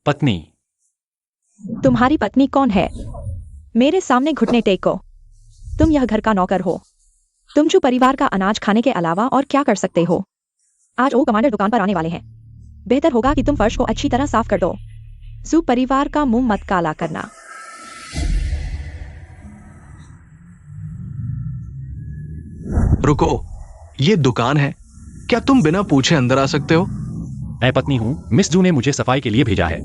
पत्नी। तुम्हारी पत्नी कौन है? मेरे सामने घुटने टेको। तुम यह घर का नौकर हो। तुम जो परिवार का अनाज खाने के अलावा और क्या कर सकते हो? आज ओ कमांडर दुकान पर आने वाले हैं। बेहतर होगा कि तुम फर्श को अच्छी तरह साफ कर दो। जू परिवार का मुंह मत काला करना। रुको, ये दुकान है। क्या तुम बिना पूछे अंदर आ सकते हो? मैं पत्नी हूँ। मिस जू ने मुझे सफाई के लिए भेजा है।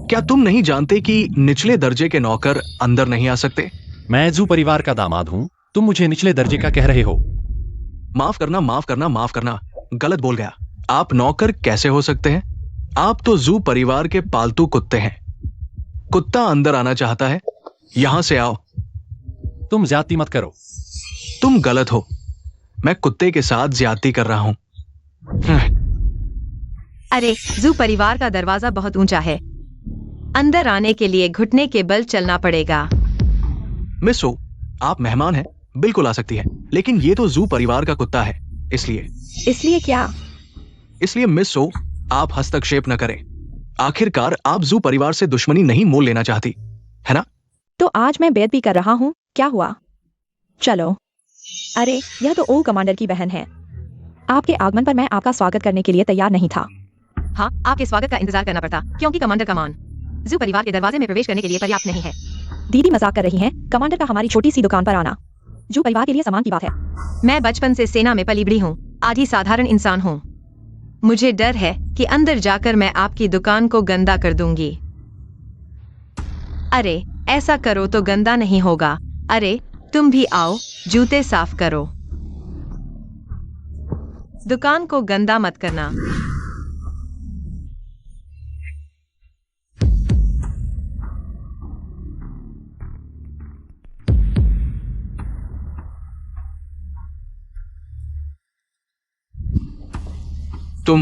क्या तुम नहीं जानते कि निचले दर्जे के नौकर अंदर नहीं आ सकते? मैं जू परिवार का दामाद हूँ। तुम मुझे निचले दर्जे का कह रहे हो? माफ करना, माफ करना, माफ करना। गलत बोल गया। आप नौकर कैसे हो सकते हैं? आप तो जू परिवार के पालतू कुत्ते हैं। कुत्ता अंदर आना चाहता है, यहां से आओ। तुम ज्यादती मत करो। तुम गलत हो। मैं कुत्ते के साथ ज्यादती कर रहा हूं। अरे, जू परिवार का दरवाजा बहुत ऊंचा है। अंदर आने के लिए घुटने के बल चलना पड़ेगा। मिस हो, आप मेहमान हैं, बिल्कुल आ सकती है। लेकिन ये तो जू परिवार का कुत्ता है, इसलिए क्या? इसलिए मिस हो, आप हस्तक्षेप न करें। आखिरकार आप जू परिवार से दुश्मनी नहीं मोल लेना चाहती, है ना? तो आज मैं बेइज्जती कर रहा हूँ, क्या हुआ? चलो। अरे, यह तो ओ कमांडर की बहन है। आपके आगमन पर मैं आपका स्वागत करने के लिए तैयार नहीं था। हाँ, आपके स्वागत का इंतजार करना पड़ता, क्योंकि कमांडर का मान जू परिवार के दरवाजे में प्रवेश करने के लिए पर्याप्त नहीं है। दीदी मजाक कर रही हैं। कमांडर का हमारी छोटी सी दुकान पर आना जू परिवार के लिए सम्मान की बात है। मैं बचपन से सेना में पली बड़ी हूँ, आधी साधारण इंसान हूँ। मुझे डर है कि अंदर जाकर मैं आपकी दुकान को गंदा कर दूंगी। अरे, ऐसा करो तो गंदा नहीं होगा। अरे, तुम भी आओ, जूते साफ करो। दुकान को गंदा मत करना। तुम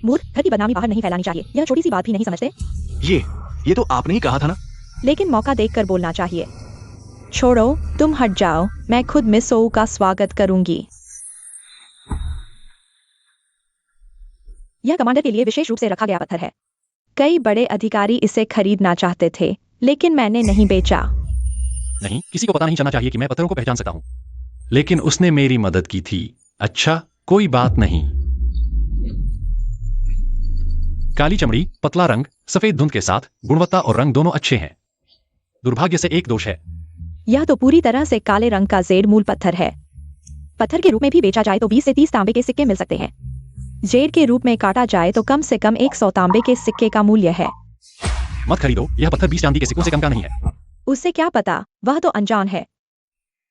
मूर्ख, घर की बदनामी बाहर नहीं फैलानी चाहिए। यह छोटी सी बात भी नहीं समझते? ये तो आपने ही कहा था ना। लेकिन मौका देखकर बोलना चाहिए। छोड़ो, तुम हट जाओ। मैं खुद मिस ओ का स्वागत करूंगी। यह कमांडर के लिए विशेष रूप से रखा गया पत्थर है। कई बड़े अधिकारी इसे खरीदना चाहते थे, लेकिन मैंने नहीं बेचा। नहीं, किसी को पता नहीं चलना चाहिए कि मैं पत्थरों को पहचान सकता हूँ। लेकिन उसने मेरी मदद की थी। अच्छा, कोई बात नहीं। काली चमड़ी, पतला रंग, सफेद धुंध के साथ गुणवत्ता और रंग दोनों अच्छे हैं। दुर्भाग्य से एक दोष है। यह तो पूरी तरह से काले रंग का जेड मूल पत्थर है। पत्थर के रूप में भी बेचा जाए तो 20 से 30 तांबे के सिक्के मिल सकते हैं। जेड के रूप में काटा जाए तो कम से कम 100 तांबे के सिक्के का मूल्य है। मत खरीदो, यह पत्थर 20 चांदी के सिक्कों से कम का नहीं है। उसे क्या पता, वह तो अनजान है।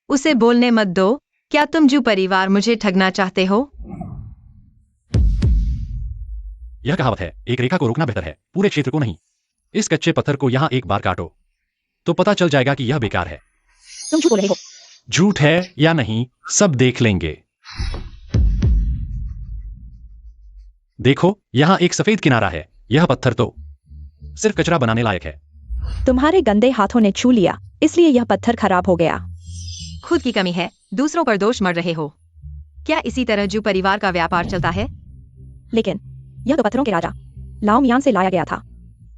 उसे बोलने मत दो। क्या तुम जू परिवार मुझे ठगना चाहते हो? यह कहावत है, एक रेखा को रोकना बेहतर है, पूरे क्षेत्र को नहीं। इस कच्चे पत्थर को यहाँ एक बार काटो तो पता चल जाएगा कि यह बेकार है। तुम झूठ बोल रहे हो। झूठ है या नहीं, सब देख लेंगे। देखो, यहाँ एक सफेद किनारा है। यह पत्थर तो सिर्फ कचरा बनाने लायक है। तुम्हारे गंदे हाथों ने छू लिया, इसलिए यह पत्थर खराब हो गया। खुद की कमी है, दूसरों पर दोष मढ़ रहे हो। क्या इसी तरह जू परिवार का व्यापार चलता है? लेकिन यह तो पत्थरों के राजा लाओ मियान से लाया गया था।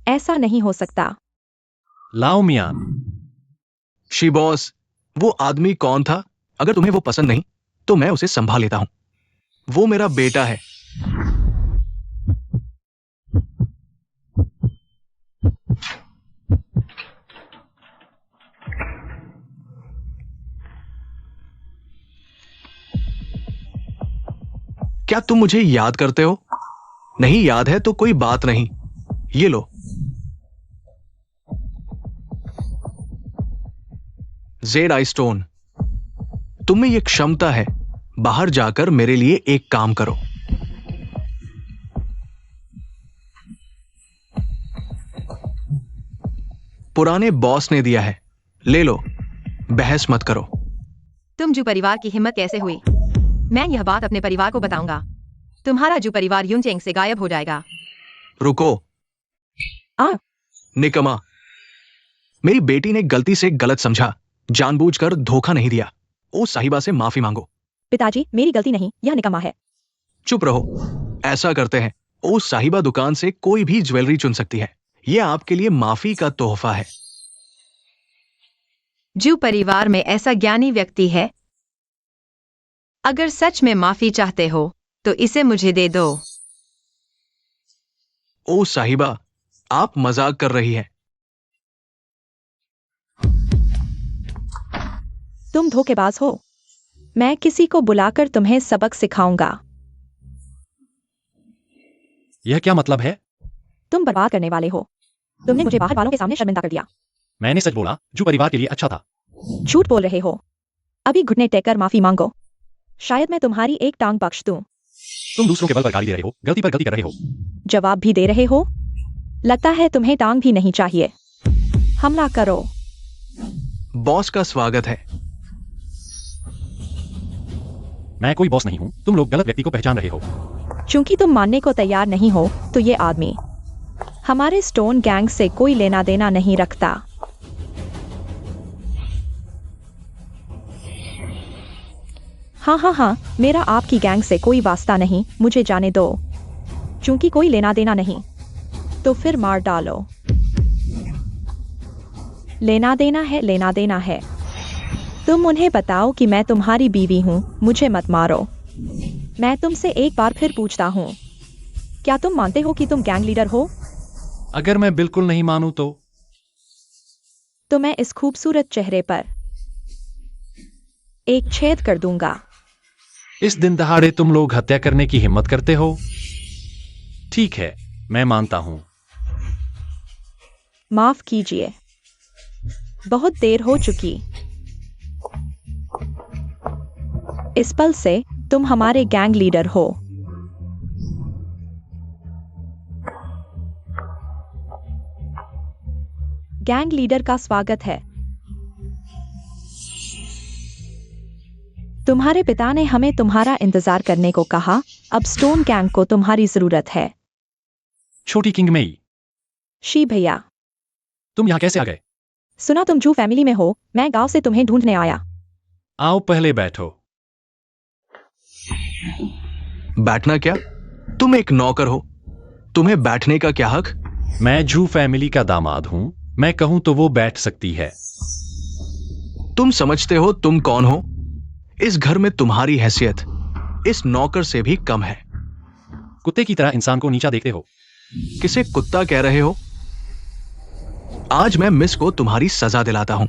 ऐसा नहीं हो सकता। लाओ मियान? शी बॉस, वो आदमी कौन था? अगर तुम्हें वो पसंद नहीं तो मैं उसे संभाल लेता हूं। वो मेरा बेटा है। क्या तुम मुझे याद करते हो? नहीं याद है तो कोई बात नहीं। ये लो। जेड आई स्टोन, तुम में यह क्षमता है। बाहर जाकर मेरे लिए एक काम करो। पुराने बॉस ने दिया है, ले लो। बहस मत करो। तुम जू परिवार की हिम्मत कैसे हुई? मैं यह बात अपने परिवार को बताऊंगा। तुम्हारा जू परिवार यूनचेंग से गायब हो जाएगा। रुको। निकमा, मेरी बेटी ने गलती से गलत समझा, जानबूझकर धोखा नहीं दिया। ओ साहिबा से माफी मांगो। पिताजी, मेरी गलती नहीं, यह निकम्मा है। चुप रहो। ऐसा करते हैं, ओ साहिबा, दुकान से कोई भी ज्वेलरी चुन सकती है। यह आपके लिए माफी का तोहफा है। जू परिवार में ऐसा ज्ञानी व्यक्ति है? अगर सच में माफी चाहते हो तो इसे मुझे दे दो। ओ साहिबा, आप मजाक कर रही हैं। तुम धोखेबाज हो। मैं किसी को बुलाकर तुम्हें सबक सिखाऊंगा। यह क्या मतलब है? तुम बर्बाद करने वाले हो। तुमने मुझे बाहर वालों के सामने शर्मिंदा कर दिया। मैंने सच बोला, जो परिवार के लिए अच्छा था। झूठ बोल रहे हो। अभी घुटने टेक कर माफी मांगो। शायद मैं तुम्हारी एक टांग बख्श दूं। तुम दूसरों के बल पर गाली दे रहे हो, गलती पर गलती कर रहे हो। जवाब भी दे रहे हो? लगता है तुम्हें टांग भी नहीं चाहिए। हमला करो। बॉस का स्वागत है। मैं कोई बॉस नहीं हूं, तुम लोग गलत व्यक्ति को पहचान रहे हो। चूंकि तुम मानने को तैयार नहीं हो तो ये आदमी हमारे स्टोन गैंग से कोई लेना देना नहीं रखता। हाँ, मेरा आपकी गैंग से कोई वास्ता नहीं, मुझे जाने दो। चूंकि कोई लेना देना नहीं तो फिर मार डालो। लेना देना है। तुम उन्हें बताओ कि मैं तुम्हारी बीवी हूं, मुझे मत मारो। मैं तुमसे एक बार फिर पूछता हूं, क्या तुम मानते हो कि तुम गैंग लीडर हो? अगर मैं बिल्कुल नहीं मानूं तो मैं इस खूबसूरत चेहरे पर एक छेद कर दूंगा। इस दिन दहाड़े तुम लोग हत्या करने की हिम्मत करते हो? ठीक है, मैं मानता हूं। माफ कीजिए, बहुत देर हो चुकी। इस पल से तुम हमारे गैंग लीडर हो। गैंग लीडर का स्वागत है। तुम्हारे पिता ने हमें तुम्हारा इंतजार करने को कहा। अब स्टोन गैंग को तुम्हारी जरूरत है। छोटी किंग मेई, शी भैया, तुम यहां कैसे आ गए? सुना तुम जू फैमिली में हो, मैं गांव से तुम्हें ढूंढने आया। आओ पहले बैठो। बैठना क्या? तुम एक नौकर हो, तुम्हें बैठने का क्या हक? मैं जू फैमिली का दामाद हूं, मैं कहूं तो वो बैठ सकती है। तुम समझते हो तुम कौन हो? इस घर में तुम्हारी हैसियत इस नौकर से भी कम है। कुत्ते की तरह इंसान को नीचा देखते हो। किसे कुत्ता कह रहे हो? आज मैं मिस को तुम्हारी सजा दिलाता हूं।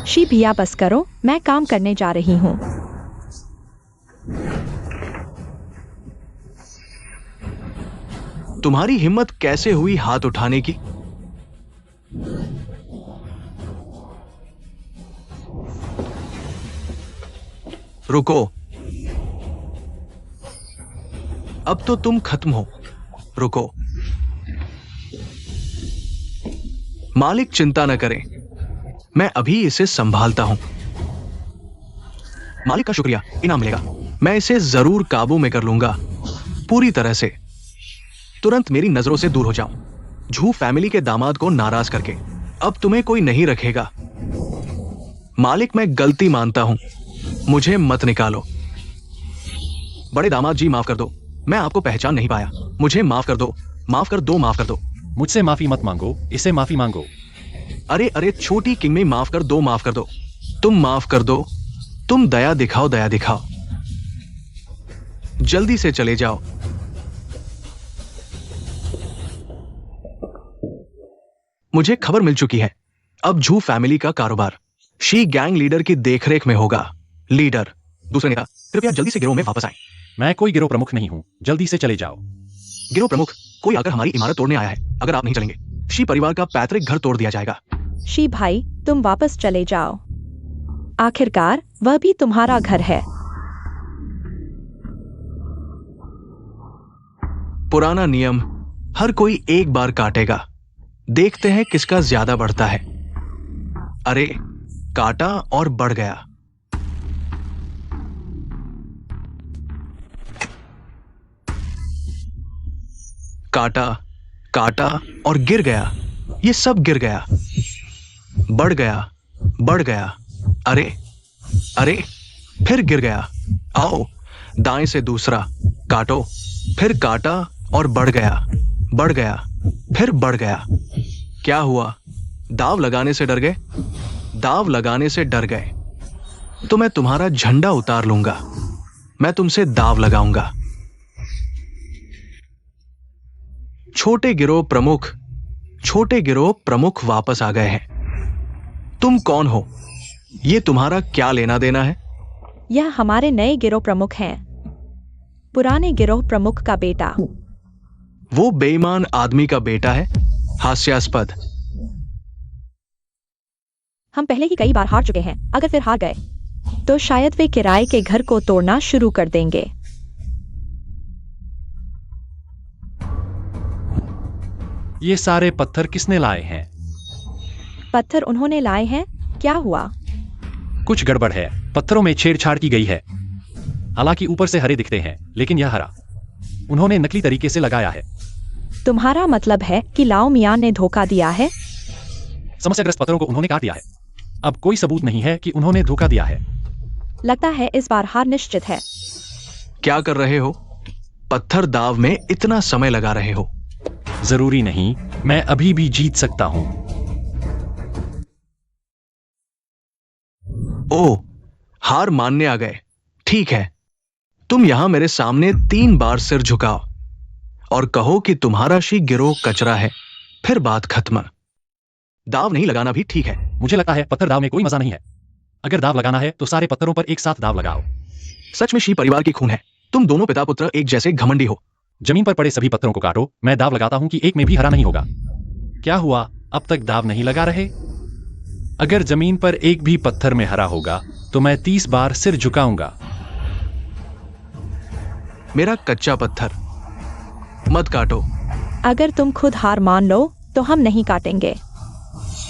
शी भैया बस करो, मैं काम करने जा रही हूं। तुम्हारी हिम्मत कैसे हुई हाथ उठाने की? रुको, अब तो तुम खत्म हो। रुको। मालिक चिंता न करें, मैं अभी इसे संभालता हूं। मालिक का शुक्रिया, इनाम मिलेगा। मैं इसे जरूर काबू में कर लूंगा, पूरी तरह से। तुरंत मेरी नजरों से दूर हो जाओ, झू फैमिली के दामाद को नाराज करके। अब तुम्हें कोई नहीं रखेगा। मालिक, मैं गलती मानता हूं, मुझे मत निकालो। बड़े दामाद जी, माफ कर दो, मैं आपको पहचान नहीं पाया। मुझे माफ कर दो, माफ कर दो, माफ कर दो। मुझसे माफी मत मांगो, इसे माफी मांगो। अरे छोटी किंग में माफ कर दो, माफ कर दो। तुम माफ कर दो, तुम दया दिखाओ, दया दिखाओ। जल्दी से चले जाओ। मुझे खबर मिल चुकी है, अब झू फैमिली का कारोबार शी गैंग लीडर की देखरेख में होगा। लीडर, दूसरे नेता, कृपया जल्दी से गिरोह में वापस आएं। मैं कोई गिरोह प्रमुख नहीं हूं, जल्दी से चले जाओ। गिरोह प्रमुख, कोई आकर हमारी इमारत तोड़ने आया है। अगर आप नहीं चलेंगे, शी परिवार का पैतृक घर तोड़ दिया जाएगा। शी भाई, तुम वापस चले जाओ। आखिरकार वह भी तुम्हारा घर है। पुराना नियम, हर कोई एक बार काटेगा। देखते हैं किसका ज्यादा बढ़ता है। अरे, काटा और बढ़ गया। काटा, काटा और गिर गया। ये सब गिर गया। बढ़ गया, बढ़ गया। अरे अरे, फिर गिर गया। आओ, दाएं से दूसरा काटो, फिर काटा और बढ़ गया, फिर बढ़ गया। क्या हुआ? दाव लगाने से डर गए? दाव लगाने से डर गए तो मैं तुम्हारा झंडा उतार लूंगा। मैं तुमसे दाव लगाऊंगा। छोटे गिरोह प्रमुख वापस आ गए हैं। तुम कौन हो? ये तुम्हारा क्या लेना देना है? यह हमारे नए गिरोह प्रमुख हैं। पुराने गिरोह प्रमुख का बेटा। वो बेईमान आदमी का बेटा है? हास्यास्पद। हम पहले ही कई बार हार चुके हैं। अगर फिर हार गए तो शायद वे किराए के घर को तोड़ना शुरू कर देंगे। ये सारे पत्थर किसने लाए हैं? पत्थर उन्होंने लाए हैं। क्या हुआ? कुछ गड़बड़ है। पत्थरों में छेड़छाड़ की गई है। हालांकि ऊपर से हरे दिखते हैं, लेकिन यह हरा उन्होंने नकली तरीके से लगाया है। तुम्हारा मतलब है कि लाओ मियां ने धोखा दिया है? समस्याग्रस्त पत्थरों को उन्होंने काट दिया है। अब कोई सबूत नहीं है कि उन्होंने धोखा दिया है। लगता है इस बार हार निश्चित है। क्या कर रहे हो? पत्थर दाव में इतना समय लगा रहे हो। जरूरी नहीं, मैं अभी भी जीत सकता हूं। ओह, हार मानने आ गए। ठीक है, तुम यहां मेरे सामने 3 बार सिर झुकाओ और कहो कि तुम्हारा शी गिरोह कचरा है, फिर बात खत्म। दाव नहीं लगाना भी ठीक है। मुझे लगता है पत्थर दाव में कोई मजा नहीं है। अगर दाव लगाना है तो सारे पत्थरों पर एक साथ दाव लगाओ। सच में शी परिवार की खून है। तुम दोनों पिता पुत्र एक जैसे घमंडी हो। जमीन पर पड़े सभी पत्थरों को काटो। मैं दाव लगाता हूं कि एक में भी हरा नहीं होगा। क्या हुआ? अब तक दाव नहीं लगा रहे? अगर जमीन पर एक भी पत्थर में हरा होगा तो मैं 30 बार सिर झुकाऊंगा। मेरा कच्चा पत्थर मत काटो। अगर तुम खुद हार मान लो तो हम नहीं काटेंगे।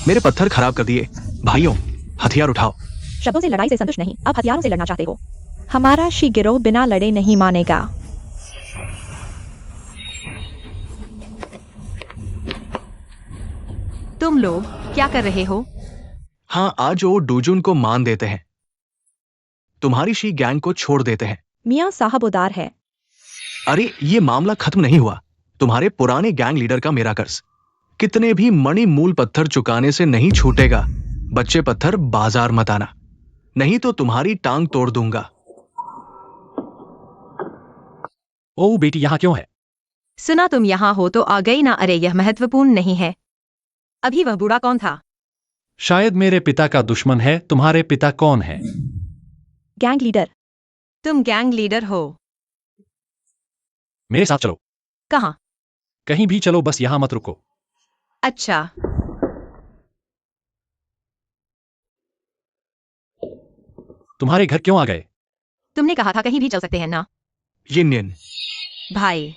मेरे पत्थर खराब कर दिए। भाइयों, हथियार उठाओ। शब्दों से लड़ाई से संतुष्ट नहीं, अब हथियारों से लड़ना चाहते हो। हमारा शी गिरोह बिना लड़े नहीं मानेगा। तुम लोग क्या कर रहे हो? हाँ, आज वो डूजुन को मान देते हैं। तुम्हारी शी गैंग को छोड़ देते हैं। मियां साहब उदार है। अरे, ये मामला खत्म नहीं हुआ। तुम्हारे पुराने गैंग लीडर का मेरा कर्ज कितने भी मणि मूल पत्थर चुकाने से नहीं छूटेगा। बच्चे पत्थर बाजार मत आना, नहीं तो तुम्हारी टांग तोड़ दूंगा। ओह बेटी, यहां क्यों है? सुना तुम यहाँ हो तो आ गई ना। अरे यह महत्वपूर्ण नहीं है। अभी वह बूढ़ा कौन था? शायद मेरे पिता का दुश्मन है। तुम्हारे पिता कौन है? Gang leader. तुम गैंग लीडर हो? मेरे साथ चलो। कहाँ? कहीं भी चलो, बस यहां मत रुको। अच्छा, तुम्हारे घर क्यों आ गए? तुमने कहा था कहीं भी चल सकते हैं ना यिन यिन। भाई।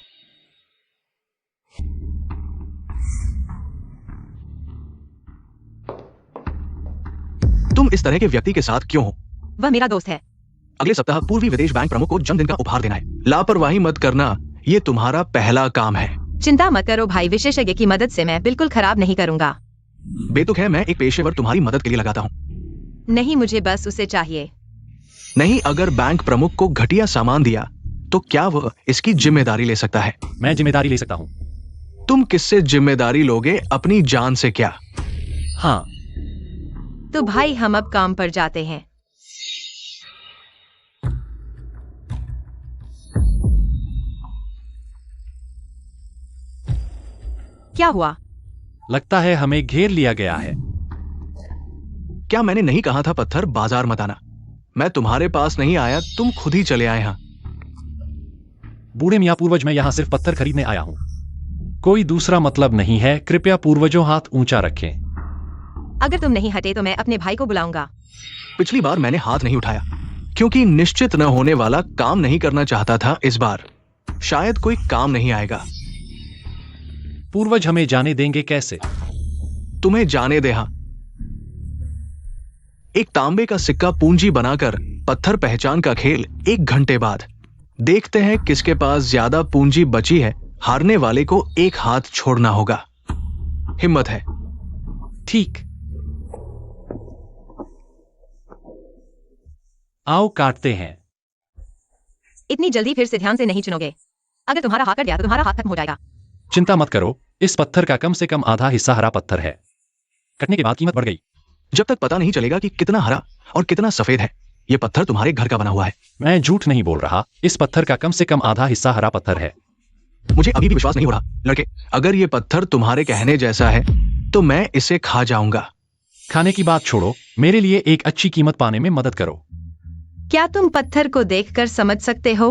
तुम इस तरह के व्यक्ति के साथ क्यों हो? वह मेरा दोस्त है। अगले सप्ताह पूर्वी विदेश बैंक प्रमुख को जन्मदिन का उपहार देना है। लापरवाही मत करना, ये तुम्हारा पहला काम है। चिंता मत करो भाई, विशेषज्ञ की मदद से मैं बिल्कुल खराब नहीं करूंगा। बेतुक है, मैं एक पेशेवर तुम्हारी मदद के लिए लगाता हूँ। नहीं, मुझे बस उसे चाहिए। नहीं, अगर बैंक प्रमुख को घटिया सामान दिया तो क्या वह इसकी जिम्मेदारी ले सकता है? मैं जिम्मेदारी ले सकता हूं। तुम किससे जिम्मेदारी लोगे? अपनी जान से। क्या? हाँ, तो भाई हम अब काम पर जाते हैं। क्या हुआ? लगता है हमें घेर लिया गया है। क्या मैंने नहीं कहा था पत्थर बाजार मत आना? मैं तुम्हारे पास नहीं आया, तुम खुद ही चले आए। हाँ बूढ़े मियाँ पूर्वज, मैं यहाँ सिर्फ पत्थर खरीदने आया हूँ। कोई दूसरा मतलब नहीं है। कृपया पूर्वजों हाथ ऊंचा रखें। अगर तुम नहीं हटे तो मैं अपने भाई को बुलाऊंगा। पिछली बार मैंने हाथ नहीं उठाया क्योंकि निश्चित न होने वाला काम नहीं करना चाहता था। इस बार शायद कोई काम नहीं आएगा। पूर्वज हमें जाने देंगे कैसे? तुम्हें जाने दे। हाँ, एक तांबे का सिक्का पूंजी बनाकर पत्थर पहचान का खेल 1 घंटे बाद। देखते हैं किसके पास ज्यादा पूंजी बची है। हारने वाले को एक हाथ छोड़ना होगा। हिम्मत है? ठीक। आओ काटते हैं। इतनी जल्दी फिर से ध्यान से नहीं चुनोगे। अगर तुम्हारा हाथ कट गया तो तुम्हारा हाथ खत्म हो जाएगा। चिंता मत करो, इस पत्थर का कम से कम आधा हिस्सा हरा पत्थर है। कटने के बाद कीमत बढ़ गई। जब तक पता नहीं चलेगा कि कितना हरा और कितना सफेद है, ये पत्थर तुम्हारे घर का बना हुआ है। मैं झूठ नहीं बोल रहा, इस पत्थर का कम से कम आधा हिस्सा हरा पत्थर है। मुझे अभी भी विश्वास नहीं हो रहा। लड़के, अगर ये पत्थर तुम्हारे कहने जैसा है तो मैं इसे खा जाऊंगा। खाने की बात छोड़ो, मेरे लिए एक अच्छी कीमत पाने में मदद करो। क्या तुम पत्थर को देखकर समझ सकते हो?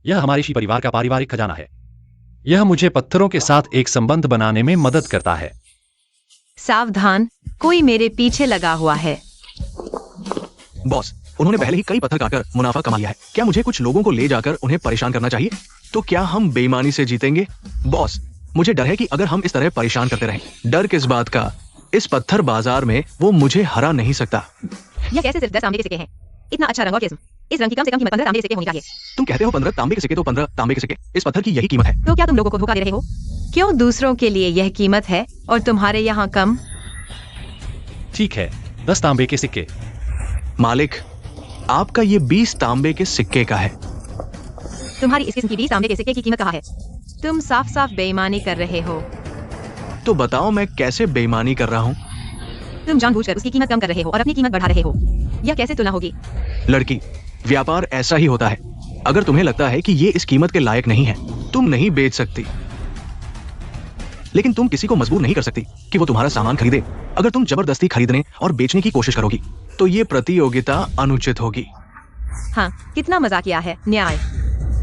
यह हमारे शी परिवार का पारिवारिक खजाना है। यह मुझे पत्थरों के साथ एक संबंध बनाने में मदद करता है। सावधान, कोई मेरे पीछे लगा हुआ है। बॉस, उन्होंने पहले ही कई पत्थर काटकर मुनाफा कमा लिया है। क्या मुझे कुछ लोगों को ले जाकर उन्हें परेशान करना चाहिए? तो क्या हम बेईमानी से जीतेंगे? बॉस, मुझे डर है कि अगर हम इस तरह परेशान करते रहें। डर किस बात का? इस पत्थर बाजार में वो मुझे हरा नहीं सकता। यह कैसे सिर्फ 10 तांबे के सिक्के हैं? इतना अच्छा रंग और किस्म। इस रंग की कम से कम कीमत 15 तांबे के सिक्के होनी चाहिए। तुम कहते हो 15 तांबे के सिक्के, तो 15 तांबे के सिक्के। इस पत्थर की यही कीमत है। तो क्या तुम लोगों को धोखा दे रहे हो? क्यों दूसरों के लिए यह कीमत है और तुम्हारे यहाँ कम? ठीक है, 10 तांबे के सिक्के। मालिक, आपका ये 20 तांबे के सिक्के का है। तुम्हारी इस किस्म की 20 तांबे के सिक्के की कीमत कहाँ है? तुम साफ साफ बेईमानी कर रहे हो। तो बताओ मैं कैसे बेईमानी कर रहा हूँ? तुम जानबूझकर उसकी कीमत कम कर रहे हो और अपनी कीमत बढ़ा रहे हो। यह कैसे तुलना होगी? लड़की, व्यापार ऐसा ही होता है। अगर तुम्हें लगता है कि ये इस कीमत के लायक नहीं है, तुम नहीं बेच सकती। लेकिन तुम किसी को मजबूर नहीं कर सकती कि वो तुम्हारा सामान खरीदे। अगर तुम जबरदस्ती खरीदने और बेचने की कोशिश करोगी तो ये प्रतियोगिता अनुचित होगी। हाँ, कितना मजाकिया है। न्याय।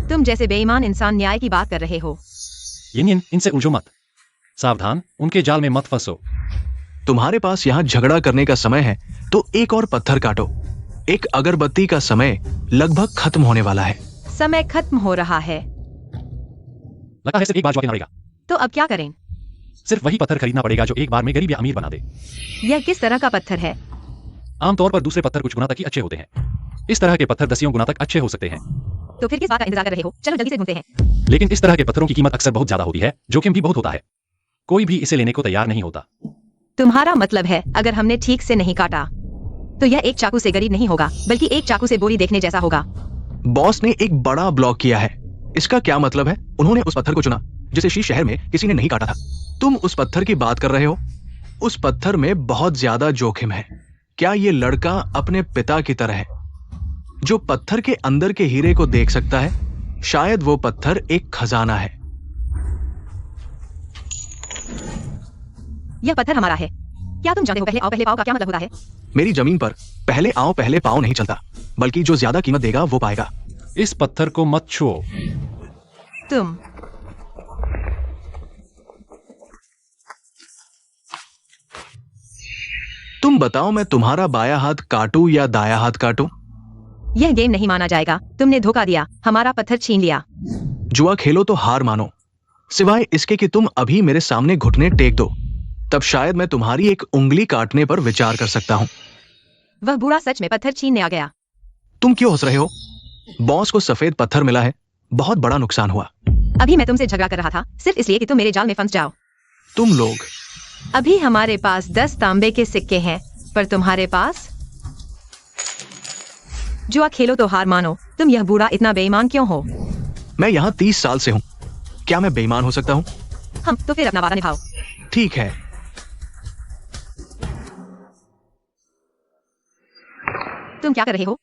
तुम जैसे बेईमान इंसान न्याय की बात कर रहे हो। यिन इनसे उलझो मत। सावधान, उनके जाल में मत फंसो। तुम्हारे पास यहाँ झगड़ा करने का समय है तो एक और पत्थर काटो। एक अगरबत्ती का समय लगभग खत्म होने वाला है। समय खत्म हो रहा है। लगता है सिर्फ एक बार जॉकिंग आएगा। तो अब क्या करें? सिर्फ वही पत्थर खरीदना पड़ेगा जो एक बार में गरीब या अमीर बना दे। यह किस तरह का पत्थर है? आमतौर पर दूसरे पत्थर कुछ गुना तक ही अच्छे होते हैं। इस तरह के पत्थर दसियों गुना तक अच्छे हो सकते हैं। तो फिर किस बात का इंतजार कर रहे हो? चलो जल्दी से ढूंढते हैं। लेकिन इस तरह के पत्थरों की कीमत अक्सर बहुत ज्यादा होती है, जोखिम भी बहुत होता है। कोई भी इसे लेने को तैयार नहीं होता। तुम्हारा मतलब है अगर हमने ठीक से नहीं काटा तो यह एक चाकू से गरीब नहीं होगा, बल्कि एक चाकू से बोरी देखने जैसा होगा। बॉस ने एक बड़ा ब्लॉक किया है। इसका क्या मतलब है? उन्होंने उस पत्थर को चुना जिसे शीश शहर में किसी ने नहीं काटा था। तुम उस पत्थर की बात कर रहे हो? उस पत्थर में बहुत ज्यादा जोखिम है। क्या ये लड़का अपने पिता की तरह है जो पत्थर के अंदर के हीरे को देख सकता है? शायद वो पत्थर एक खजाना है। यह पत्थर हमारा है। क्या तुम जानते हो पहले आओ पहले पाओ का क्या मतलब होता है? मेरी जमीन पर पहले आओ पहले पाओ नहीं चलता, बल्कि जो ज्यादा कीमत देगा वो पाएगा। इस पत्थर को मत छुओ। तुम बताओ मैं तुम्हारा बायां हाथ काटूं या दायां हाथ काटूं? यह गेम नहीं माना जाएगा। तुमने धोखा दिया, हमारा पत्थर छीन लिया। जुआ खेलो तो हार मानो, सिवाय इसके कि तुम अभी मेरे सामने घुटने टेक दो, तब शायद मैं तुम्हारी एक उंगली काटने पर विचार कर सकता हूं। वह बूढ़ा सच में पत्थर छीनने आ गया। तुम क्यों हंस रहे हो? बॉस को सफेद पत्थर मिला है, बहुत बड़ा नुकसान हुआ। अभी मैं तुमसे झगड़ा कर रहा था सिर्फ इसलिए कि तुम मेरे जाल में फंस जाओ। तुम लोग, अभी हमारे पास 10 तांबे के सिक्के हैं, पर तुम्हारे पास? जुआ खेलो तो हार मानो। तुम यह बूढ़ा इतना बेईमान क्यों हो? मैं यहाँ 30 साल से हूँ। क्या मैं बेईमान हो सकता हूँ? हम तो फिर अपना वादा निभाओ। ठीक है। तुम क्या कर रहे हो?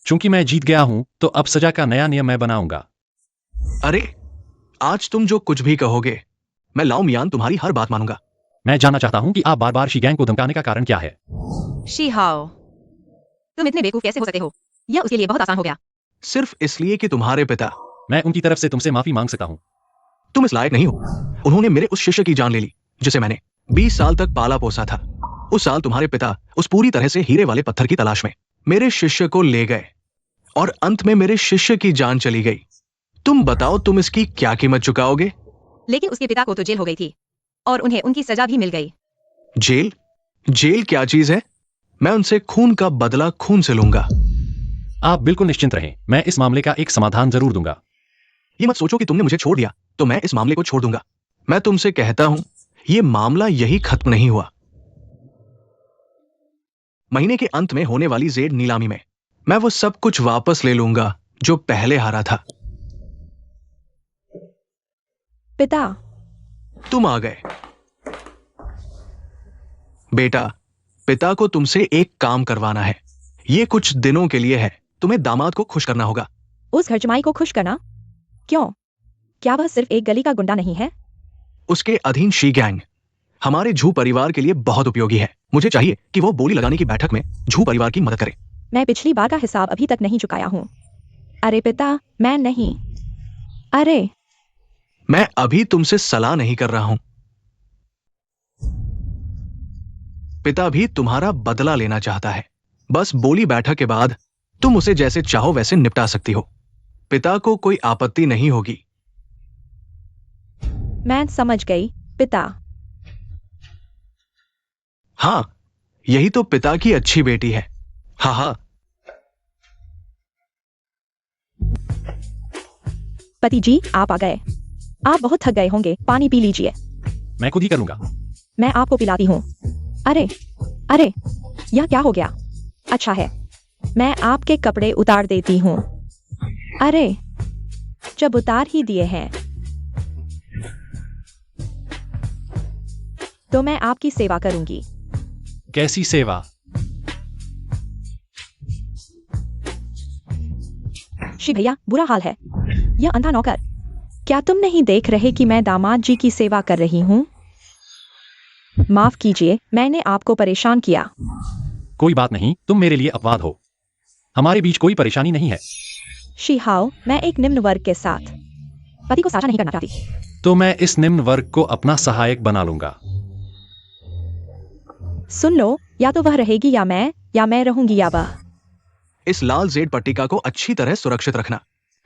चूंकि मैं जीत गया हूं, तो अब सजा का नया नियम मैं बनाऊंगा। अरे, आज तुम जो कुछ भी कहोगे, मैं लाओ मियान तुम्हारी हर बात मानूंगा। मैं जानना चाहता हूं कि आप बार बार शीगैंग को धमकाने का कारण क्या है। शीहाओ, तुम इतने बेवकूफ कैसे हो सकते हो? यह उसके लिए बहुत आसान हो गया। सिर्फ इसलिए कि तुम्हारे पिता। मैं उनकी तरफ से तुमसे माफी मांग सकता हूं। तुम इस लायक नहीं हो। उन्होंने मेरे उस शिष्य की जान ले ली जिसे मैंने 20 साल तक पाला पोसा था। उस साल तुम्हारे पिता उस पूरी तरह से हीरे वाले पत्थर की तलाश में मेरे शिष्य को ले गए और अंत में मेरे शिष्य की जान चली गई। तुम बताओ, तुम इसकी क्या कीमत चुकाओगे? लेकिन उसके पिता को तो जेल हो गई थी और उन्हें उनकी सजा भी मिल गई। जेल? जेल क्या चीज है? मैं उनसे खून का बदला खून से लूंगा। आप बिल्कुल निश्चिंत रहें, मैं इस मामले का एक समाधान जरूर दूंगा। ये मत सोचो कि तुमने मुझे छोड़ दिया तो मैं इस मामले को छोड़ दूंगा। मैं तुमसे कहता हूं, ये मामला यही खत्म नहीं हुआ। महीने के अंत में होने वाली जेड नीलामी में मैं वो सब कुछ वापस ले लूंगा जो पहले हारा था। पिता, तुम आ गए। बेटा, पिता को तुमसे एक काम करवाना है। ये कुछ दिनों के लिए है। तुम्हें दामाद को खुश करना होगा। उस घरजमाई को खुश करना? क्यों? क्या वह सिर्फ एक गली का गुंडा नहीं है? उसके अधीन शी गैंग हमारे झू परिवार के लिए बहुत उपयोगी है। मुझे चाहिए कि वो बोली लगाने की बैठक में झू परिवार की मदद करे। मैं पिछली बार का हिसाब अभी तक नहीं चुकाया हूँ। अरे पिता, मैं नहीं। अरे मैं अभी तुमसे सलाह नहीं कर रहा हूं। पिता भी तुम्हारा बदला लेना चाहता है। बस बोली बैठक के बाद तुम उसे जैसे चाहो वैसे निपटा सकती हो। पिता को कोई आपत्ति नहीं होगी। मैं समझ गई पिता। हाँ, यही तो पिता की अच्छी बेटी है। हाँ हाँ। पति जी, आप आ गए। आप बहुत थक गए होंगे, पानी पी लीजिए। मैं खुद ही करूंगा। मैं आपको पिलाती हूँ। अरे अरे, यह क्या हो गया? अच्छा है, मैं आपके कपड़े उतार देती हूँ। अरे, जब उतार ही दिए हैं तो मैं आपकी सेवा करूंगी। कैसी सेवा? श्री भैया, बुरा हाल है। यह अंधा नौकर। क्या तुम नहीं देख रहे कि मैं दामाद जी की सेवा कर रही हूँ? माफ कीजिए, मैंने आपको परेशान किया। कोई बात नहीं, तुम मेरे लिए अपवाद हो। हमारे बीच कोई परेशानी नहीं है। शिहाओ, मैं एक निम्न वर्ग के साथ पति को साझा नहीं करना चाहती। तो मैं इस निम्न वर्ग को अपना सहायक बना लूंगा। सुन लो, या तो वह रहेगी या मैं रहूंगी या वह। इस लाल जेड पट्टिका को अच्छी तरह सुरक्षित रखना।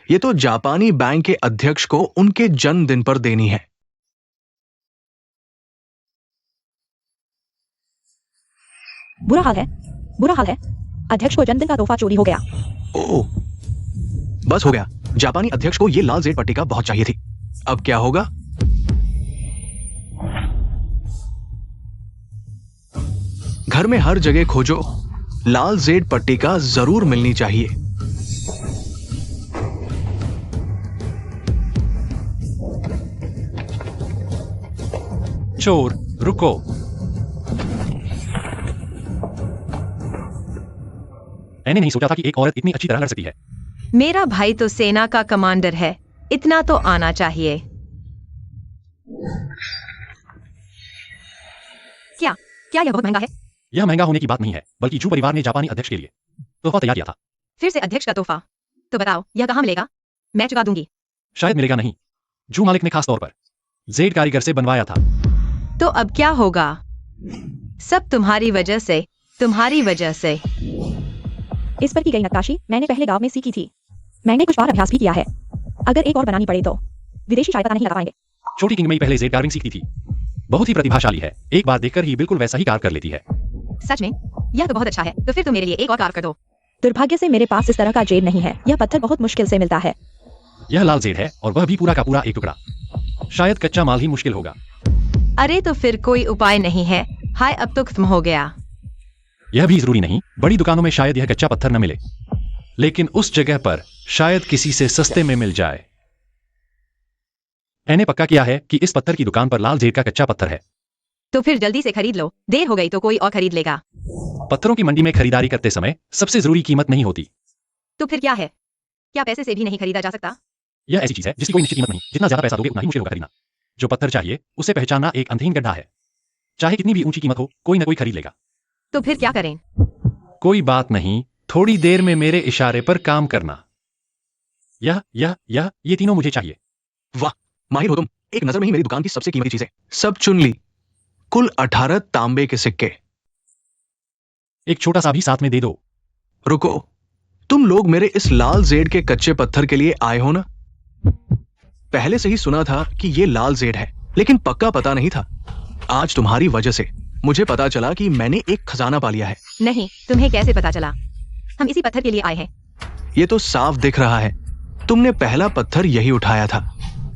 ये तो जापानी बैंक के अध्यक्ष को उनके जन्मदिन पर देनी है। बुरा हाल है, बुरा हाल है। अध्यक्ष को जन्मदिन का तोहफा चोरी हो गया। ओह, बस हो गया। जापानी अध्यक्ष को ये लाल जेड पट्टिका बहुत चाहिए थी। अब क्या होगा? घर में हर जगह खोजो, लाल जेड पट्टिका जरूर मिलनी चाहिए। चोर, रुको। मैंने नहीं सोचा था कि एक औरत इतनी अच्छी तरह लड़ सकती है। मेरा भाई तो सेना का कमांडर है, इतना तो आना चाहिए। क्या यह बहुत महंगा है? यह महंगा होने की बात नहीं है, बल्कि झू परिवार ने जापानी अध्यक्ष के लिए तोहफा तैयार किया था। फिर से अध्यक्ष का तोहफा? तो बताओ, यह कहाँ मिलेगा? मैं चुका दूंगी। शायद मिलेगा नहीं। झू मालिक ने खास तौर पर जेड कारीगर से बनवाया था। तो अब क्या होगा? सब तुम्हारी वजह से, तुम्हारी वजह से। इस पर की गई नक्काशी मैंने पहले गांव में सीखी थी। मैंने कुछ बार अभ्यास भी किया है। अगर एक और बनानी पड़े तो विदेशी शायद पता नहीं लगा पाएंगे। छोटी किंग मई पहले जेड कार्विंग सीखती थी। बहुत ही प्रतिभाशाली है। एक बार देखकर ही बिल्कुल वैसा ही कार्य कर लेती है। सच में? यह तो बहुत अच्छा है। तो फिर तुम मेरे लिए एक और कार्य कर दो। दुर्भाग्य से मेरे पास इस तरह का जेड नहीं है। यह पत्थर बहुत मुश्किल से मिलता है। यह लाल जेड है और वह भी पूरा का पूरा एक टुकड़ा। शायद कच्चा माल ही मुश्किल होगा। अरे तो फिर कोई उपाय नहीं है। हाय, अब तो खत्म हो गया। यह भी जरूरी नहीं। बड़ी दुकानों में शायद यह कच्चा पत्थर न मिले, लेकिन उस जगह पर शायद किसी से सस्ते में मिल जाए। मैंने पक्का किया है कि इस पत्थर की दुकान पर लाल जेड का कच्चा पत्थर है। तो फिर जल्दी से खरीद लो। देर हो गई तो कोई और खरीद लेगा। पत्थरों की मंडी में खरीदारी करते समय सबसे जरूरी कीमत नहीं होती। तो फिर क्या है? क्या पैसे से भी नहीं खरीदा जा सकता? यह ऐसी चीज है जिसकी कोई निश्चित कीमत नहीं। जितना ज्यादा पैसा दोगे उतना ही मुश्किल होगा खरीदना। जो पत्थर चाहिए उसे पहचानना एक अंतहीन गड्ढा है। चाहे कितनी भी ऊंची कीमत हो, कोई ना कोई खरीद लेगा। तो फिर क्या करें? कोई बात नहीं, थोड़ी देर में मेरे इशारे पर काम करना। ये तीनों मुझे चाहिए। वाह, माहिर हो तुम। एक नजर में ही मेरी दुकान की सबसे कीमती चीजें सब चुन ली। कुल 18 तांबे के सिक्के। एक छोटा सा भी साथ में दे दो। रुको, तुम लोग मेरे इस लाल जेड के कच्चे पत्थर के लिए आए हो ना? पहले से ही सुना था कि ये लाल जेड है, लेकिन पक्का पता नहीं था। आज तुम्हारी वजह से मुझे पता चला कि मैंने एक खजाना पा लिया है। नहीं, तुम्हें कैसे पता चला? हम इसी पत्थर के लिए आए हैं। ये तो साफ दिख रहा है। तुमने पहला पत्थर यही उठाया था।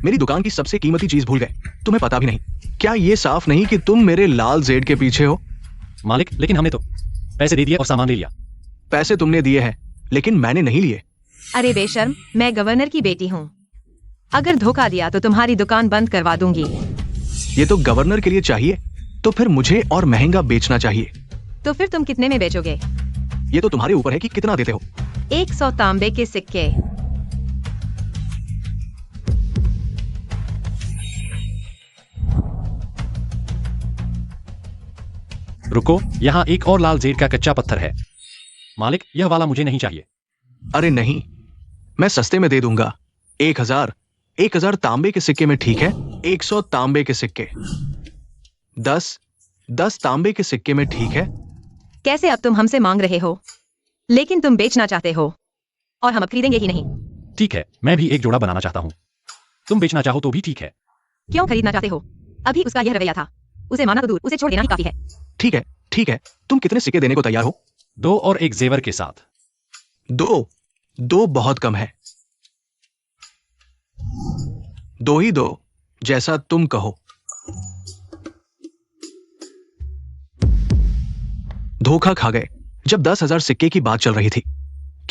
मेरी दुकान की सबसे कीमती चीज भूल गए। तुम्हें पता भी नहीं। क्या ये साफ नहीं कि तुम मेरे लाल जेड के पीछे हो? मालिक, लेकिन हमने तो पैसे दे दिए और सामान ले लिया। पैसे तुमने दिए हैं, लेकिन मैंने नहीं लिए। अरे बेशर्म, मैं गवर्नर की बेटी हूँ। अगर धोखा दिया तो तुम्हारी दुकान बंद करवा दूंगी। ये तो गवर्नर के लिए चाहिए, तो फिर मुझे और महंगा बेचना चाहिए। तो फिर तुम कितने में बेचोगे? ये तो तुम्हारे ऊपर है कि कितना देते हो। 100 तांबे के सिक्के। रुको, यहाँ एक और लाल जेड का कच्चा पत्थर है। मालिक, यह वाला मुझे नहीं चाहिए। अरे नहीं, मैं सस्ते में दे दूंगा। 1000 तांबे के सिक्के में ठीक है। 100 तांबे के सिक्के। 10 तांबे के सिक्के में ठीक है। कैसे अब तुम हमसे मांग रहे हो, लेकिन तुम बेचना चाहते हो और हम अब खरीदेंगे ही नहीं। ठीक है, मैं भी एक जोड़ा बनाना चाहता हूँ। तुम बेचना चाहो तो भी ठीक है। क्यों खरीदना चाहते हो? अभी उसका यह रवैया था। उसे माना तो दूर, उसे छोड़ देना ही काफी है। ठीक है, तुम कितने सिक्के देने को तैयार हो? 2 और एक जेवर के साथ। 2 बहुत कम है। 2 ही दो, जैसा तुम कहो। धोखा खा गए जब 10,000 सिक्के की बात चल रही थी।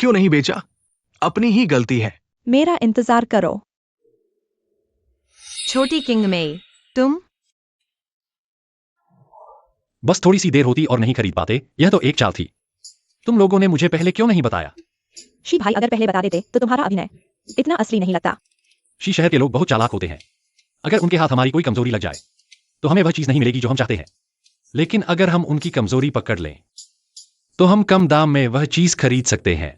क्यों नहीं बेचा? अपनी ही गलती है। मेरा इंतजार करो। छोटी किंग मेई, तुम? बस थोड़ी सी देर होती और नहीं खरीद पाते। यह तो एक चाल थी। तुम लोगों ने मुझे पहले क्यों नहीं बताया? शी भाई, अगर पहले बता देते तो तुम्हारा अभिनय इतना असली नहीं लगता। शी शहर के लोग बहुत चालाक होते हैं। अगर उनके हाथ हमारी कोई कमजोरी लग जाए तो हमें वह चीज नहीं मिलेगी जो हम चाहते हैं। लेकिन अगर हम उनकी कमजोरी पकड़ लें तो हम कम दाम में वह चीज खरीद सकते हैं।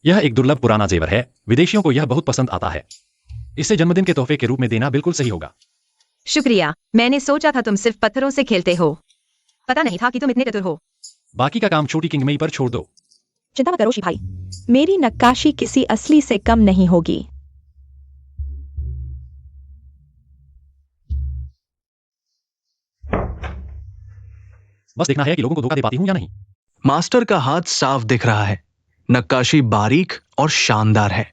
यह एक दुर्लभ पुराना जेवर है। विदेशियों को यह बहुत पसंद आता है। इसे जन्मदिन के तोहफे के रूप में देना बिल्कुल सही होगा। शुक्रिया। मैंने सोचा था तुम सिर्फ पत्थरों से खेलते हो। पता नहीं था कि तुम इतने चतुर हो। बाकी का काम छोटी किंग मेई पर छोड़ दो। चिंता मत करो शी भाई, मेरी नक्काशी किसी असली से कम नहीं होगी। बस देखना है कि लोगों को धोखा दे पाती हूं या नहीं। मास्टर का हाथ साफ दिख रहा है। नक्काशी बारीक और शानदार है।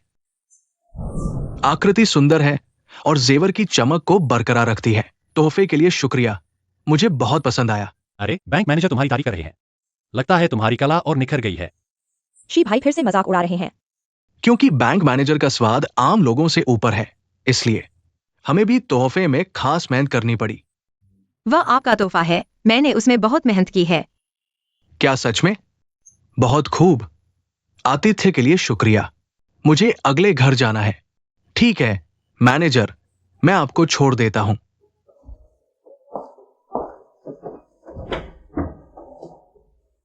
आकृति सुंदर है और जेवर की चमक को बरकरार रखती है। तोहफे के लिए शुक्रिया, मुझे बहुत पसंद आया। अरे, बैंक मैनेजर तुम्हारी तारीफ कर रहे हैं। लगता है तुम्हारी कला और निखर गई है। शी भाई फिर से मजाक उड़ा रहे हैं। क्योंकि बैंक मैनेजर का स्वाद आम लोगों से ऊपर है, इसलिए हमें भी तोहफे में खास मेहनत करनी पड़ी। वह आपका तोहफा है, मैंने उसमें बहुत मेहनत की है। क्या सच में? बहुत खूब। आतिथ्य के लिए शुक्रिया। मुझे अगले घर जाना है। ठीक है मैनेजर, मैं आपको छोड़ देता हूं।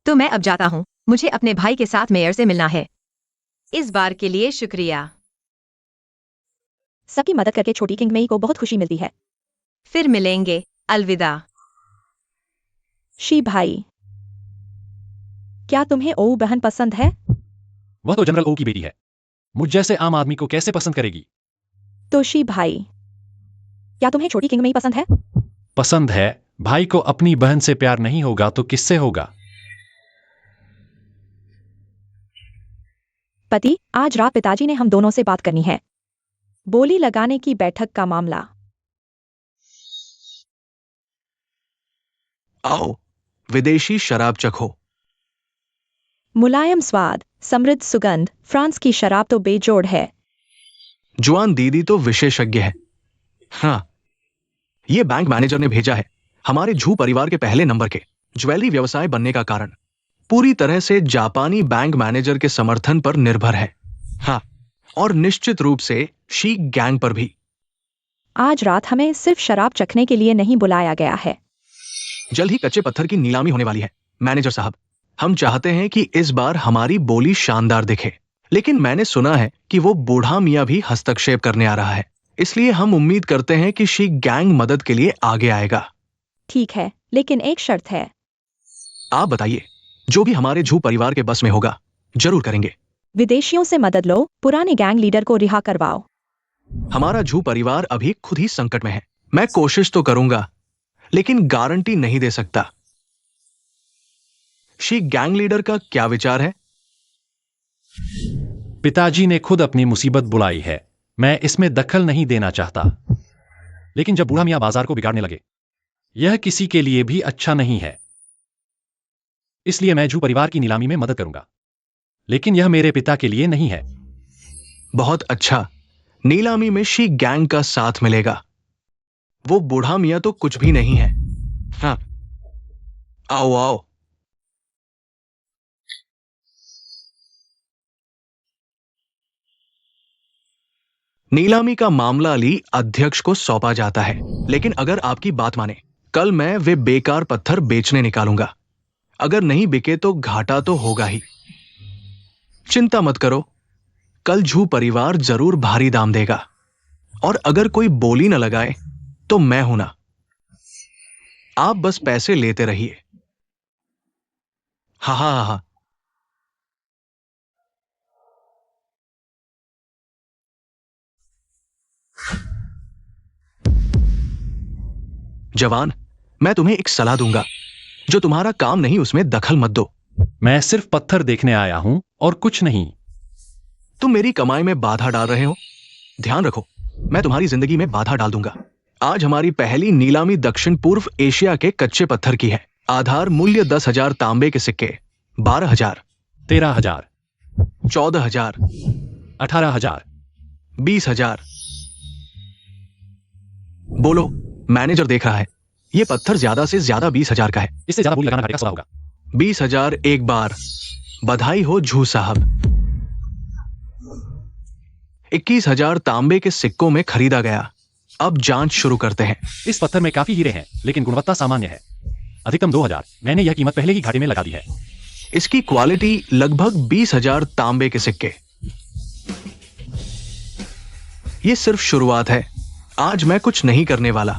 तो मैं अब जाता हूँ। मुझे अपने भाई के साथ मेयर से मिलना है। इस बार के लिए शुक्रिया। सबकी मदद करके छोटी किंग मेई को बहुत खुशी मिलती है। फिर मिलेंगे। अलविदा। शी भाई, क्या तुम्हें ओ बहन पसंद है? वह तो जनरल ओ की बेटी है। मुझ जैसे आम आदमी को कैसे पसंद करेगी? तो शी भाई, क्या तुम्हें छोटी किंग मेई पसंद है? पसंद है। भाई को अपनी बहन से प्यार नहीं होगा तो किससे होगा? पति, आज रात पिताजी ने हम दोनों से बात करनी है। बोली लगाने की बैठक का मामला। आओ, विदेशी शराब चखो। मुलायम स्वाद, समृद्ध सुगंध, फ्रांस की शराब तो बेजोड़ है। जुआन दीदी तो विशेषज्ञ है। हाँ, ये बैंक मैनेजर ने भेजा है। हमारे झू परिवार के पहले नंबर के ज्वेलरी व्यवसाय बनने का कारण पूरी तरह से जापानी बैंक मैनेजर के समर्थन पर निर्भर है। हाँ, और निश्चित रूप से शी गैंग पर भी। आज रात हमें सिर्फ शराब चखने के लिए नहीं बुलाया गया है। जल्द ही कच्चे पत्थर की नीलामी होने वाली है। मैनेजर साहब, हम चाहते हैं कि इस बार हमारी बोली शानदार दिखे, लेकिन मैंने सुना है कि वो बूढ़ा मियाँ भी हस्तक्षेप करने आ रहा है। इसलिए हम उम्मीद करते हैं कि शी गैंग मदद के लिए आगे आएगा। ठीक है, लेकिन एक शर्त है। आप बताइए। जो भी हमारे झू परिवार के बस में होगा जरूर करेंगे। विदेशियों से मदद लो, पुराने गैंग लीडर को रिहा करवाओ। हमारा झू परिवार अभी खुद ही संकट में है। मैं कोशिश तो करूंगा, लेकिन गारंटी नहीं दे सकता। शी गैंग लीडर का क्या विचार है? पिताजी ने खुद अपनी मुसीबत बुलाई है। मैं इसमें दखल नहीं देना चाहता। लेकिन जब बूढ़ा मियां बाजार को बिगाड़ने लगे, यह किसी के लिए भी अच्छा नहीं है। इसलिए मैं झू परिवार की नीलामी में मदद करूंगा। लेकिन यह मेरे पिता के लिए नहीं है। बहुत अच्छा, नीलामी में शी गैंग का साथ मिलेगा। वो बूढ़ा मियां तो कुछ भी नहीं है। हाँ, आओ आओ। नीलामी का मामला ली अध्यक्ष को सौंपा जाता है, लेकिन अगर आपकी बात माने, कल मैं वे बेकार पत्थर बेचने निकालूंगा। अगर नहीं बिके तो घाटा तो होगा ही। चिंता मत करो, कल झू परिवार जरूर भारी दाम देगा, और अगर कोई बोली न लगाए तो मैं हूं ना। आप बस पैसे लेते रहिए। हा हा हा हा। जवान, मैं तुम्हें एक सलाह दूंगा। जो तुम्हारा काम नहीं उसमें दखल मत दो। मैं सिर्फ पत्थर देखने आया हूं और कुछ नहीं। तुम मेरी कमाई में बाधा डाल रहे हो। ध्यान रखो, मैं तुम्हारी जिंदगी में बाधा डाल दूंगा। आज हमारी पहली नीलामी दक्षिण पूर्व एशिया के कच्चे पत्थर की है। आधार मूल्य 10,000 तांबे के सिक्के, 12,000, 13,000, 14,000, 18,000। 20,000। बोलो, मैनेजर देख रहा है। ये पत्थर ज्यादा से ज्यादा 20,000 का है। इससे ज्यादा बोली लगाना घाटे का सौदा होगा। 20,000 एक बार। बधाई हो झू साहब। 21,000 तांबे के सिक्कों में खरीदा गया। अब जांच शुरू करते हैं। इस पत्थर में काफी हीरे हैं, लेकिन गुणवत्ता सामान्य है। अधिकतम 2,000। मैंने यह कीमत पहले ही घाटे में लगा दी है। इसकी क्वालिटी लगभग 20,000 तांबे के सिक्के। ये सिर्फ शुरुआत है। आज मैं कुछ नहीं करने वाला।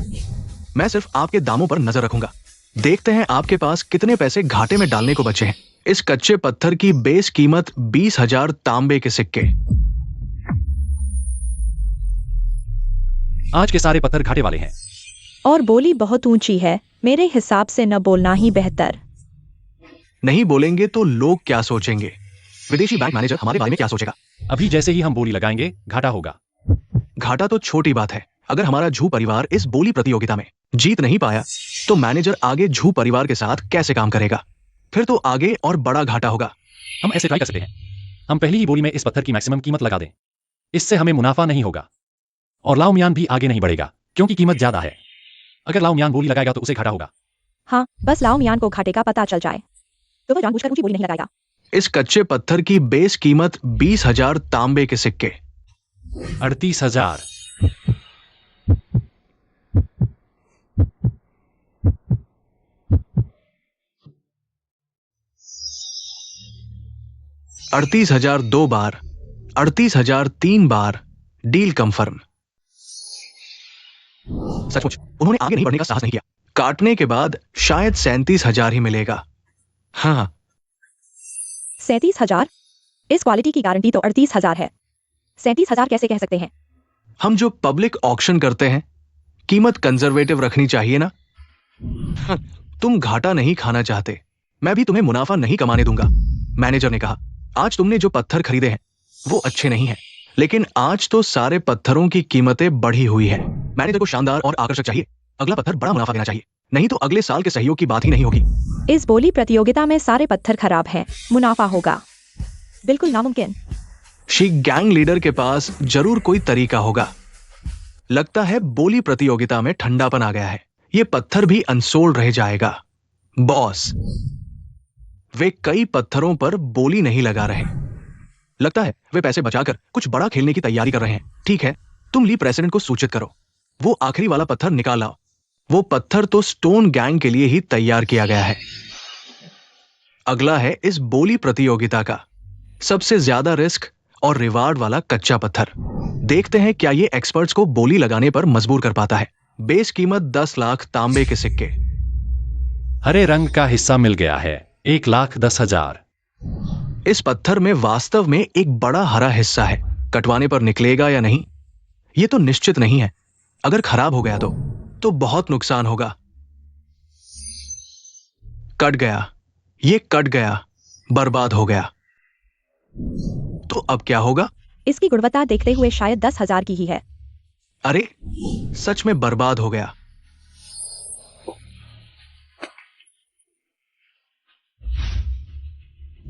मैं सिर्फ आपके दामों पर नजर रखूंगा। देखते हैं आपके पास कितने पैसे घाटे में डालने को बचे हैं। इस कच्चे पत्थर की बेस कीमत 20,000 तांबे के सिक्के। आज के सारे पत्थर घाटे वाले हैं। और बोली बहुत ऊंची है, मेरे हिसाब से न बोलना ही बेहतर। नहीं बोलेंगे तो लोग क्या सोचेंगे? विदेशी बैंक मैनेजर हमारे बारे में क्या सोचेगा? अभी जैसे ही हम बोली लगाएंगे घाटा होगा। घाटा तो छोटी बात है। अगर हमारा झू परिवार इस बोली प्रतियोगिता में जीत नहीं पाया तो मैनेजर आगे झू परिवार के साथ कैसे काम करेगा? फिर तो आगे और बड़ा घाटा होगा। हम ऐसे ट्राई कर सकते हैं। हम पहली ही बोली में इस पत्थर की मैक्सिमम कीमत लगा दें। इससे हमें मुनाफा नहीं होगा और लाओ मियान भी आगे नहीं बढ़ेगा, क्योंकि कीमत ज्यादा है। अगर लाओ मियान बोली लगाएगा तो उसे घाटा होगा। हाँ, बस लाओ मियान को घाटे का पता चल जाए तो वह जानबूझकर ऊंची बोली नहीं लगाएगा। इस कच्चे पत्थर की बेस कीमत 20,000 तांबे के सिक्के। 38,000, 38,000 दो बार, 38,000 तीन बार। Deal confirm. सचमुच उन्होंने आगे नहीं बढ़ने का साहस नहीं किया। काटने के बाद शायद 37,000 ही मिलेगा। हाँ, 37,000? इस क्वालिटी की गारंटी तो 38,000 है। 37,000 कैसे कह सकते हैं? हम जो पब्लिक ऑक्शन करते हैं, कीमत कंजर्वेटिव रखनी चाहिए ना। हाँ, तुम घाटा नहीं खाना चाहते, मैं भी तुम्हें मुनाफा नहीं कमाने दूंगा। मैनेजर ने कहा, आज तुमने जो पत्थर खरीदे हैं वो अच्छे नहीं हैं, लेकिन आज तो सारे पत्थरों की कीमतें बढ़ी हुई है। मैनेजर को शानदार और आकर्षक चाहिए। अगला पत्थर बड़ा मुनाफा देना चाहिए, नहीं तो अगले साल के सहयोग की बात ही नहीं होगी। इस बोली प्रतियोगिता में सारे पत्थर खराब हैं, मुनाफा होगा बिल्कुल नामुमकिन। शी गैंग लीडर के पास जरूर कोई तरीका होगा। लगता है बोली प्रतियोगिता में ठंडापन आ गया है। ये पत्थर भी अनसोल्ड रह जाएगा। बॉस, वे कई पत्थरों पर बोली नहीं लगा रहे। लगता है वे पैसे बचाकर कुछ बड़ा खेलने की तैयारी कर रहे हैं। ठीक है, तुम ली प्रेसिडेंट को सूचित करो, वो आखिरी वाला पत्थर निकाल लाओ। वो पत्थर तो स्टोन गैंग के लिए ही तैयार किया गया है। अगला है इस बोली प्रतियोगिता का सबसे ज्यादा रिस्क और रिवार्ड वाला कच्चा पत्थर। देखते हैं क्या ये एक्सपर्ट्स को बोली लगाने पर मजबूर कर पाता है। बेस कीमत 10 लाख तांबे के सिक्के। हरे रंग का हिस्सा मिल गया है, 1,10,000। इस पत्थर में वास्तव में एक बड़ा हरा हिस्सा है। कटवाने पर निकलेगा या नहीं, यह तो निश्चित नहीं है। अगर खराब हो गया तो बहुत नुकसान होगा। कट गया, ये कट गया, बर्बाद हो गया। तो अब क्या होगा? इसकी गुणवत्ता देखते हुए शायद 10,000 की ही है। अरे, सच में बर्बाद हो गया।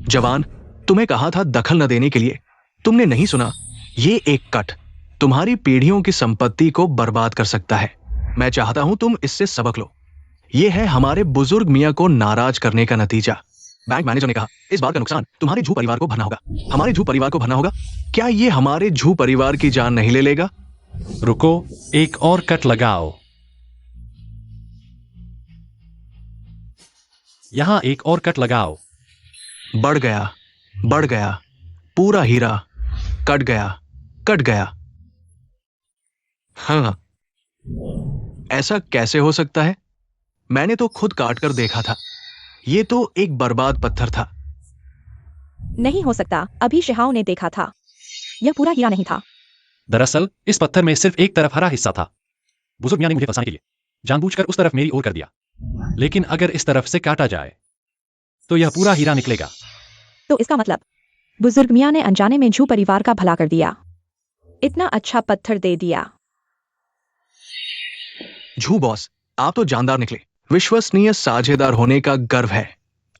जवान, तुम्हें कहा था दखल न देने के लिए, तुमने नहीं सुना। ये एक कट तुम्हारी पीढ़ियों की संपत्ति को बर्बाद कर सकता है। मैं चाहता हूं तुम इससे सबक लो। ये है हमारे बुजुर्ग मियां को नाराज करने का नतीजा। बैंक मैनेजर ने कहा, इस बार का नुकसान तुम्हारे झू परिवार को भरना होगा। हमारे झू परिवार को भरना होगा। क्या ये हमारे झू परिवार की जान नहीं ले लेगा? रुको, एक और कट लगाओ। यहां एक और कट लगाओ। बढ़ गया, पूरा हीरा कट गया। हाँ, ऐसा कैसे हो सकता है? मैंने तो खुद काट कर देखा था। ये तो एक बर्बाद पत्थर था। नहीं हो सकता, अभी शिहाओ ने देखा था। यह पूरा हीरा नहीं था। दरअसल इस पत्थर में सिर्फ एक तरफ हरा हिस्सा था। बुजुर्ग मियां ने मुझे फंसाने के लिए जानबूझकर उस तरफ मेरी ओर कर दिया। लेकिन अगर इस तरफ से काटा जाए तो यह पूरा हीरा निकलेगा। तो इसका मतलब बुजुर्ग मियां ने अनजाने में झू परिवार का भला कर दिया। इतना अच्छा पत्थर दे दिया। झू बॉस, आप तो जानदार निकले। विश्वसनीय साझेदार होने का गर्व है।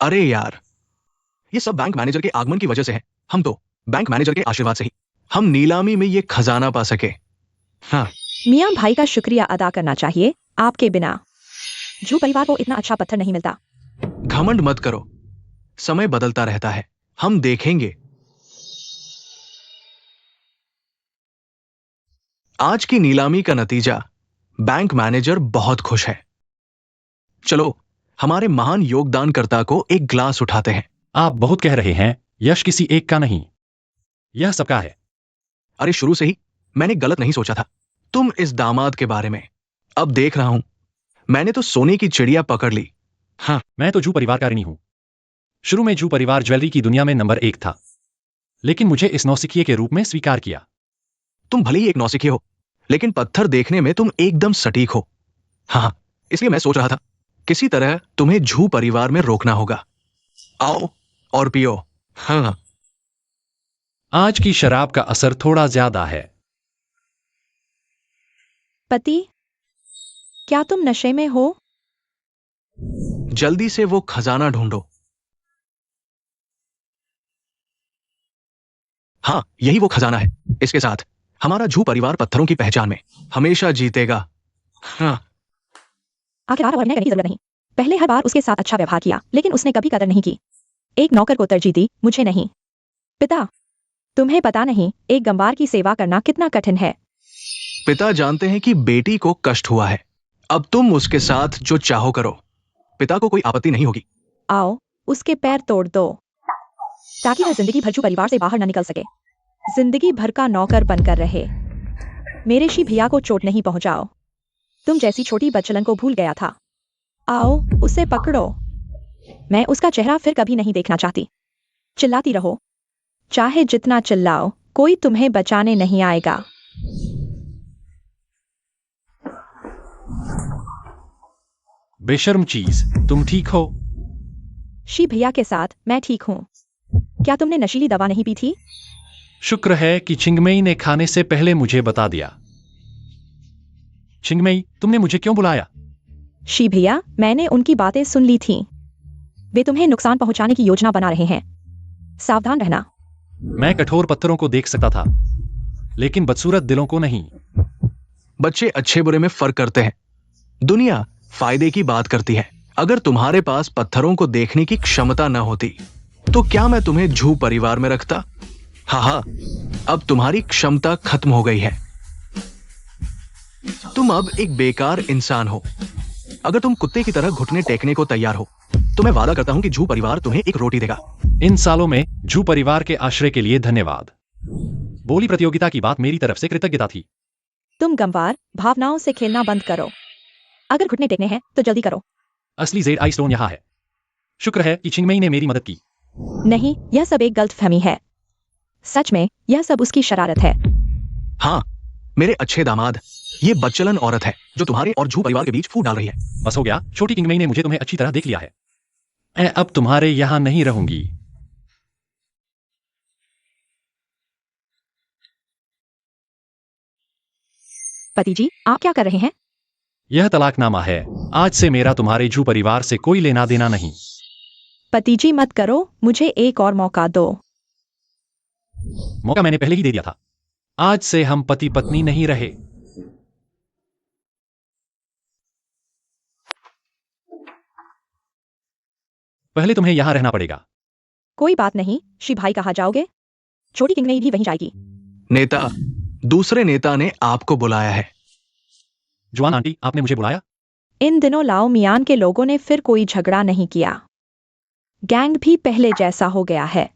अरे यार, ये सब बैंक मैनेजर के आगमन की वजह से है। हम तो बैंक मैनेजर के आशीर्वाद से ही हम नीलामी में ये खजाना पा सके। हाँ, मियां भाई का शुक्रिया अदा करना चाहिए। आपके बिना झू परिवार को इतना अच्छा पत्थर नहीं मिलता। घमंड मत करो, समय बदलता रहता है। हम देखेंगे। आज की नीलामी का नतीजा, बैंक मैनेजर बहुत खुश है। चलो, हमारे महान योगदानकर्ता को एक ग्लास उठाते हैं। आप बहुत कह रहे हैं, यश किसी एक का नहीं, यह सबका है। अरे शुरू से ही मैंने गलत नहीं सोचा था तुम इस दामाद के बारे में। अब देख रहा हूं, मैंने तो सोने की चिड़िया पकड़ ली। हाँ, मैं तो झू परिवार का ऋणी हूं। शुरू में झू परिवार ज्वेलरी की दुनिया में नंबर 1 था, लेकिन मुझे इस नौसिखिए के रूप में स्वीकार किया। तुम भले ही एक नौसिखिए हो, लेकिन पत्थर देखने में तुम एकदम सटीक हो। हाँ, इसलिए मैं सोच रहा था किसी तरह तुम्हें झू परिवार में रोकना होगा। आओ और पियो। हाँ, आज की शराब का असर थोड़ा ज्यादा है। पति, क्या तुम नशे में हो? जल्दी से वो खजाना ढूंढो। हाँ, यही वो खजाना है। इसके साथ हमारा झू परिवार पत्थरों की पहचान में हमेशा जीतेगा। हाँ, आखिर और अभिनय करने की जरूरत नहीं। पहले हर बार उसके साथ अच्छा व्यवहार किया, लेकिन उसने कभी कदर नहीं की। एक नौकर को तरजीह दी, मुझे नहीं। पिता, तुम्हें पता नहीं एक गंवार की सेवा करना कितना कठिन है। पिता जानते हैं कि बेटी को कष्ट हुआ है। अब तुम उसके साथ जो चाहो करो। पिता को कोई आपत्ति नहीं होगी। आओ, उसके पैर तोड़ दो, ताकि वह जिंदगी भर झू परिवार से बाहर न निकल सके। जिंदगी भर का नौकर बनकर रहे। मेरे शी भैया को चोट नहीं पहुंचाओ। तुम जैसी छोटी बच्चलन को भूल गया था। आओ, उसे पकड़ो। मैं उसका चेहरा फिर कभी नहीं देखना चाहती। चिल्लाती रहो, चाहे जितना चिल्लाओ, कोई तुम्हें बचाने नहीं आएगा। बेशर्म चीज, तुम ठीक हो? शी भैया के साथ मैं ठीक हूँ। क्या तुमने नशीली दवा नहीं पी थी? शुक्र है कि चिंगमई ने खाने से पहले मुझे बता दिया। चिंगमई, तुमने मुझे क्यों बुलाया? शी भैया, मैंने उनकी बातें सुन ली थीं। वे तुम्हें नुकसान पहुंचाने की योजना बना रहे हैं। सावधान रहना। मैं कठोर पत्थरों को देख सकता था, लेकिन बदसूरत दिलों को नहीं। बच्चे अच्छे बुरे में फर्क करते हैं। दुनिया फायदे की बात करती है। अगर तुम्हारे पास पत्थरों को देखने की क्षमता न होती, तो क्या मैं तुम्हें झू परिवार में रखता? हाँ, अब तुम्हारी क्षमता खत्म हो गई है। तुम अब एक बेकार इंसान हो। अगर तुम कुत्ते की तरह घुटने टेकने को तैयार हो, तो मैं वादा करता हूं कि झू परिवार तुम्हें एक रोटी देगा। इन सालों में झू परिवार के आश्रय के लिए धन्यवाद। बोली प्रतियोगिता की बात मेरी तरफ से कृतज्ञता थी। तुम गंवार भावनाओं से खेलना बंद करो। अगर घुटने टेकने हैं तो जल्दी करो। असली जेड आई स्टोन यहाँ है। शुक्र है कि चिंगमई ने मेरी मदद की। नहीं, यह सब एक गलतफहमी है। सच में यह सब उसकी शरारत है। हाँ, मेरे अच्छे दामाद, ये बच्चलन औरत है जो तुम्हारे और झू परिवार के बीच फूट डाल रही है। बस हो गया, छोटी चिंगमई ने मुझे तुम्हें अच्छी तरह देख लिया है। मैं अब तुम्हारे यहां नहीं रहूंगी। पति जी, आप क्या कर रहे हैं? यह तलाकनामा है। आज से मेरा तुम्हारे झू परिवार से कोई लेना देना नहीं। पति जी मत करो, मुझे एक और मौका दो। मौका मैंने पहले ही दे दिया था। आज से हम पति पत्नी नहीं रहे। पहले तुम्हें यहां रहना पड़ेगा। कोई बात नहीं, श्री भाई कहाँ जाओगे? छोटी किंगनई भी वहीं जाएगी। नेता, दूसरे नेता ने आपको बुलाया है। जुआन आंटी, आपने मुझे बुलाया? इन दिनों लाओ मियान के लोगों ने फिर कोई झगड़ा नहीं किया। गैंग भी पहले जैसा हो गया है।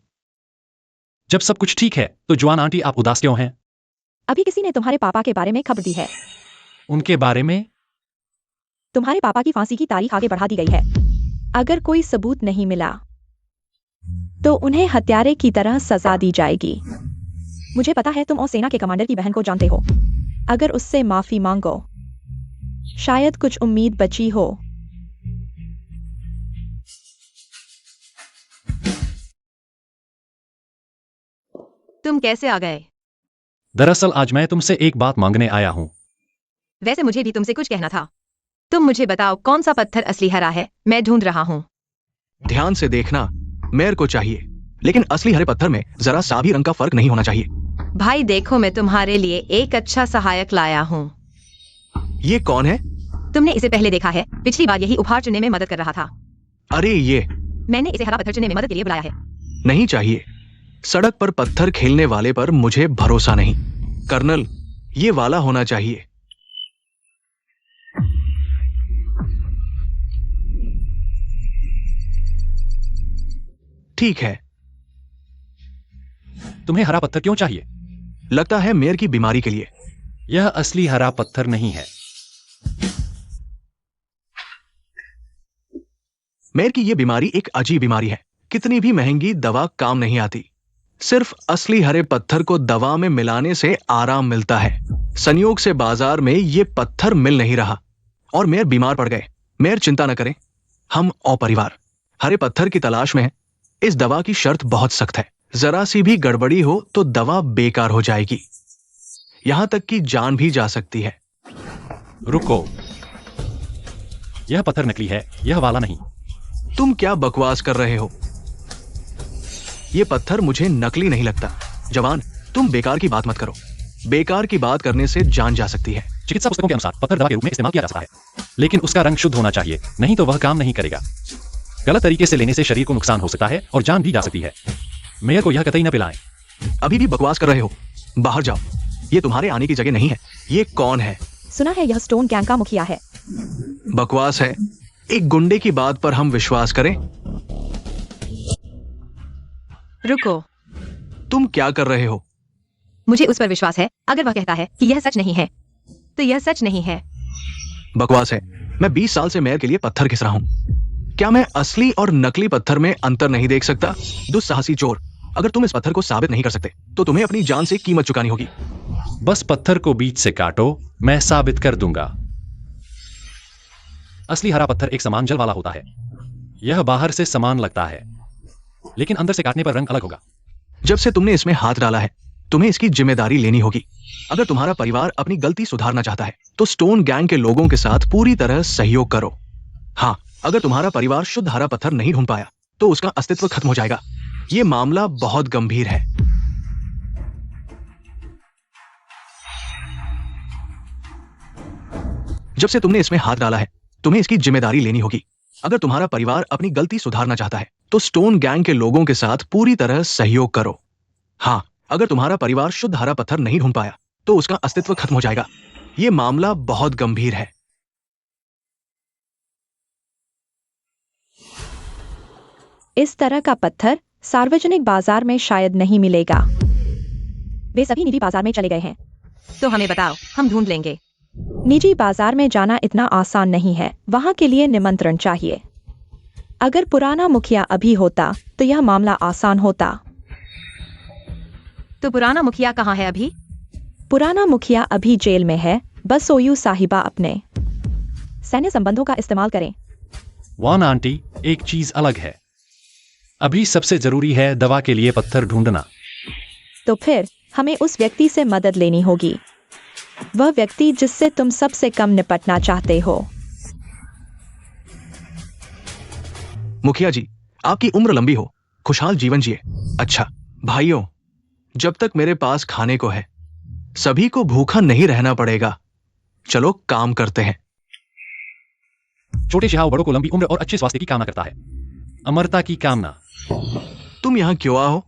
जब सब कुछ ठीक है तो जुआन आंटी आप उदास क्यों हैं? अभी किसी ने तुम्हारे पापा के बारे में खबर दी है। उनके बारे में? तुम्हारे पापा की फांसी की तारीख आगे बढ़ा दी गई है। अगर कोई सबूत नहीं मिला तो उन्हें हत्यारे की तरह सजा दी जाएगी। मुझे पता है तुम और सेना के कमांडर की बहन को जानते हो। अगर उससे माफी मांगो, शायद कुछ उम्मीद बची हो। तुम कैसे आ गए? दरअसल आज मैं तुमसे एक बात मांगने आया हूं। वैसे मुझे भी तुमसे कुछ कहना था। तुम मुझे बताओ कौन सा पत्थर असली हरा है, मैं ढूंढ रहा हूँ। ध्यान से देखना, मेयर को चाहिए, लेकिन असली हरे पत्थर में जरा सा भी रंग का फर्क नहीं होना चाहिए। भाई देखो, मैं तुम्हारे लिए एक अच्छा सहायक लाया हूँ। ये कौन है? तुमने इसे पहले देखा है, पिछली बार यही उपहार चुनने में मदद कर रहा था। अरे ये मैंने इसे हरा पत्थर चुनने में मदद के लिए बुलाया है। नहीं चाहिए। सड़क पर पत्थर खेलने वाले पर मुझे भरोसा नहीं। कर्नल, ये वाला होना चाहिए। ठीक है। तुम्हें हरा पत्थर क्यों चाहिए? लगता है मेयर की बीमारी के लिए। यह असली हरा पत्थर नहीं है। मेयर की यह बीमारी एक अजीब बीमारी है। कितनी भी महंगी दवा काम नहीं आती। सिर्फ असली हरे पत्थर को दवा में मिलाने से आराम मिलता है। संयोग से बाजार में ये पत्थर मिल नहीं रहा और मेयर बीमार पड़ गए। मेयर चिंता न करें, हम और परिवार हरे पत्थर की तलाश में हैं। इस दवा की शर्त बहुत सख्त है। जरा सी भी गड़बड़ी हो तो दवा बेकार हो जाएगी, यहां तक कि जान भी जा सकती है। रुको, यह पत्थर नकली है, यह वाला नहीं। तुम क्या बकवास कर रहे हो? यह पत्थर मुझे नकली नहीं लगता। जवान, तुम बेकार की बात मत करो। बेकार की बात करने से जान जा सकती है। चिकित्सा पुस्तकों के अनुसार पत्थर दवा के रूप में इस्तेमाल किया जा सकता है, लेकिन उसका रंग शुद्ध होना चाहिए, नहीं तो वह काम नहीं करेगा। गलत तरीके से लेने से शरीर को नुकसान हो सकता है और जान भी जा सकती है। मेयर को यह कतई न पिलाएं। अभी भी बकवास कर रहे हो, बाहर जाओ। ये तुम्हारे आने की जगह नहीं है। ये कौन है? सुना है यह स्टोन गैंग का मुखिया है। बकवास है। एक गुंडे की बात पर हम विश्वास करें? रुको, तुम क्या कर रहे हो? मुझे उस पर विश्वास है। अगर वह कहता है कि यह सच नहीं है तो यह सच नहीं है। बकवास है। मैं 20 साल से मेयर के लिए पत्थर घिस रहा हूं। क्या मैं असली और नकली पत्थर में अंतर नहीं देख सकता? दुस्साहसी चोर, अगर तुम इस पत्थर को साबित नहीं कर सकते तो तुम्हें अपनी जान से कीमत चुकानी होगी। बस पत्थर को बीच से काटो, मैं साबित कर दूंगा। असली हरा पत्थर एक समान जल वाला होता है। यह बाहर से समान लगता है, लेकिन अंदर से काटने पर रंग अलग होगा। जब से तुमने इसमें हाथ डाला है, तुम्हें इसकी जिम्मेदारी लेनी होगी। अगर तुम्हारा परिवार अपनी गलती सुधारना चाहता है तो स्टोन गैंग के लोगों के साथ पूरी तरह सहयोग करो। हाँ, अगर तुम्हारा परिवार शुद्ध हरा पत्थर नहीं ढूंढ पाया तो उसका अस्तित्व खत्म हो जाएगा। यह मामला बहुत गंभीर है। जब से तुमने इसमें हाथ डाला है, तुम्हें इसकी जिम्मेदारी लेनी होगी। अगर तुम्हारा परिवार अपनी गलती सुधारना चाहता है तो स्टोन गैंग के लोगों के साथ पूरी तरह सहयोग करो। हाँ, अगर तुम्हारा परिवार शुद्ध हरा पत्थर नहीं ढूंढ पाया तो उसका अस्तित्व खत्म हो जाएगा। यह मामला बहुत गंभीर है। इस तरह का पत्थर सार्वजनिक बाजार में शायद नहीं मिलेगा। वे सभी निजी बाजार में चले गए हैं। तो हमें बताओ, हम ढूंढ लेंगे। निजी बाजार में जाना इतना आसान नहीं है, वहां के लिए निमंत्रण चाहिए। अगर पुराना मुखिया अभी होता तो यह मामला आसान होता। तो पुराना मुखिया कहाँ है अभी? पुराना मुखिया अभी जेल में है। बस ओयू साहिबा अपने सैन्य संबंधों का इस्तेमाल करें। वान आंटी, एक चीज अलग है। अभी सबसे जरूरी है दवा के लिए पत्थर ढूंढना। तो फिर हमें उस व्यक्ति से मदद लेनी होगी, वह व्यक्ति जिससे तुम सबसे कम निपटना चाहते हो। मुखिया जी, आपकी उम्र लंबी हो, खुशहाल जीवन जिए। अच्छा भाइयों, जब तक मेरे पास खाने को है सभी को भूखा नहीं रहना पड़ेगा। चलो काम करते हैं। छोटे शिहाब बड़ों को लंबी उम्र और अच्छे स्वास्थ्य की कामना करता है। अमरता की कामना। तुम यहां क्यों आए हो?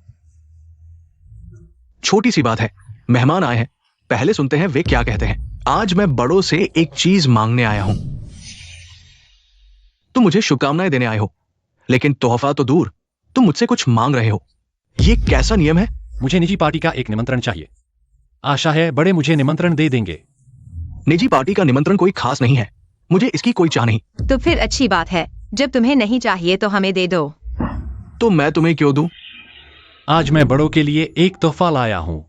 छोटी सी बात है, मेहमान आए हैं, पहले सुनते हैं वे क्या कहते हैं। आज मैं बड़ों से एक चीज मांगने आया हूं। तुम मुझे शुभकामनाएं देने आए हो, लेकिन तोहफा तो दूर, तुम मुझसे कुछ मांग रहे हो। ये कैसा नियम है? मुझे निजी पार्टी का एक निमंत्रण चाहिए। आशा है बड़े मुझे निमंत्रण दे देंगे। निजी पार्टी का निमंत्रण कोई खास नहीं है, मुझे इसकी कोई चाह नहीं। तो फिर अच्छी बात है, जब तुम्हें नहीं चाहिए तो हमें दे दो। तो मैं तुम्हें क्यों दूं? आज मैं बड़ों के लिए एक तोहफा लाया हूं।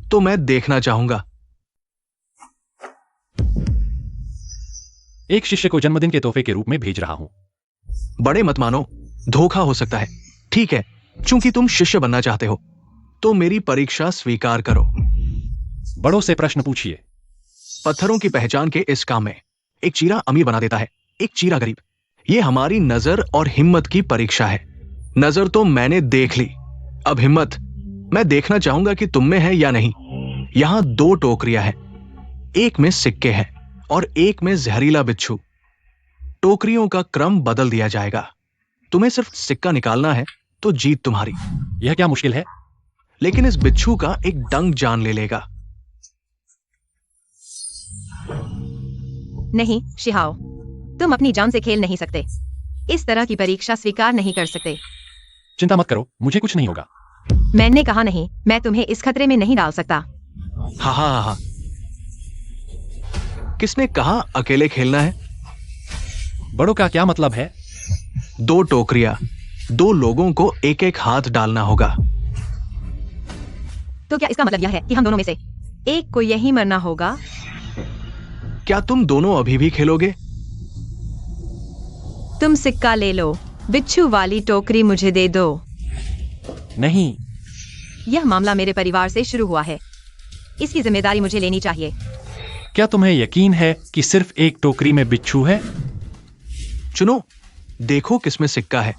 तो मैं देखना चाहूंगा। एक शिष्य को जन्मदिन के तोहफे के रूप में भेज रहा हूं। बड़े मत मानो, धोखा हो सकता है। ठीक है, चूंकि तुम शिष्य बनना चाहते हो तो मेरी परीक्षा स्वीकार करो। बड़ों से प्रश्न पूछिए। पत्थरों की पहचान के इस काम में एक चीरा अमीर बना देता है, एक चीरा गरीब। ये हमारी नजर और हिम्मत की परीक्षा है। नजर तो मैंने देख ली, अब हिम्मत मैं देखना चाहूंगा कि तुम में है या नहीं। यहां 2 टोकरियां हैं, एक में सिक्के हैं और एक में जहरीला बिच्छू। टोकरियों का क्रम बदल दिया जाएगा। तुम्हें सिर्फ सिक्का निकालना है तो जीत तुम्हारी। यह क्या मुश्किल है? लेकिन इस बिच्छू का एक डंक जान ले लेगा। नहीं शिहाओ, तुम अपनी जान से खेल नहीं सकते। इस तरह की परीक्षा स्वीकार नहीं कर सकते। चिंता मत करो, मुझे कुछ नहीं होगा। मैंने कहा नहीं, मैं तुम्हें इस खतरे में नहीं डाल सकता। हा हा हा। किसने कहा अकेले खेलना है? बड़ों का क्या मतलब है? 2 टोकरियां, 2 लोगों को एक एक हाथ डालना होगा। तो क्या इसका मतलब यह है कि हम दोनों में से एक को यही मरना होगा? क्या तुम दोनों अभी भी खेलोगे? तुम सिक्का ले लो, बिच्छू वाली टोकरी मुझे दे दो। नहीं। यह मामला मेरे परिवार से शुरू हुआ है, इसकी जिम्मेदारी मुझे लेनी चाहिए। क्या तुम्हें यकीन है कि सिर्फ एक टोकरी में बिच्छू है? चुनो, देखो किसमें सिक्का है।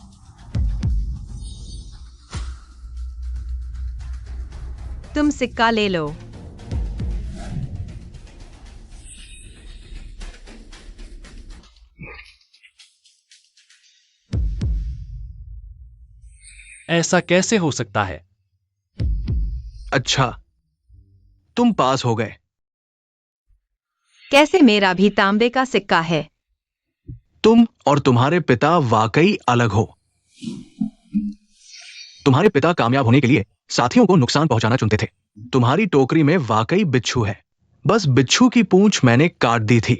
तुम सिक्का ले लो। ऐसा कैसे हो सकता है? अच्छा, तुम पास हो गए। कैसे? मेरा भी तांबे का सिक्का है। तुम और तुम्हारे पिता वाकई अलग हो। तुम्हारे पिता कामयाब होने के लिए साथियों को नुकसान पहुंचाना चुनते थे। तुम्हारी टोकरी में वाकई बिच्छू है, बस बिच्छू की पूंछ मैंने काट दी थी।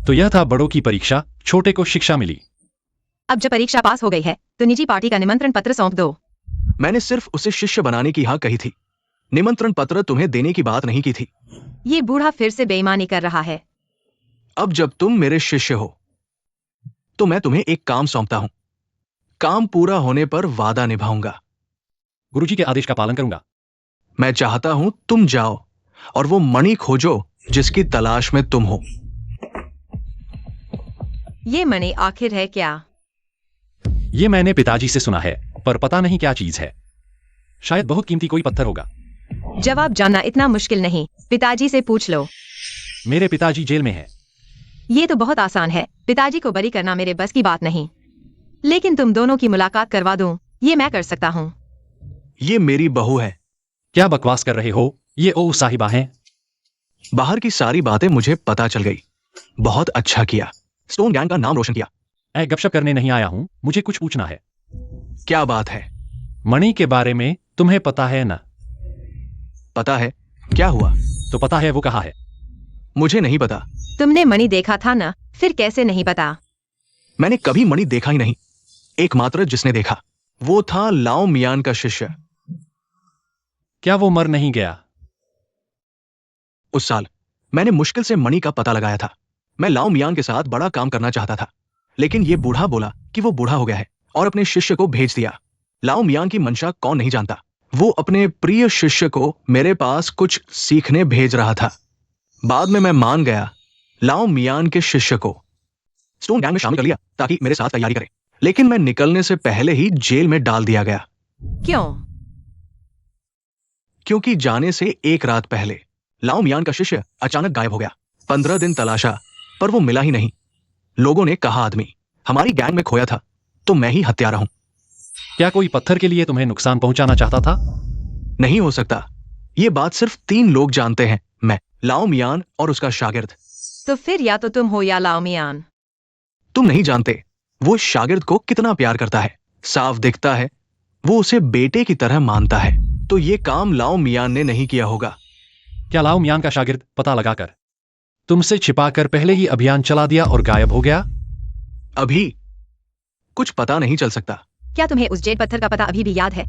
तो यह था बड़ों की परीक्षा, छोटे को शिक्षा मिली। अब जब परीक्षा पास हो गई है तो निजी पार्टी का निमंत्रण पत्र सौंप दो। मैंने सिर्फ उसे शिष्य बनाने की हाँ कही थी, निमंत्रण पत्र तुम्हें देने की बात नहीं की थी। ये बूढ़ा फिर से बेईमानी कर रहा है। अब जब तुम मेरे शिष्य हो तो मैं तुम्हें एक काम सौंपता हूं। काम पूरा होने पर वादा निभाऊंगा। गुरुजी के आदेश का पालन करूंगा। मैं चाहता हूं तुम जाओ और वो मणि खोजो जिसकी तलाश में तुम हो। ये मणि आखिर है क्या? ये मैंने पिताजी से सुना है, पर पता नहीं क्या चीज है। शायद बहुत कीमती कोई पत्थर होगा। जवाब जानना इतना मुश्किल नहीं, पिताजी से पूछ लो। मेरे पिताजी जेल में हैं। ये तो बहुत आसान है, पिताजी को बरी करना मेरे बस की बात नहीं। लेकिन तुम दोनों की मुलाकात करवा दूं, ये मैं कर सकता हूँ। ये मेरी बहू है। क्या बकवास कर रहे हो? ये ओ साहिबा हैं। बाहर की सारी बातें मुझे पता चल गई। बहुत अच्छा किया, स्टोन गैंग का नाम रोशन किया। मैं गपशप करने नहीं आया हूं, मुझे कुछ पूछना है। क्या बात है? मणि के बारे में तुम्हें पता है ना? पता है। क्या हुआ? तो पता है वो कहाँ है? मुझे नहीं पता। तुमने मणि देखा था ना, फिर कैसे नहीं पता? मैंने कभी मणि देखा ही नहीं। एकमात्र जिसने देखा वो था लाओ मियान का शिष्य। क्या वो मर नहीं गया? उस साल मैंने मुश्किल से मणि का पता लगाया था। मैं लाओ मियान के साथ बड़ा काम करना चाहता था, लेकिन ये बूढ़ा बोला कि वो बूढ़ा हो गया है और अपने शिष्य को भेज दिया। लाओ मियान की मंशा कौन नहीं जानता। वो अपने प्रिय शिष्य को मेरे पास कुछ सीखने भेज रहा था। बाद में मैं मान गया। लाओ मियान के शिष्य को स्टोन गैंग में शामिल कर लिया ताकि मेरे साथ तैयारी करे, लेकिन मैं निकलने से पहले ही जेल में डाल दिया गया। क्यों? क्योंकि जाने से एक रात पहले लाओ मियान का शिष्य अचानक गायब हो गया। 15 दिन तलाशा पर वो मिला ही नहीं। लोगों ने कहा आदमी हमारी गैंग में खोया था, तो मैं ही हत्यारा हूं। क्या कोई पत्थर के लिए तुम्हें नुकसान पहुंचाना चाहता था? नहीं हो सकता। ये बात सिर्फ 3 लोग जानते हैं, मैं, लाओ मियान और उसका शागिर्द। तो फिर या तो तुम हो या लाओ मियान। तुम नहीं जानते वो शागिर्द को कितना प्यार करता है। साफ दिखता है वो उसे बेटे की तरह मानता है। तो ये काम लाओ मियान ने नहीं किया होगा। क्या लाओ मियान का शागिर्द पता लगाकर तुमसे छिपाकर पहले ही अभियान चला दिया और गायब हो गया? अभी कुछ पता नहीं चल सकता। क्या तुम्हें उस जेड पत्थर का पता अभी भी याद है?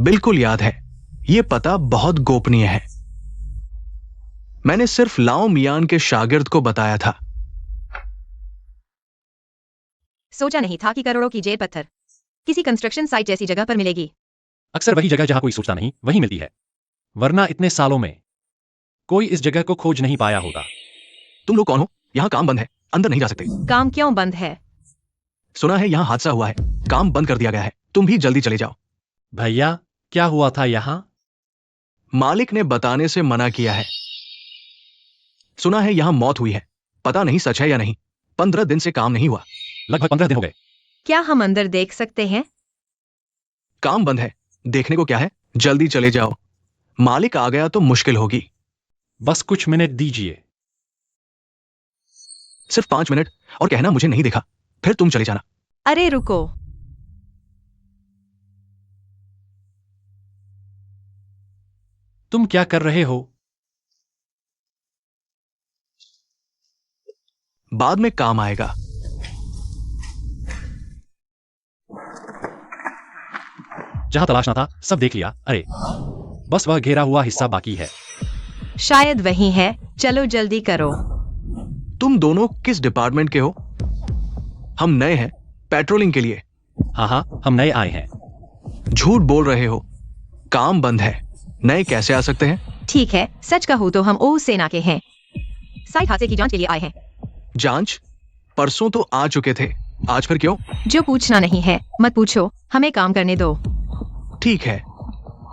बिल्कुल याद है। ये पता बहुत गोपनीय है। मैंने सिर्फ लाओ मियान के शागिर्द को बताया था। सोचा नहीं था कि करोड़ों की जेड पत्थर किसी कंस्ट्रक्शन साइट जैसी जगह पर मिलेगी। अक्सर वही जगह जहां कोई सोचता नहीं वही मिलती है, वरना इतने सालों में कोई इस जगह को खोज नहीं पाया होगा। तुम लोग कौन हो? यहां काम बंद है, अंदर नहीं जा सकते। काम क्यों बंद है? सुना है यहां हादसा हुआ है, काम बंद कर दिया गया है। तुम भी जल्दी चले जाओ। भैया, क्या हुआ था यहां? मालिक ने बताने से मना किया है। सुना है यहां मौत हुई है, पता नहीं सच है या नहीं। 15 दिन से काम नहीं हुआ। लगभग 15 दिन हो गए। क्या हम अंदर देख सकते हैं? काम बंद है, देखने को क्या है? जल्दी चले जाओ। मालिक आ गया तो मुश्किल होगी। बस कुछ मिनट दीजिए। सिर्फ 5 मिनट और कहना मुझे नहीं देखा, फिर तुम चले जाना। अरे रुको, तुम क्या कर रहे हो? बाद में काम आएगा। जहां तलाशना था सब देख लिया। अरे बस वह घेरा हुआ हिस्सा बाकी है। शायद वही है। चलो जल्दी करो। तुम दोनों किस डिपार्टमेंट के हो? हम नए हैं पेट्रोलिंग के लिए। हाँ, हम नए आए हैं। झूठ बोल रहे हो, काम बंद है। नए कैसे आ सकते हैं? ठीक है, सच कहूँ तो हम ओ सेना के हैं। साइट हादसे की जांच के लिए आए हैं। जांच? परसों तो आ चुके थे, आज फिर क्यों? जो पूछना नहीं है मत पूछो, हमें काम करने दो। ठीक है,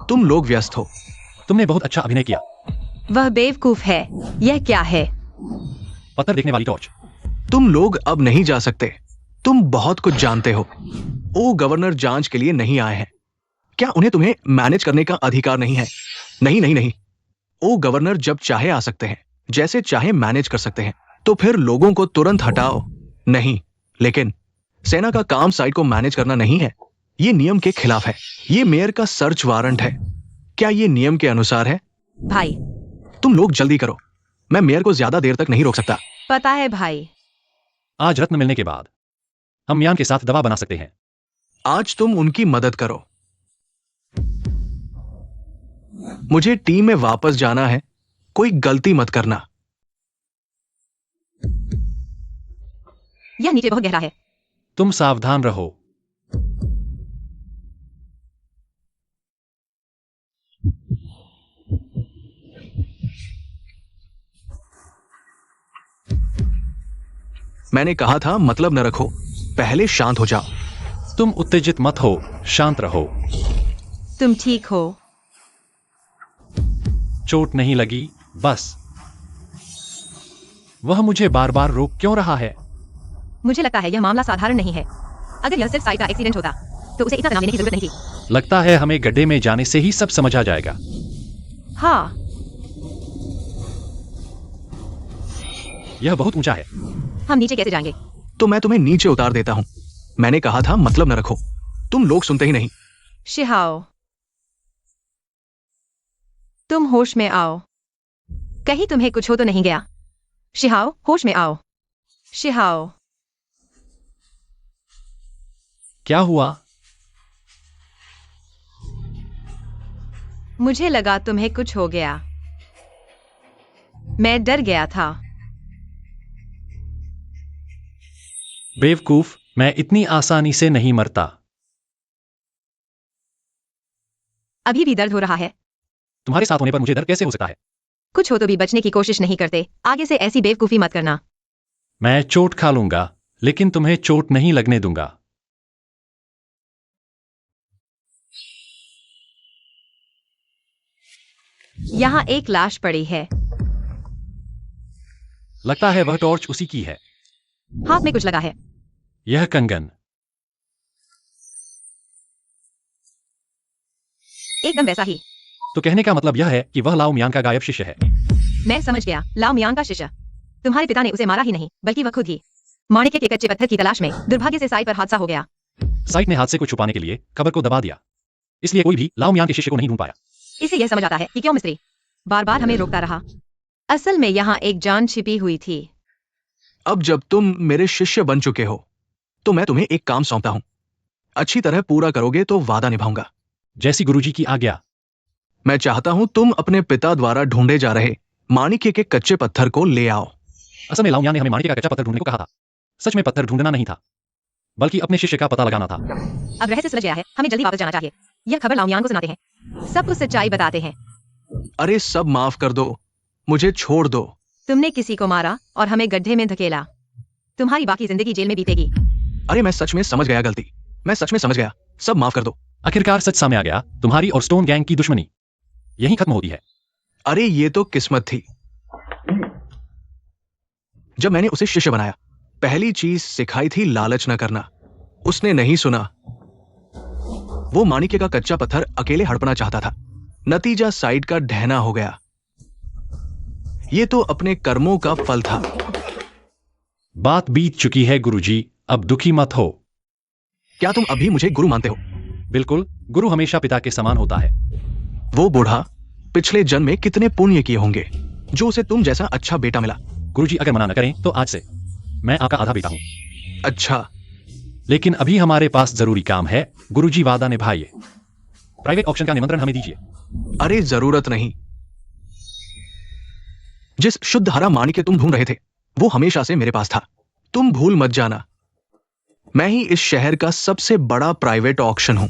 तुम लोग व्यस्त हो। तुमने बहुत अच्छा अभिनय किया। वह बेवकूफ है। यह क्या है? पत्थर देखने वाली टॉर्च। तुम लोग अब नहीं जा सकते। तुम बहुत कुछ जानते हो। ओ गवर्नर जांच के लिए नहीं आए हैं। क्या उन्हें तुम्हें मैनेज करने का अधिकार नहीं है? नहीं नहीं नहीं। ओ गवर्नर जब चाहे आ सकते हैं, जैसे चाहे मैनेज कर सकते हैं। तो फिर लोगों को तुरंत हटाओ। नहीं, लेकिन सेना का काम साइट को मैनेज करना नहीं है। ये नियम के खिलाफ है। ये मेयर का सर्च वारंट है। क्या ये नियम के अनुसार है? भाई, तुम लोग जल्दी करो, मैं मेयर को ज्यादा देर तक नहीं रोक सकता। पता है भाई। आज रत्न मिलने के बाद हम मियान के साथ दवा बना सकते हैं। आज तुम उनकी मदद करो। मुझे टीम में वापस जाना है। कोई गलती मत करना। यह नीचे बहुत गहरा है। तुम सावधान रहो। मैंने कहा था मतलब न रखो। पहले शांत हो जाओ। तुम उत्तेजित मत हो, शांत रहो। तुम ठीक हो? चोट नहीं लगी? बस वह मुझे बार बार रोक क्यों रहा है? मुझे लगता है यह मामला साधारण नहीं है। अगर यह सिर्फ साइट का एक्सीडेंट होता तो उसे इतना तनाव लेने की जरूरत नहीं थी। लगता है हमें गड्ढे में जाने से ही सब समझ आ जाएगा। हाँ, यह बहुत ऊंचा है। हम नीचे कैसे जाएंगे? तो मैं तुम्हें नीचे उतार देता हूं। मैंने कहा था मतलब न रखो। तुम लोग सुनते ही नहीं। शिहाओ, तुम होश में आओ। कहीं तुम्हें कुछ हो तो नहीं गया? शिहाओ, होश में आओ। शिहाओ, क्या हुआ? मुझे लगा तुम्हें कुछ हो गया। मैं डर गया था। बेवकूफ, मैं इतनी आसानी से नहीं मरता। अभी भी दर्द हो रहा है? तुम्हारे साथ होने पर मुझे डर कैसे हो सकता है? कुछ हो तो भी बचने की कोशिश नहीं करते। आगे से ऐसी बेवकूफी मत करना। मैं चोट खा लूंगा, लेकिन तुम्हें चोट नहीं लगने दूंगा। यहाँ एक लाश पड़ी है। लगता है वह टॉर्च उसी की है। हाथ में कुछ लगा है। यह कंगन। एकदम वैसा ही। तो कहने का मतलब यह है कि वह लाओ मियां का गायब शिष्य है। मैं समझ गया, लाओ मियांग का शिष्य। तुम्हारे पिता ने उसे मारा ही नहीं, बल्कि वह खुद ही माणिक्य के कच्चे पत्थर की तलाश में दुर्भाग्य से साई पर हादसा हो गया। साइट ने हादसे को छुपाने के लिए खबर को दबा दिया, इसलिए कोई भी लाओ मियां के शिष्य को नहीं ढूंढ पाया। इससे यह समझ आता है कि क्यों मिस्त्री बार बार हमें रोकता रहा। असल में यहाँ एक जान छिपी हुई थी। अब जब तुम मेरे शिष्य बन चुके हो तो मैं तुम्हें एक काम सौंपता हूं। अच्छी तरह पूरा करोगे तो वादा निभाऊंगा। जैसी गुरुजी की आज्ञा। मैं चाहता हूं तुम अपने पिता द्वारा ढूंढे जा रहे माणिक्य के कच्चे पत्थर को ले आओ। असल में लाओ मियां ने हमें माणिक्य का कच्चा पत्थर ढूंढने को कहा था। सच में पत्थर ढूंढना नहीं था, बल्कि अपने शिष्य का पता लगाना था। अब रहस्य सुलझ गया है, हमें जल्दी वापस जाना चाहिए। यह खबर लाओ मियांग को सुनाते हैं, सब कुछ सच्चाई बताते हैं। अरे सब माफ कर दो, मुझे छोड़ दो। तुमने किसी को मारा और हमें गड्ढे में धकेला। तुम्हारी बाकी जिंदगी जेल में बीतेगी। अरे मैं सच में समझ गया गलती, मैं सच में समझ गया, सब माफ कर दो। आखिरकार सच सामने आ गया, तुम्हारी और स्टोन गैंग की दुश्मनी यहीं खत्म होती है। अरे ये तो किस्मत थी। जब मैंने उसे शिष्य बनाया, पहली चीज सिखाई थी लालच न करना। उसने नहीं सुना। वो माणिक्य का कच्चा पत्थर अकेले हड़पना चाहता था। नतीजा साइड का ढहना हो गया। ये तो अपने कर्मों का फल था। बात बीत चुकी है गुरुजी, अब दुखी मत हो। क्या तुम अभी मुझे गुरु मानते हो? बिल्कुल, गुरु हमेशा पिता के समान होता है। वो बूढ़ा पिछले जन्म में कितने पुण्य किए होंगे जो उसे तुम जैसा अच्छा बेटा मिला। गुरुजी अगर मना न करें तो आज से मैं आपका आधा बेटा हूं। अच्छा, लेकिन अभी हमारे पास जरूरी काम है। गुरुजी वादा निभाइए। प्राइवेट ऑक्शन का निमंत्रण हमें दीजिए। अरे जरूरत नहीं। जिस शुद्ध हरा माणिक्य तुम ढूंढ रहे थे वो हमेशा से मेरे पास था। तुम भूल मत जाना, मैं ही इस शहर का सबसे बड़ा प्राइवेट ऑक्शन हूं।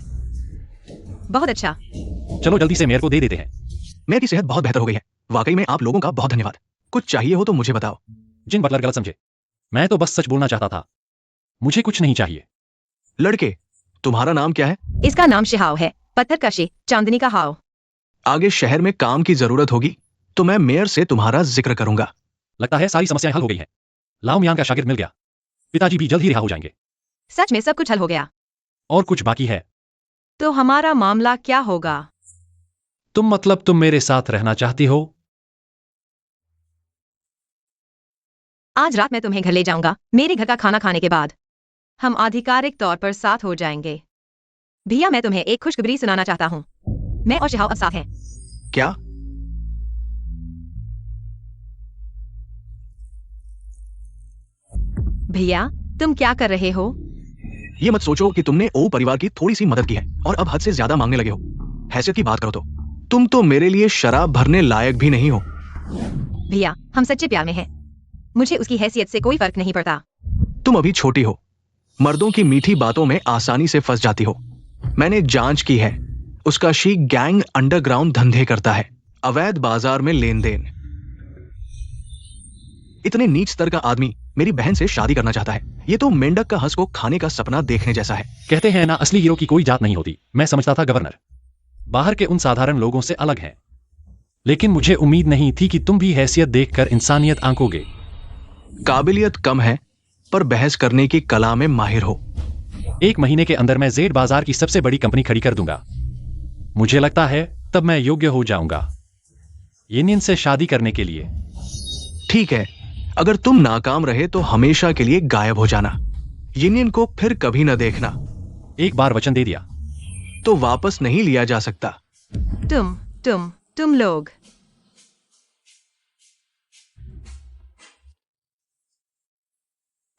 बहुत अच्छा। चलो जल्दी से मेयर को दे देते हैं। मेयर की सेहत बहुत बेहतर हो गई है। वाकई में आप लोगों का बहुत धन्यवाद। कुछ चाहिए हो तो मुझे बताओ। जिन बटलर गलत समझे, मैं तो बस सच बोलना चाहता था। मुझे कुछ नहीं चाहिए। लड़के, तुम्हारा नाम क्या है? इसका नाम शिहाव है, पत्थर का शे, चांदनी का हाव। आगे शहर में काम की जरूरत होगी तो मैं मेयर से तुम्हारा जिक्र करूंगा। लगता है सारी समस्याएं हल हो गई हैं। लाओ मियां का शागिर्द मिल गया। पिताजी भी जल्द ही रिहा हो जाएंगे। सच में सब कुछ हल हो गया। और कुछ बाकी है। तो हमारा मामला क्या होगा? तुम मतलब तुम मेरे साथ रहना चाहती हो? आज रात मैं तुम्हें घर ले जाऊंगा, मेरे घर का खाना खाने के बाद हम आधिकारिक तौर पर साथ हो जाएंगे। भैया, मैं तुम्हें एक खुशखबरी सुनाना चाहता हूँ। मैं और शिहाव अब साथ हैं। क्या? भैया, तुम क्या कर रहे हो? ये मत सोचो कि तुमने ओ परिवार की थोड़ी सी मदद की है और अब हद से ज्यादा मांगने लगे हो। हैसियत की बात करो तो तुम तो मेरे लिए शराब भरने लायक भी नहीं हो। भैया, हम सच्चे प्यार में हैं। मुझे उसकी हैसियत से कोई फर्क नहीं पड़ता। तुम अभी छोटी हो, मर्दों की मीठी बातों में आसानी से फंस जाती हो। मैंने जांच की है, उसका शी गैंग अंडरग्राउंड धंधे करता है, अवैध बाजार में लेन देन। इतने नीच स्तर का आदमी मेरी बहन से शादी करना चाहता है। ये तो मेंढक का हंस को खाने का सपना देखने जैसा है। कहते हैं ना, असली हीरो की कोई जात नहीं होती। मैं समझता था गवर्नर बाहर के उन साधारण लोगों से अलग हैं, लेकिन मुझे उम्मीद नहीं थी कि तुम भी हैसियत देखकर इंसानियत आंकोगे। काबिलियत कम है पर बहस करने की कला में माहिर हो। 1 महीने के अंदर मैं जेड बाजार की सबसे बड़ी कंपनी खड़ी कर दूंगा। मुझे लगता है तब मैं योग्य हो जाऊंगा येनिन से शादी करने के लिए। ठीक है, अगर तुम नाकाम रहे तो हमेशा के लिए गायब हो जाना। यूनियन को फिर कभी न देखना। एक बार वचन दे दिया तो वापस नहीं लिया जा सकता। तुम लोग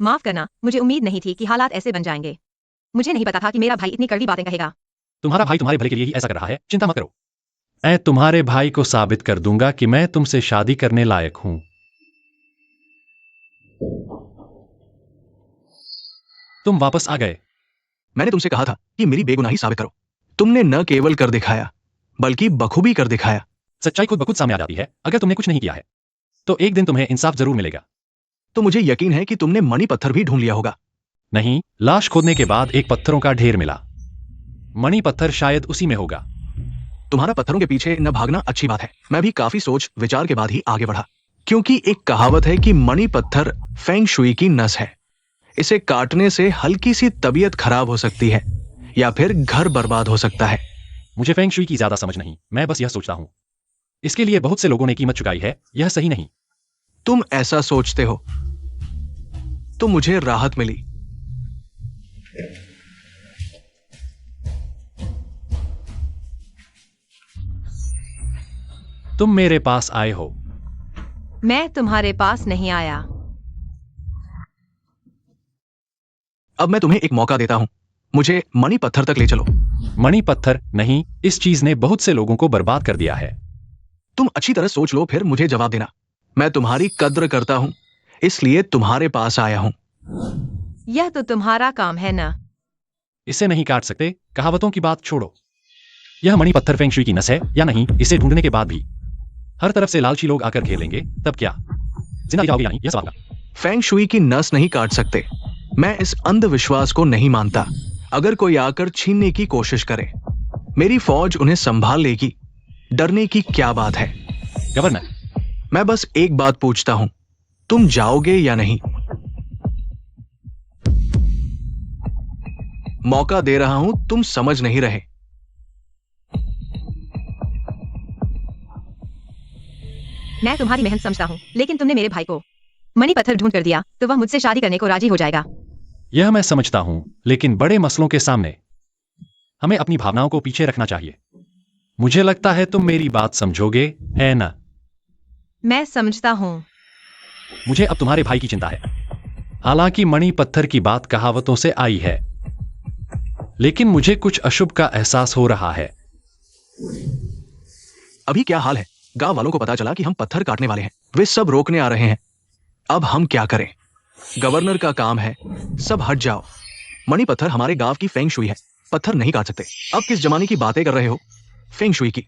माफ करना, मुझे उम्मीद नहीं थी कि हालात ऐसे बन जाएंगे। मुझे नहीं पता था कि मेरा भाई इतनी कड़वी बातें कहेगा। तुम्हारा भाई तुम्हारे भले के लिए ही ऐसा कर रहा है, चिंता मत करो। मैं तुम्हारे भाई को साबित कर दूंगा कि मैं तुमसे शादी करने लायक हूं। तुम वापस आ गए। मैंने तुमसे कहा था कि मेरी बेगुनाही साबित करो। तुमने न केवल कर दिखाया बल्कि बखूबी कर दिखाया। सच्चाई खुद ब खुद सामने आ जाती है अगर तुमने कुछ नहीं किया है तो एक दिन तुम्हें इंसाफ जरूर मिलेगा। तो मुझे यकीन है कि तुमने मणि पत्थर भी ढूंढ लिया होगा। नहीं, लाश खोदने के बाद एक पत्थरों का ढेर मिला। मणि पत्थर शायद उसी में होगा। तुम्हारा पत्थरों के पीछे न भागना अच्छी बात है। मैं भी काफी सोच विचार के बाद ही आगे बढ़ा, क्योंकि एक कहावत है कि मणि पत्थर फेंग शुई की नस है। इसे काटने से हल्की सी तबीयत खराब हो सकती है या फिर घर बर्बाद हो सकता है। मुझे फेंग शुई की ज्यादा समझ नहीं, मैं बस यह सोचता हूँ इसके लिए बहुत से लोगों ने कीमत चुकाई है, यह सही नहीं। तुम ऐसा सोचते हो तो मुझे राहत मिली। तुम मेरे पास आए हो। मैं तुम्हारे पास नहीं आया। अब मैं तुम्हें एक मौका देता हूं, मुझे मणि पत्थर तक ले चलो। मणि पत्थर नहीं, इस चीज ने बहुत से लोगों को बर्बाद कर दिया है। तुम अच्छी तरह सोच लो, फिर मुझे जवाब देना। मैं तुम्हारी कद्र करता हूं, इसलिए तुम्हारे पास आया हूं। यह तो तुम्हारा काम है ना। इसे नहीं काट सकते, कहावतों की बात छोड़ो। यह मणि पत्थर फेंग शुई की नस है या नहीं, इसे ढूंढने के बाद भी हर तरफ से लालची लोग आकर घेरेंगे, तब क्या जिंदा जाओगे या नहीं, यह सवाल का। फेंग शुई की नस नहीं काट सकते। मैं इस अंधविश्वास को नहीं मानता। अगर कोई आकर छीनने की कोशिश करे, मेरी फौज उन्हें संभाल लेगी। डरने की क्या बात है? गवर्नर, मैं बस एक बात पूछता हूं, तुम जाओगे या नहीं? मौका दे रहा हूं, तुम समझ नहीं रहे। मैं तुम्हारी मेहनत समझता हूँ, लेकिन तुमने मेरे भाई को मणि पत्थर ढूंढ कर दिया तो वह मुझसे शादी करने को राजी हो जाएगा। यह मैं समझता हूं, लेकिन बड़े मसलों के सामने हमें अपनी भावनाओं को पीछे रखना चाहिए। मुझे लगता है तुम मेरी बात समझोगे, है ना? मैं समझता हूँ। मुझे अब तुम्हारे भाई की चिंता है। हालांकि मणि पत्थर की बात कहावतों से आई है, लेकिन मुझे कुछ अशुभ का एहसास हो रहा है। अभी क्या हाल है? गांव वालों को पता चला कि हम पत्थर काटने वाले हैं। वे सब रोकने आ रहे हैं। अब हम क्या करें? गवर्नर का काम है, सब हट जाओ। मणि पत्थर हमारे गांव की फेंग शुई है, पत्थर नहीं काट सकते। अब किस जमाने की बातें कर रहे हो? फेंग शुई की।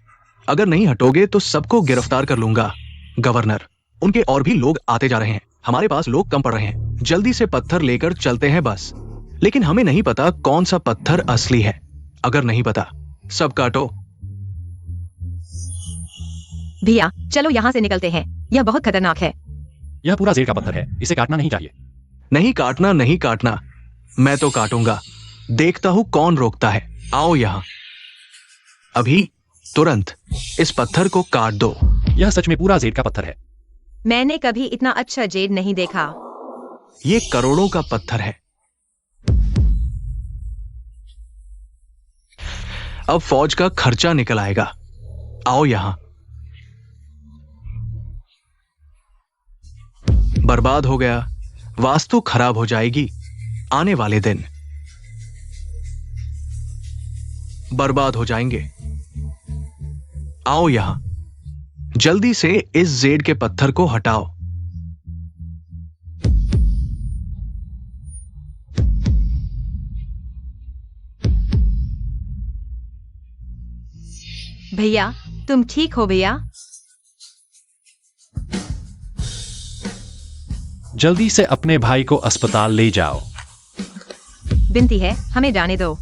अगर नहीं हटोगे तो सबको गिरफ्तार कर लूंगा। गवर्नर, उनके और भी लोग आते जा रहे हैं। हमारे पास लोग कम पड़ रहे हैं। जल्दी से पत्थर लेकर चलते हैं बस। लेकिन हमें नहीं पता कौन सा पत्थर असली है। अगर नहीं पता, सब काटो। भैया चलो यहाँ से निकलते हैं, यह बहुत खतरनाक है। यह पूरा जेड का पत्थर है, इसे काटना नहीं चाहिए। नहीं काटना, नहीं काटना। मैं तो काटूंगा। देखता हूं कौन रोकता है। आओ यहां अभी, तुरंत इस पत्थर को काट दो। यह सच में पूरा जेड का पत्थर है। मैंने कभी इतना अच्छा जेड नहीं देखा। ये करोड़ों का पत्थर है। अब फौज का खर्चा निकल आएगा। आओ यहां। बर्बाद हो गया, वास्तु खराब हो जाएगी। आने वाले दिन बर्बाद हो जाएंगे। आओ यहां, जल्दी से इस जेड के पत्थर को हटाओ। भैया तुम ठीक हो भैया? जल्दी से अपने भाई को अस्पताल ले जाओ। विनती है, हमें जाने दो।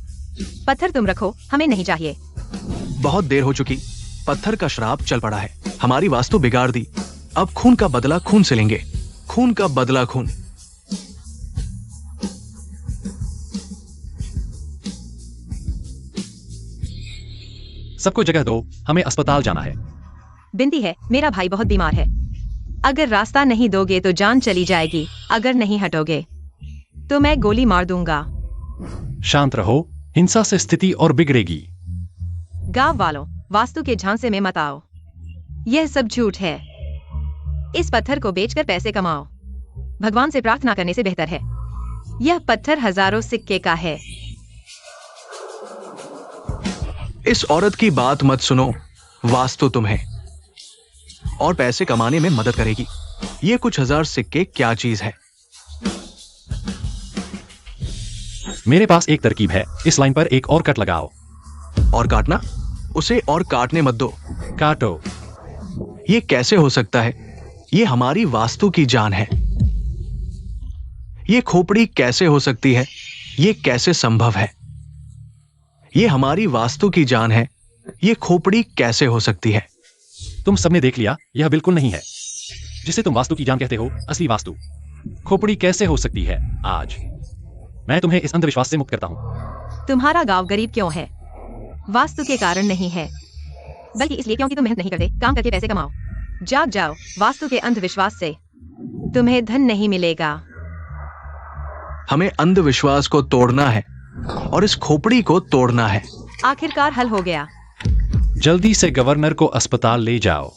पत्थर तुम रखो, हमें नहीं चाहिए। बहुत देर हो चुकी। पत्थर का श्राप चल पड़ा है। हमारी वास्तु बिगाड़ दी। अब खून का बदला खून से लेंगे। खून का बदला खून। सबको जगह दो, हमें अस्पताल जाना है। विनती है, मेरा भाई बहुत बीमार है। अगर रास्ता नहीं दोगे तो जान चली जाएगी। अगर नहीं हटोगे तो मैं गोली मार दूंगा। शांत रहो, हिंसा से स्थिति और बिगड़ेगी। गांव वालों, वास्तु के झांसे में मत आओ। यह सब झूठ है। इस पत्थर को बेचकर पैसे कमाओ। भगवान से प्रार्थना करने से बेहतर है। यह पत्थर हजारों सिक्के का है। इस औरत की बात मत सुनो। वास्तु तुम्हें और पैसे कमाने में मदद करेगी। ये कुछ हजार सिक्के क्या चीज है? मेरे पास एक तरकीब है, इस लाइन पर एक और कट लगाओ। और काटना? उसे और काटने मत दो। काटो। ये कैसे हो सकता है? ये हमारी वास्तु की जान है। ये खोपड़ी कैसे हो सकती है? ये कैसे संभव है? ये हमारी वास्तु की जान है। ये खोपड़ी कैसे हो सकती है? तुम सबने देख लिया, यह बिल्कुल नहीं है जिसे तुम वास्तु की जान कहते हो। असली वास्तु खोपड़ी कैसे हो सकती है? आज मैं तुम्हें इस अंधविश्वास से मुक्त करता हूँ। तुम्हारा गांव गरीब क्यों है? वास्तु के कारण नहीं है, बल्कि इसलिए क्योंकि तुम मेहनत नहीं करते, काम करके पैसे कमाओ। जाग जाओ, वास्तु के अंधविश्वास से तुम्हें धन नहीं मिलेगा। हमें अंधविश्वास को तोड़ना है और इस खोपड़ी को तोड़ना है। आखिरकार हल हो गया। जल्दी से गवर्नर को अस्पताल ले जाओ।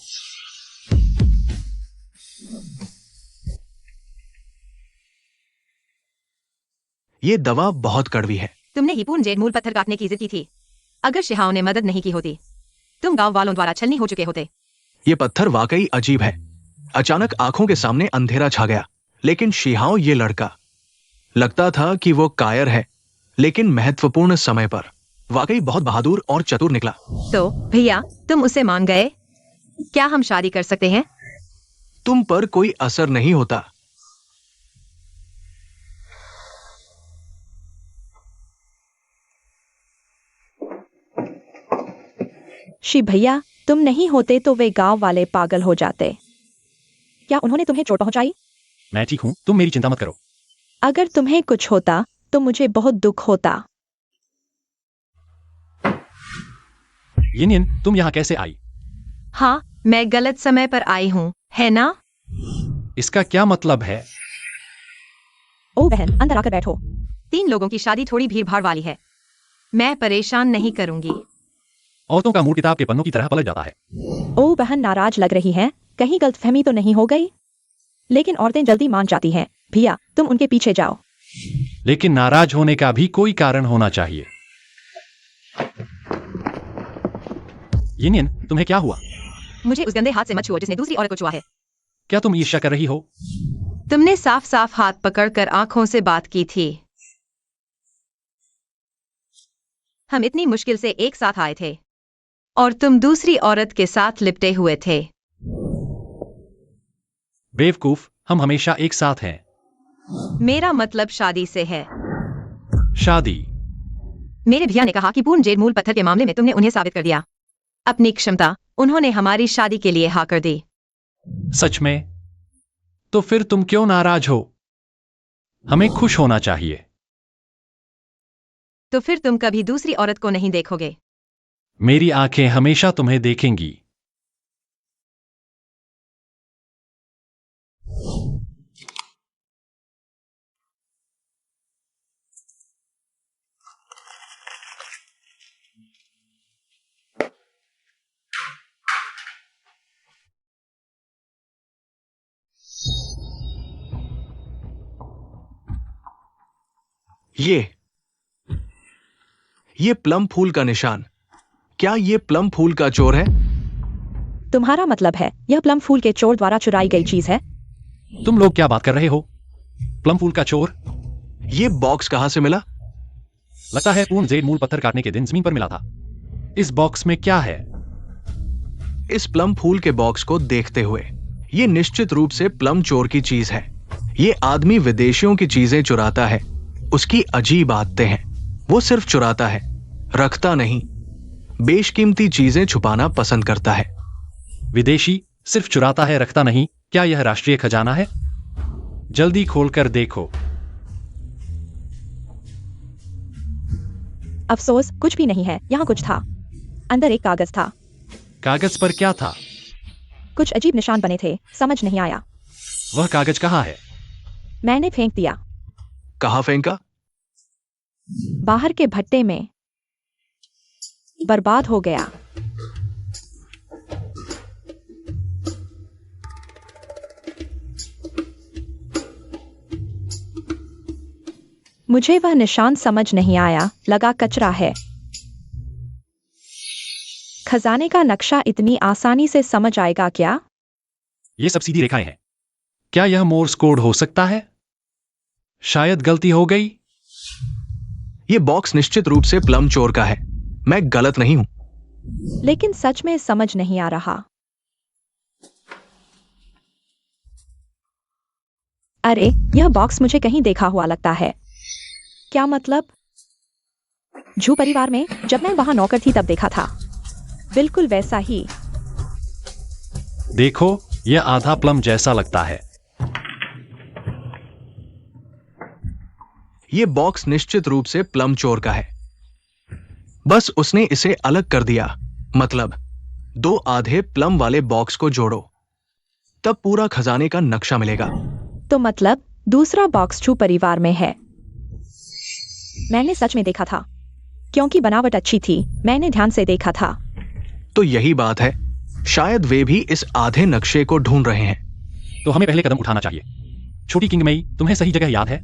ये दवा बहुत कड़वी है। तुमने ही पूर्ण जेड मूल पत्थर काटने की जिद की थी। अगर शिहाओं ने मदद नहीं की होती, तुम गांव वालों द्वारा छलनी हो चुके होते। ये पत्थर वाकई अजीब है। अचानक आंखों के सामने अंधेरा छा गया, लेकिन शिहाओ ये लड़का लगता था कि वो कायर है, लेकिन महत्वपूर्ण समय पर वाकई बहुत बहादुर और चतुर निकला। तो भैया, तुम उसे मान गए? क्या हम शादी कर सकते हैं? तुम पर कोई असर नहीं होता। शिव भैया, तुम नहीं होते तो वे गांव वाले पागल हो जाते। क्या उन्होंने तुम्हें चोट पहुंचाई? मैं ठीक हूं, तुम मेरी चिंता मत करो। अगर तुम्हें कुछ होता तो मुझे बहुत दुख होता। यिनयिन, तुम यहाँ कैसे आई? हाँ, मैं गलत समय पर आई हूँ, है ना? इसका क्या मतलब है? ओ बहन, अंदर आकर बैठो। 3 लोगों की शादी थोड़ी भीड़ भाड़ वाली है। मैं परेशान नहीं करूंगी। औरतों का मूड किताब के पन्नों की तरह पलट जाता है। ओ बहन, नाराज लग रही हैं, कहीं गलतफहमी तो नहीं हो गई? लेकिन औरतें जल्दी मान जाती हैं। भैया, तुम उनके पीछे जाओ। लेकिन नाराज होने का भी कोई कारण होना चाहिए। यिनयिन, तुम्हें क्या हुआ? मुझे उस गंदे हाथ से मत छुओ जिसने दूसरी औरत को छुआ है। क्या तुम ईर्ष्या कर रही हो? तुमने साफ साफ हाथ पकड़कर आंखों से बात की थी। हम इतनी मुश्किल से एक साथ आए थे और तुम दूसरी औरत के साथ लिपटे हुए थे। बेवकूफ, हम हमेशा एक साथ हैं। मेरा मतलब शादी से है। शादी? मेरे भैया ने कहा कि पूर्ण जेड मूल पत्थर के मामले में तुमने उन्हें साबित कर दिया अपनी क्षमता। उन्होंने हमारी शादी के लिए हाँ कर दी। सच में? तो फिर तुम क्यों नाराज हो? हमें खुश होना चाहिए। तो फिर तुम कभी दूसरी औरत को नहीं देखोगे। मेरी आंखें हमेशा तुम्हें देखेंगी। ये प्लम फूल का निशान। क्या ये प्लम फूल का चोर है? तुम्हारा मतलब है यह प्लम फूल के चोर द्वारा चुराई गई चीज है? तुम लोग क्या बात कर रहे हो? प्लम फूल का चोर? ये बॉक्स कहां से मिला? लगता है पूर्ण जेड मूल पत्थर काटने के दिन जमीन पर मिला था। इस बॉक्स में क्या है? इस प्लम फूल के बॉक्स को देखते हुए ये निश्चित रूप से प्लम चोर की चीज है। ये आदमी विदेशियों की चीजें चुराता है। उसकी अजीब आदतें हैं। वो सिर्फ चुराता है, रखता नहीं। बेशकीमती चीजें छुपाना पसंद करता है। विदेशी सिर्फ चुराता है, रखता नहीं। क्या यह राष्ट्रीय खजाना है? जल्दी खोलकर देखो। अफसोस, कुछ भी नहीं है। यहाँ कुछ था। अंदर एक कागज था। कागज पर क्या था? कुछ अजीब निशान बने थे, समझ नहीं आया। वह कागज कहाँ है? मैंने फेंक दिया। कहाँ फेंका? बाहर के भट्टे में। बर्बाद हो गया। मुझे वह निशान समझ नहीं आया, लगा कचरा है। खजाने का नक्शा इतनी आसानी से समझ आएगा क्या? ये सब सीधी रेखाएं हैं। क्या यह मोर्स कोड हो सकता है? शायद गलती हो गई। ये बॉक्स निश्चित रूप से प्लम चोर का है। मैं गलत नहीं हूं। लेकिन सच में समझ नहीं आ रहा। अरे, यह बॉक्स मुझे कहीं देखा हुआ लगता है। क्या मतलब? झू परिवार में जब मैं वहां नौकर थी तब देखा था। बिल्कुल वैसा ही। देखो, यह आधा प्लम जैसा लगता है। ये बॉक्स निश्चित रूप से प्लम चोर का है। बस उसने इसे अलग कर दिया। मतलब 2 आधे प्लम वाले बॉक्स को जोड़ो, तब पूरा खजाने का नक्शा मिलेगा। तो मतलब दूसरा बॉक्स छू परिवार में है। मैंने सच में देखा था, क्योंकि बनावट अच्छी थी, मैंने ध्यान से देखा था। तो यही बात है, शायद वे भी इस आधे नक्शे को ढूंढ रहे हैं। तो हमें पहले कदम उठाना चाहिए। छोटी किंग मेई, तुम्हें सही जगह याद है?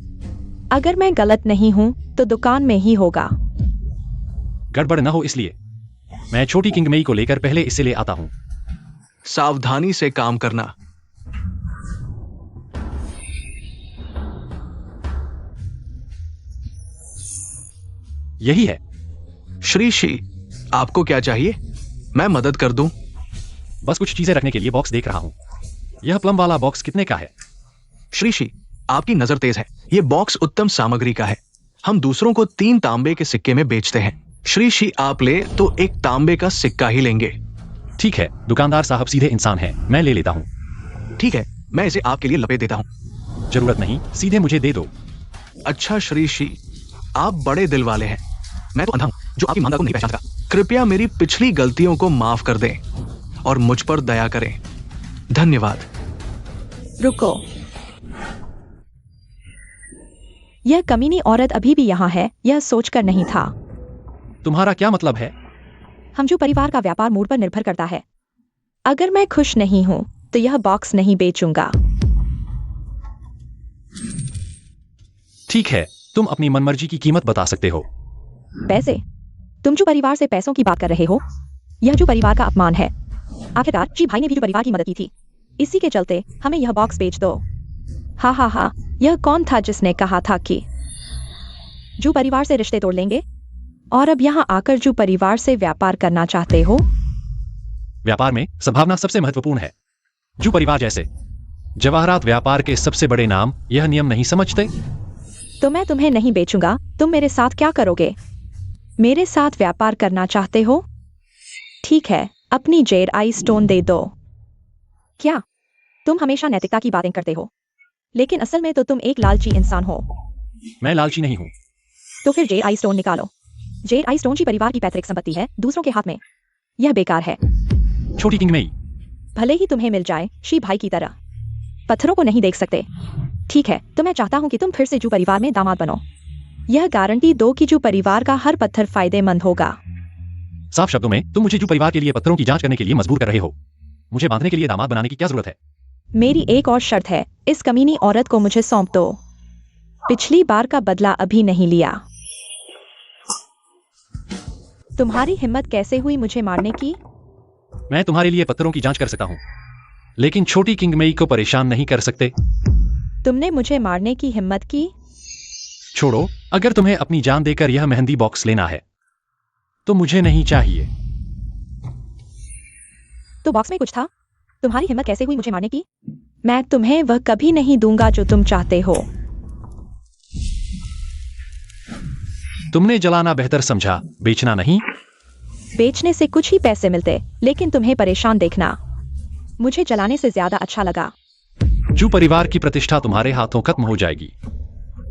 अगर मैं गलत नहीं हूं तो दुकान में ही होगा। गड़बड़ न हो इसलिए मैं छोटी किंग मेई को लेकर पहले इसे ले आता हूं। सावधानी से काम करना। यही है। श्रीशी, आपको क्या चाहिए? मैं मदद कर दूं? बस कुछ चीजें रखने के लिए बॉक्स देख रहा हूं। यह प्लम वाला बॉक्स कितने का है? श्रीशी, आपकी नजर तेज है। यह बॉक्स उत्तम सामग्री का है। हम दूसरों को 3 तांबे के सिक्के में बेचते हैं। श्रीशी, आप ले तो 1 तांबे का सिक्का ही लेंगे। ठीक है, दुकानदार साहब सीधे इंसान हैं, मैं ले लेता हूं। ठीक है, मैं इसे आपके लिए लपेट देता हूं। जरूरत नहीं, सीधे मुझे दे दो। अच्छा श्रीशी, आप बड़े दिल वाले हैं। मैं तो अंधा हूं जो आपकी मांगा को नहीं पहचान सका। कृपया मेरी पिछली गलतियों को माफ कर दें और मुझ पर दया करें। धन्यवाद। रुको, यह कमीनी औरत अभी भी यहाँ है, यह सोचकर नहीं था। तुम्हारा क्या मतलब है? हम जो परिवार का व्यापार मूड पर निर्भर करता है। अगर मैं खुश नहीं हूं तो यह बॉक्स नहीं बेचूंगा। ठीक है, तुम अपनी मनमर्जी की कीमत बता सकते हो। पैसे? तुम जो परिवार से पैसों की बात कर रहे हो, यह जो परिवार का अपमान है। आखिरकार जी भाई ने भी जो परिवार की मदद की थी, इसी के चलते हमें यह बॉक्स बेच दो। हा हा हा, यह कौन था जिसने कहा था कि जो परिवार से रिश्ते तोड़ लेंगे, और अब यहाँ आकर जो परिवार से व्यापार करना चाहते हो? व्यापार में सद्भावना सबसे महत्वपूर्ण है। जो परिवार जैसे जवाहरात व्यापार के सबसे बड़े नाम यह नियम नहीं समझते। तो मैं तुम्हें नहीं बेचूंगा। तुम मेरे साथ क्या करोगे? मेरे साथ व्यापार करना चाहते हो? ठीक है, अपनी जेड आई स्टोन दे दो। क्या तुम हमेशा नैतिकता की बातें करते हो, लेकिन असल में तो तुम एक लालची इंसान हो। मैं लालची नहीं हूं। तो फिर जेड आई स्टोन निकालो। जेड आई स्टोन जी परिवार की पैतृक संपत्ति है, दूसरों के हाथ में यह बेकार है। छोटी किंग मेई, भले ही तुम्हें मिल जाए शी भाई की तरह, पत्थरों को नहीं देख सकते। ठीक है, तो मैं चाहता हूं कि तुम फिर से जू परिवार में दामाद बनो। यह गारंटी दो कि जू परिवार का हर पत्थर फायदेमंद होगा। साफ शब्दों में तुम मुझे जू परिवार के लिए पत्थरों की जांच करने के लिए मजबूर कर रहे हो। मुझे बांधने के लिए दामाद बनाने की क्या जरूरत है? मेरी एक और शर्त है, इस कमीनी औरत को मुझे सौंप दो। पिछली बार का बदला अभी नहीं लिया। तुम्हारी हिम्मत कैसे हुई मुझे मारने की? मैं तुम्हारे लिए पत्थरों की जांच कर सकता हूं, लेकिन छोटी किंग मेई को परेशान नहीं कर सकते। तुमने मुझे मारने की हिम्मत की? छोड़ो, अगर तुम्हें अपनी जान देकर यह मेहंदी बॉक्स लेना है तो मुझे नहीं चाहिए। तो बॉक्स में कुछ था। तुम्हारी हिम्मत कैसे हुई मुझे मारने की? मैं तुम्हें वह कभी नहीं दूंगा जो तुम चाहते हो। तुमने जलाना बेहतर समझा, बेचना नहीं। बेचने से कुछ ही पैसे मिलते, लेकिन तुम्हें परेशान देखना मुझे जलाने से ज्यादा अच्छा लगा। जू परिवार की प्रतिष्ठा तुम्हारे हाथों खत्म हो जाएगी।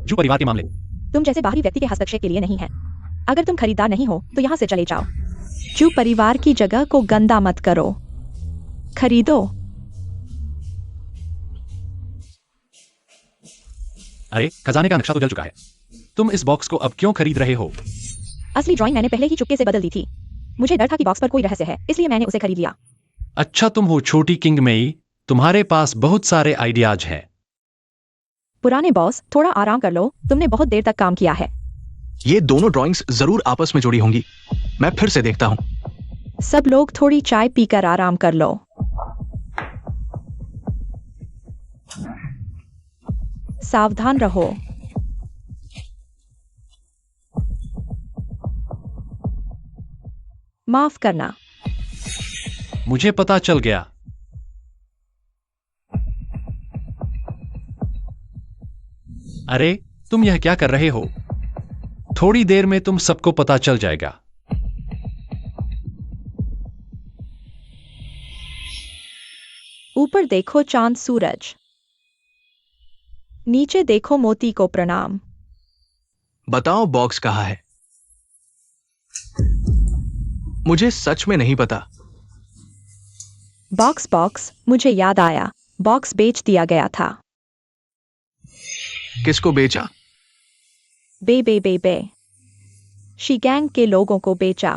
जू परिवार के मामले तुम जैसे बाहरी व्यक्ति के हस्तक्षेप के लिए नहीं है। अगर तुम खरीदार नहीं हो तो यहाँ से चले जाओ। जू परिवार की जगह को गंदा मत करो, खरीदो। अरे, खजाने का नक्शा तो जल चुका है। तुम इस बॉक्स को अब क्यों खरीद रहे हो? असली ड्राइंग मैंने पहले ही चुपके से बदल दी थी। मुझे डर था कि बॉक्स पर कोई रहस्य है, इसलिए मैंने उसे खरीद लिया। अच्छा, तुम हो छोटी किंग मेई, तुम्हारे पास बहुत सारे आइडियाज हैं। पुराने बॉस, थोड़ा आराम कर लो, तुमने बहुत देर तक काम किया है। ये दोनों ड्राइंग्स जरूर आपस में जुड़ी होंगी। मैं फिर से देखता हूं। सब लोग थोड़ी चाय पीकर आराम कर लो। सावधान रहो। माफ करना। मुझे पता चल गया। अरे, तुम यह क्या कर रहे हो? थोड़ी देर में तुम सबको पता चल जाएगा। ऊपर देखो चांद सूरज, नीचे देखो मोती को प्रणाम। बताओ बॉक्स कहाँ है? मुझे सच में नहीं पता। बॉक्स बॉक्स, मुझे याद आया, बॉक्स बेच दिया गया था। किसको बेचा? बे शी गैंग के लोगों को बेचा।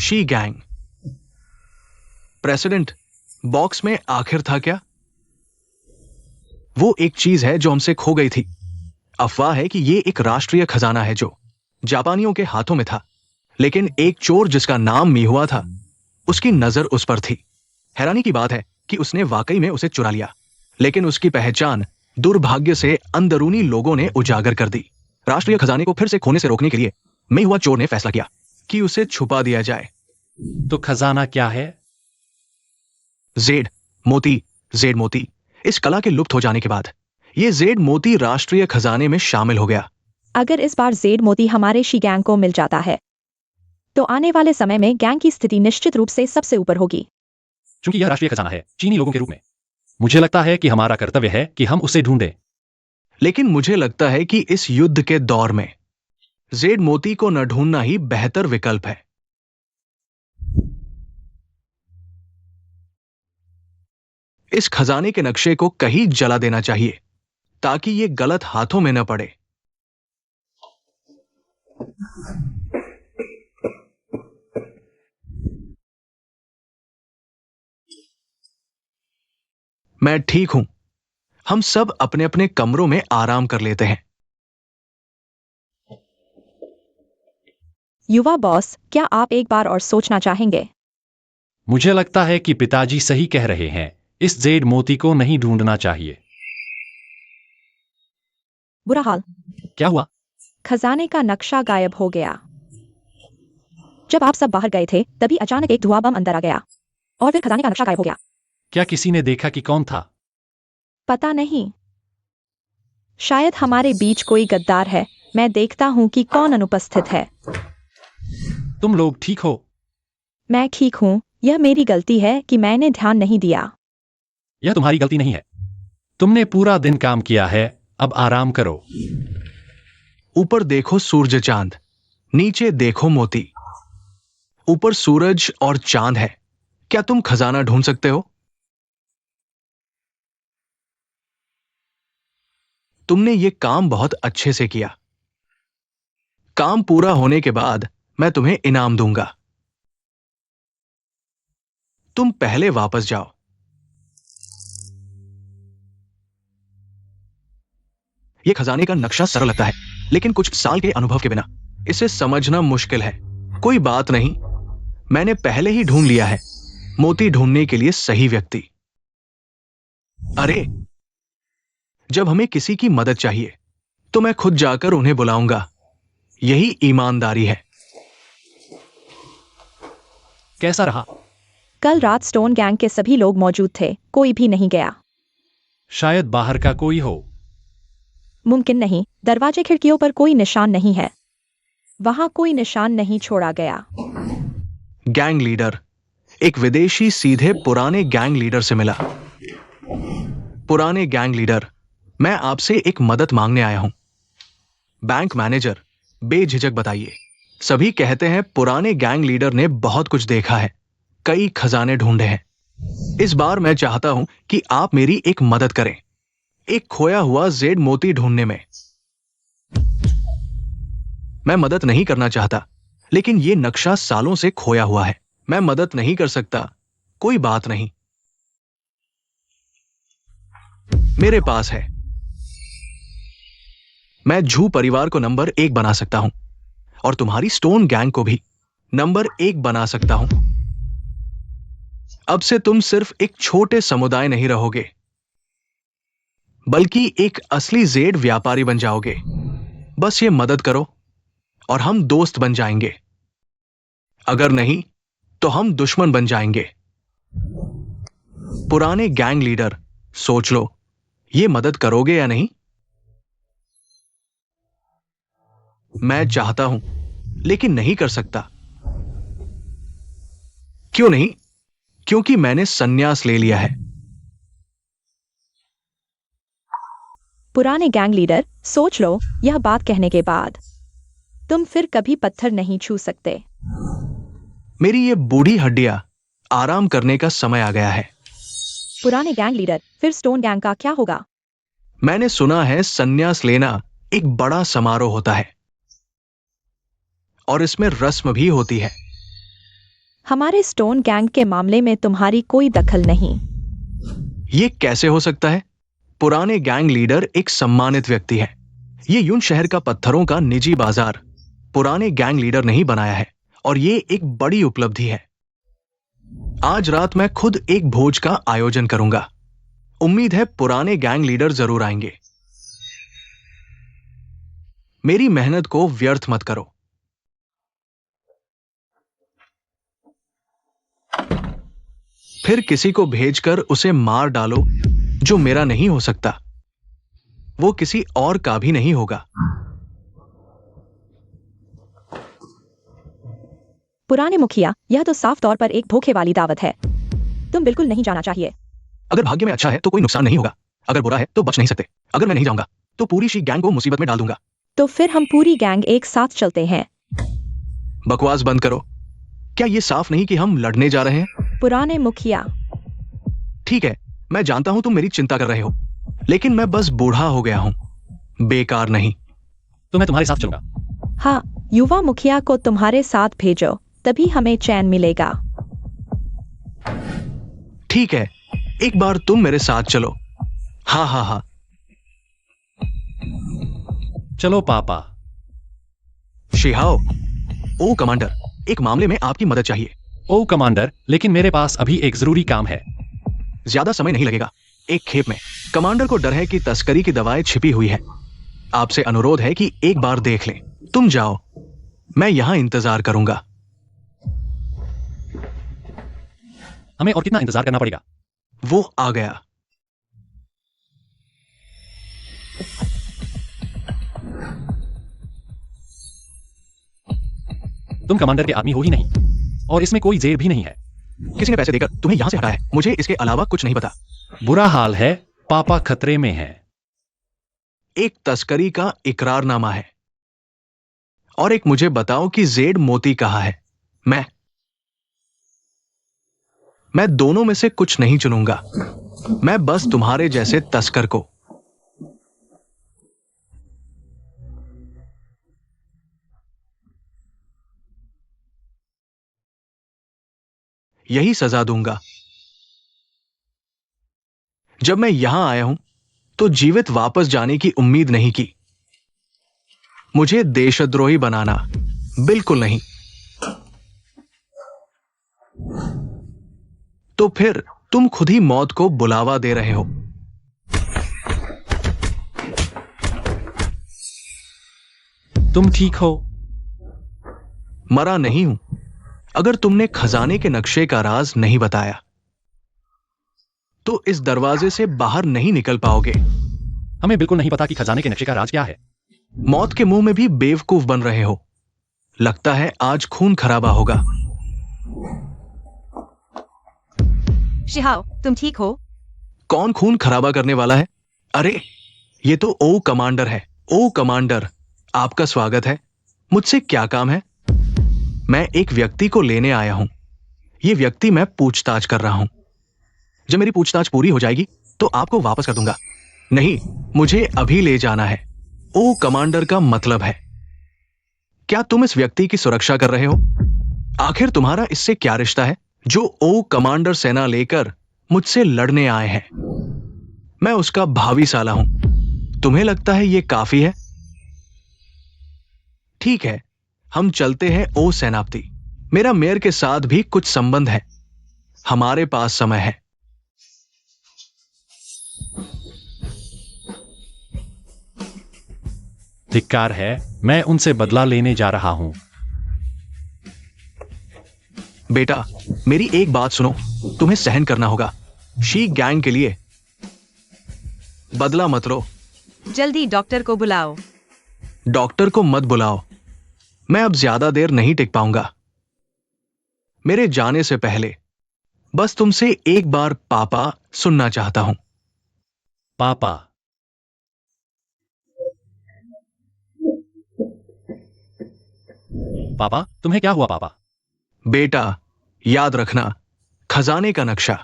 She gang. प्रेसिडेंट, बॉक्स में आखिर था क्या? वो एक चीज है जो हमसे खो गई थी। अफवाह है कि ये एक राष्ट्रीय खजाना है जो जापानियों के हाथों में था, लेकिन एक चोर जिसका नाम मीहुआ था, उसकी नजर उस पर थी। हैरानी की बात है कि उसने वाकई में उसे चुरा लिया, लेकिन उसकी पहचान दुर्भाग्य से अंदरूनी लोगों ने उजागर कर दी। राष्ट्रीय खजाने को फिर से खोने से रोकने के लिए मीहुआ चोर ने फैसला किया कि उसे छुपा दिया जाए। तो खजाना क्या है? जेड मोती। जेड मोती। इस कला के लुप्त हो जाने के बाद ये जेड मोती राष्ट्रीय खजाने में शामिल हो गया। अगर इस बार जेड मोती हमारे शी गैंग को मिल जाता है तो आने वाले समय में गैंग की स्थिति निश्चित रूप से सबसे ऊपर होगी। चूंकि यह राष्ट्रीय खजाना है चीनी लोगों के रूप में, मुझे लगता है कि हमारा कर्तव्य है कि हम उसे ढूंढें। लेकिन मुझे लगता है कि इस युद्ध के दौर में जेड मोती को न ढूंढना ही बेहतर विकल्प है। इस खजाने के नक्शे को कहीं जला देना चाहिए ताकि ये गलत हाथों में न पड़े। मैं ठीक हूं। हम सब अपने अपने कमरों में आराम कर लेते हैं। युवा बॉस, क्या आप एक बार और सोचना चाहेंगे? मुझे लगता है कि पिताजी सही कह रहे हैं, इस जेड मोती को नहीं ढूंढना चाहिए। बुरा हाल। क्या हुआ? खजाने का नक्शा गायब हो गया। जब आप सब बाहर गए थे तभी अचानक एक धुआं बम अंदर आ गया और फिर खजाने का नक्शा गायब हो गया। क्या किसी ने देखा कि कौन था? पता नहीं, शायद हमारे बीच कोई गद्दार है। मैं देखता हूं कि कौन अनुपस्थित है। तुम लोग ठीक हो? मैं ठीक हूं। यह मेरी गलती है कि मैंने ध्यान नहीं दिया। यह तुम्हारी गलती नहीं है। तुमने पूरा दिन काम किया है, अब आराम करो। ऊपर देखो सूरज चांद, नीचे देखो मोती। ऊपर सूरज और चांद है। क्या तुम खजाना ढूंढ सकते हो? तुमने ये काम बहुत अच्छे से किया। काम पूरा होने के बाद मैं तुम्हें इनाम दूंगा। तुम पहले वापस जाओ। यह खजाने का नक्शा सरल लगता है, लेकिन कुछ साल के अनुभव के बिना इसे समझना मुश्किल है। कोई बात नहीं, मैंने पहले ही ढूंढ लिया है मोती ढूंढने के लिए सही व्यक्ति। अरे, जब हमें किसी की मदद चाहिए तो मैं खुद जाकर उन्हें बुलाऊंगा। यही ईमानदारी है। कैसा रहा? कल रात स्टोन गैंग के सभी लोग मौजूद थे, कोई भी नहीं गया। शायद बाहर का कोई हो। मुमकिन नहीं, दरवाजे खिड़कियों पर कोई निशान नहीं है। वहां कोई निशान नहीं छोड़ा गया। Gang leader. एक विदेशी सीधे पुराने गैंग लीडर से मिला। पुराने गैंग लीडर, मैं आपसे एक मदद मांगने आया हूं। बैंक मैनेजर, बेझिझक बताइए। सभी कहते हैं पुराने गैंग लीडर ने बहुत कुछ देखा है, कई खजाने ढूंढे हैं। इस बार मैं चाहता हूं कि आप मेरी एक मदद करें, एक खोया हुआ जेड मोती ढूंढने में। मैं मदद नहीं करना चाहता, लेकिन यह नक्शा सालों से खोया हुआ है। मैं मदद नहीं कर सकता। कोई बात नहीं, मेरे पास है। मैं झू परिवार को नंबर 1 बना सकता हूं और तुम्हारी स्टोन गैंग को भी नंबर 1 बना सकता हूं। अब से तुम सिर्फ एक छोटे समुदाय नहीं रहोगे, बल्कि एक असली जेड व्यापारी बन जाओगे। बस ये मदद करो और हम दोस्त बन जाएंगे। अगर नहीं तो हम दुश्मन बन जाएंगे। पुराने गैंग लीडर, सोच लो, ये मदद करोगे या नहीं? मैं चाहता हूं, लेकिन नहीं कर सकता। क्यों नहीं? क्योंकि मैंने संन्यास ले लिया है। पुराने गैंग लीडर, सोच लो, यह बात कहने के बाद तुम फिर कभी पत्थर नहीं छू सकते। मेरी ये बूढ़ी हड्डियां आराम करने का समय आ गया है। पुराने गैंग लीडर, फिर स्टोन गैंग का क्या होगा? मैंने सुना है संन्यास लेना एक बड़ा समारोह होता है और इसमें रस्म भी होती है। हमारे स्टोन गैंग के मामले में तुम्हारी कोई दखल नहीं। ये कैसे हो सकता है? पुराने गैंग लीडर एक सम्मानित व्यक्ति है। ये यून शहर का पत्थरों का निजी बाजार पुराने गैंग लीडर ने ही बनाया है और ये एक बड़ी उपलब्धि है। आज रात मैं खुद एक भोज का आयोजन करूंगा। उम्मीद है पुराने गैंग लीडर जरूर आएंगे। मेरी मेहनत को व्यर्थ मत करो। फिर किसी को भेजकर उसे मार डालो जो मेरा नहीं हो सकता, वो किसी और का भी नहीं होगा। पुराने मुखिया, यह तो साफ तौर पर एक धोखे वाली दावत है। तुम बिल्कुल नहीं जाना चाहिए। अगर भाग्य में अच्छा है तो कोई नुकसान नहीं होगा, अगर बुरा है तो बच नहीं सकते। अगर मैं नहीं जाऊंगा तो पूरी शी गैंग को मुसीबत में डाल दूंगा। तो फिर हम पूरी गैंग एक साथ चलते हैं। बकवास बंद करो। क्या ये साफ नहीं कि हम लड़ने जा रहे हैं? पुराने मुखिया, ठीक है, मैं जानता हूं तुम मेरी चिंता कर रहे हो, लेकिन मैं बस बूढ़ा हो गया हूं, बेकार नहीं। तो मैं तुम्हारे साथ चलूंगा। हाँ, युवा मुखिया को तुम्हारे साथ भेजो, तभी हमें चैन मिलेगा। ठीक है, एक बार तुम मेरे साथ चलो। हाँ हाँ हाँ। चलो पापा। शिहाओ, ओ कमांडर, एक मामले में आपकी मदद चाहिए। ओ कमांडर, लेकिन मेरे पास अभी एक जरूरी काम है। ज्यादा समय नहीं लगेगा, एक खेप में। कमांडर को डर है कि तस्करी की दवाएं छिपी हुई है। आपसे अनुरोध है कि एक बार देख लें। तुम जाओ, मैं यहां इंतजार करूंगा। हमें और कितना इंतजार करना पड़ेगा? वो आ गया। तुम कमांडर के आदमी हो ही नहीं, और इसमें कोई जेर भी नहीं है। किसी ने पैसे देकर तुम्हें यहां से हटाया है, मुझे इसके अलावा कुछ नहीं पता। बुरा हाल है, पापा खतरे में है। एक तस्करी का इकरारनामा है और एक मुझे बताओ कि जेड मोती कहाँ है। मैं दोनों में से कुछ नहीं चुनूंगा। मैं बस तुम्हारे जैसे तस्कर को। यही सजा दूंगा। जब मैं यहां आया हूं तो जीवित वापस जाने की उम्मीद नहीं की। मुझे देशद्रोही बनाना बिल्कुल नहीं। तो फिर तुम खुद ही मौत को बुलावा दे रहे हो। तुम ठीक हो? मरा नहीं हूं। अगर तुमने खजाने के नक्शे का राज नहीं बताया तो इस दरवाजे से बाहर नहीं निकल पाओगे। हमें बिल्कुल नहीं पता कि खजाने के नक्शे का राज क्या है। मौत के मुंह में भी बेवकूफ बन रहे हो। लगता है आज खून खराबा होगा। शिहाओ, तुम ठीक हो? कौन खून खराबा करने वाला है? अरे, ये तो ओ कमांडर है। ओ कमांडर, आपका स्वागत है। मुझसे क्या काम है? मैं एक व्यक्ति को लेने आया हूं। ये व्यक्ति मैं पूछताछ कर रहा हूं। जब मेरी पूछताछ पूरी हो जाएगी तो आपको वापस कर दूंगा। नहीं, मुझे अभी ले जाना है। ओ कमांडर का मतलब है, क्या तुम इस व्यक्ति की सुरक्षा कर रहे हो? आखिर तुम्हारा इससे क्या रिश्ता है जो ओ कमांडर सेना लेकर मुझसे लड़ने आए हैं? मैं उसका भावी साला हूं। तुम्हें लगता है यह काफी है? ठीक है, हम चलते हैं ओ सेनापति। मेरा मेयर के साथ भी कुछ संबंध है। हमारे पास समय है। धिक्कार है, मैं उनसे बदला लेने जा रहा हूं। बेटा, मेरी एक बात सुनो, तुम्हें सहन करना होगा। शी गैंग के लिए बदला मत लो। जल्दी डॉक्टर को बुलाओ। डॉक्टर को मत बुलाओ। मैं अब ज्यादा देर नहीं टिक पाऊंगा। मेरे जाने से पहले बस तुमसे एक बार पापा सुनना चाहता हूं। पापा। पापा, तुम्हें क्या हुआ पापा? बेटा, याद रखना, खजाने का नक्शा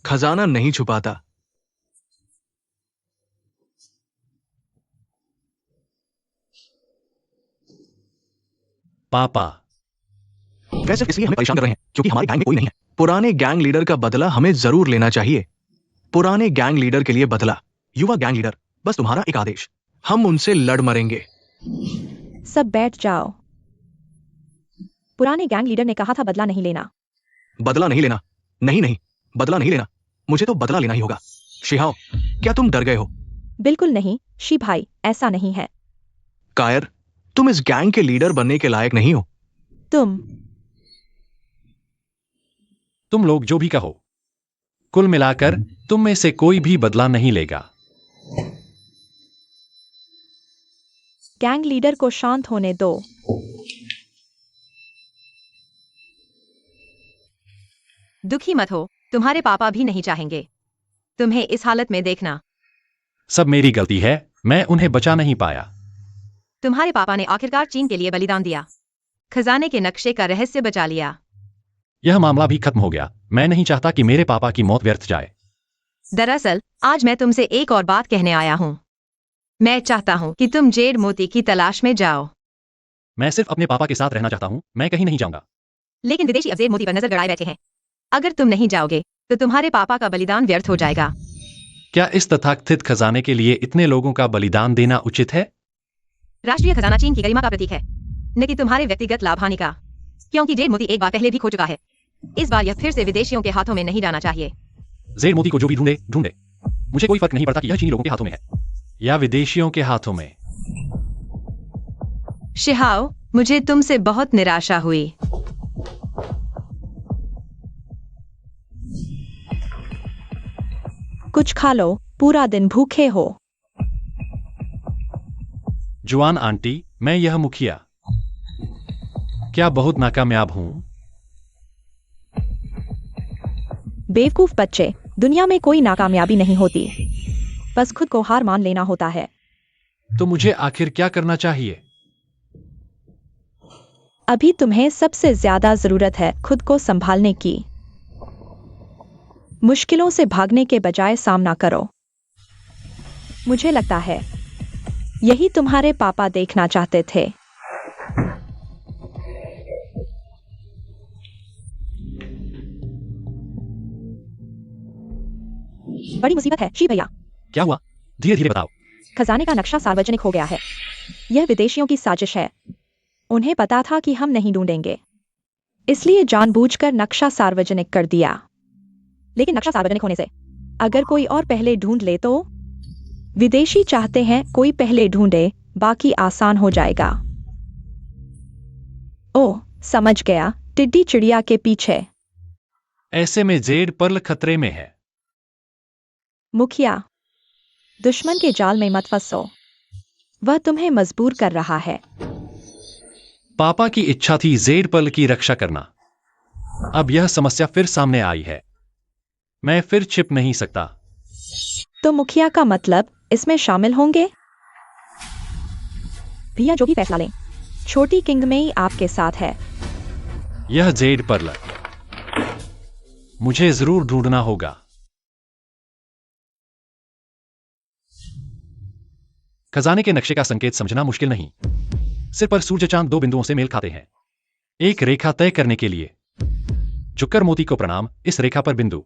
खजाना नहीं छुपाता। पापा। वह सिर्फ इसलिए हमें परेशान कर रहे हैं क्योंकि हमारे गैंग में कोई नहीं है। पुराने गैंग लीडर का बदला हमें जरूर लेना चाहिए। पुराने गैंग लीडर के लिए बदला। युवा गैंग लीडर, बस तुम्हारा एक आदेश, हम उनसे लड़ मरेंगे। सब बैठ जाओ। पुराने गैंग लीडर ने कहा था बदला नहीं लेना। बदला नहीं लेना? नहीं नहीं, बदला नहीं लेना। मुझे तो बदला लेना ही होगा। शिहाओ, क्या तुम डर गए हो? बिल्कुल नहीं शी भाई, ऐसा नहीं है। कायर, तुम इस गैंग के लीडर बनने के लायक नहीं हो। तुम लोग जो भी कहो, कुल मिलाकर तुम में से कोई भी बदला नहीं लेगा। गैंग लीडर को शांत होने दो। दुखी मत हो, तुम्हारे पापा भी नहीं चाहेंगे तुम्हें इस हालत में देखना। सब मेरी गलती है, मैं उन्हें बचा नहीं पाया। तुम्हारे पापा ने आखिरकार चीन के लिए बलिदान दिया, खजाने के नक्शे का रहस्य बचा लिया। यह मामला भी खत्म हो गया। मैं नहीं चाहता कि मेरे पापा की मौत व्यर्थ जाए। दरअसल आज मैं तुमसे एक और बात कहने आया हूँ। मैं चाहता हूँ कि तुम जेड मोती की तलाश में जाओ। मैं सिर्फ अपने पापा के साथ रहना चाहता हूँ, मैं कहीं नहीं जाऊंगा। लेकिन विदेशी अब जेड मोती पर नजर गड़ाए बैठे हैं। अगर तुम नहीं जाओगे तो तुम्हारे पापा का बलिदान व्यर्थ हो जाएगा। क्या इस तथाकथित खजाने के लिए इतने लोगों का बलिदान देना उचित है? राष्ट्रीय खजाना चीन की गरिमा का प्रतीक है, न कि तुम्हारे व्यक्तिगत लाभ हानि का। क्योंकि जेड मोती एक बार पहले भी खो चुका है। इस बार यह फिर से विदेशियों के हाथों में नहीं जाना चाहिए। जेड मोती को जो भी ढूंढे ढूंढे, मुझे कोई फर्क नहीं पड़ता कि यह चीनी लोगों के हाथों में है या विदेशियों के हाथों में। शिहाओ, मुझे तुमसे बहुत निराशा हुई। कुछ खा लो, पूरा दिन भूखे हो। जुआन आंटी, मैं यह मुखिया क्या बहुत नाकामयाब हूं? बेवकूफ बच्चे, दुनिया में कोई नाकामयाबी नहीं होती, बस खुद को हार मान लेना होता है। तो मुझे आखिर क्या करना चाहिए? अभी तुम्हें सबसे ज्यादा जरूरत है खुद को संभालने की। मुश्किलों से भागने के बजाय सामना करो। मुझे लगता है यही तुम्हारे पापा देखना चाहते थे। बड़ी मुसीबत है शी भैया। क्या हुआ? धीरे धीरे बताओ। खजाने का नक्शा सार्वजनिक हो गया है। यह विदेशियों की साजिश है। उन्हें पता था कि हम नहीं ढूंढेंगे, इसलिए जानबूझकर नक्शा सार्वजनिक कर दिया। लेकिन नक्शा सार्वजनिक होने से अगर कोई और पहले ढूंढ ले तो? विदेशी चाहते हैं कोई पहले ढूंढे, बाकी आसान हो जाएगा। ओह, समझ गया, टिड्डी चिड़िया के पीछे। ऐसे में जेड पर्ल खतरे में है। मुखिया, दुश्मन के जाल में मत फंसो, वह तुम्हें मजबूर कर रहा है। पापा की इच्छा थी जेड पर्ल की रक्षा करना। अब यह समस्या फिर सामने आई है। मैं फिर छिप नहीं सकता। तो मुखिया का मतलब इसमें शामिल होंगे? भैया जो भी फैसला लें, छोटी किंग में ही आपके साथ है। यह जेड पर्ल मुझे जरूर ढूंढना होगा। खजाने के नक्शे का संकेत समझना मुश्किल नहीं। सिर पर सूर्य चांद दो बिंदुओं से मेल खाते हैं। एक रेखा तय करने के लिए झुक्कर मोती को प्रणाम। इस रेखा पर बिंदु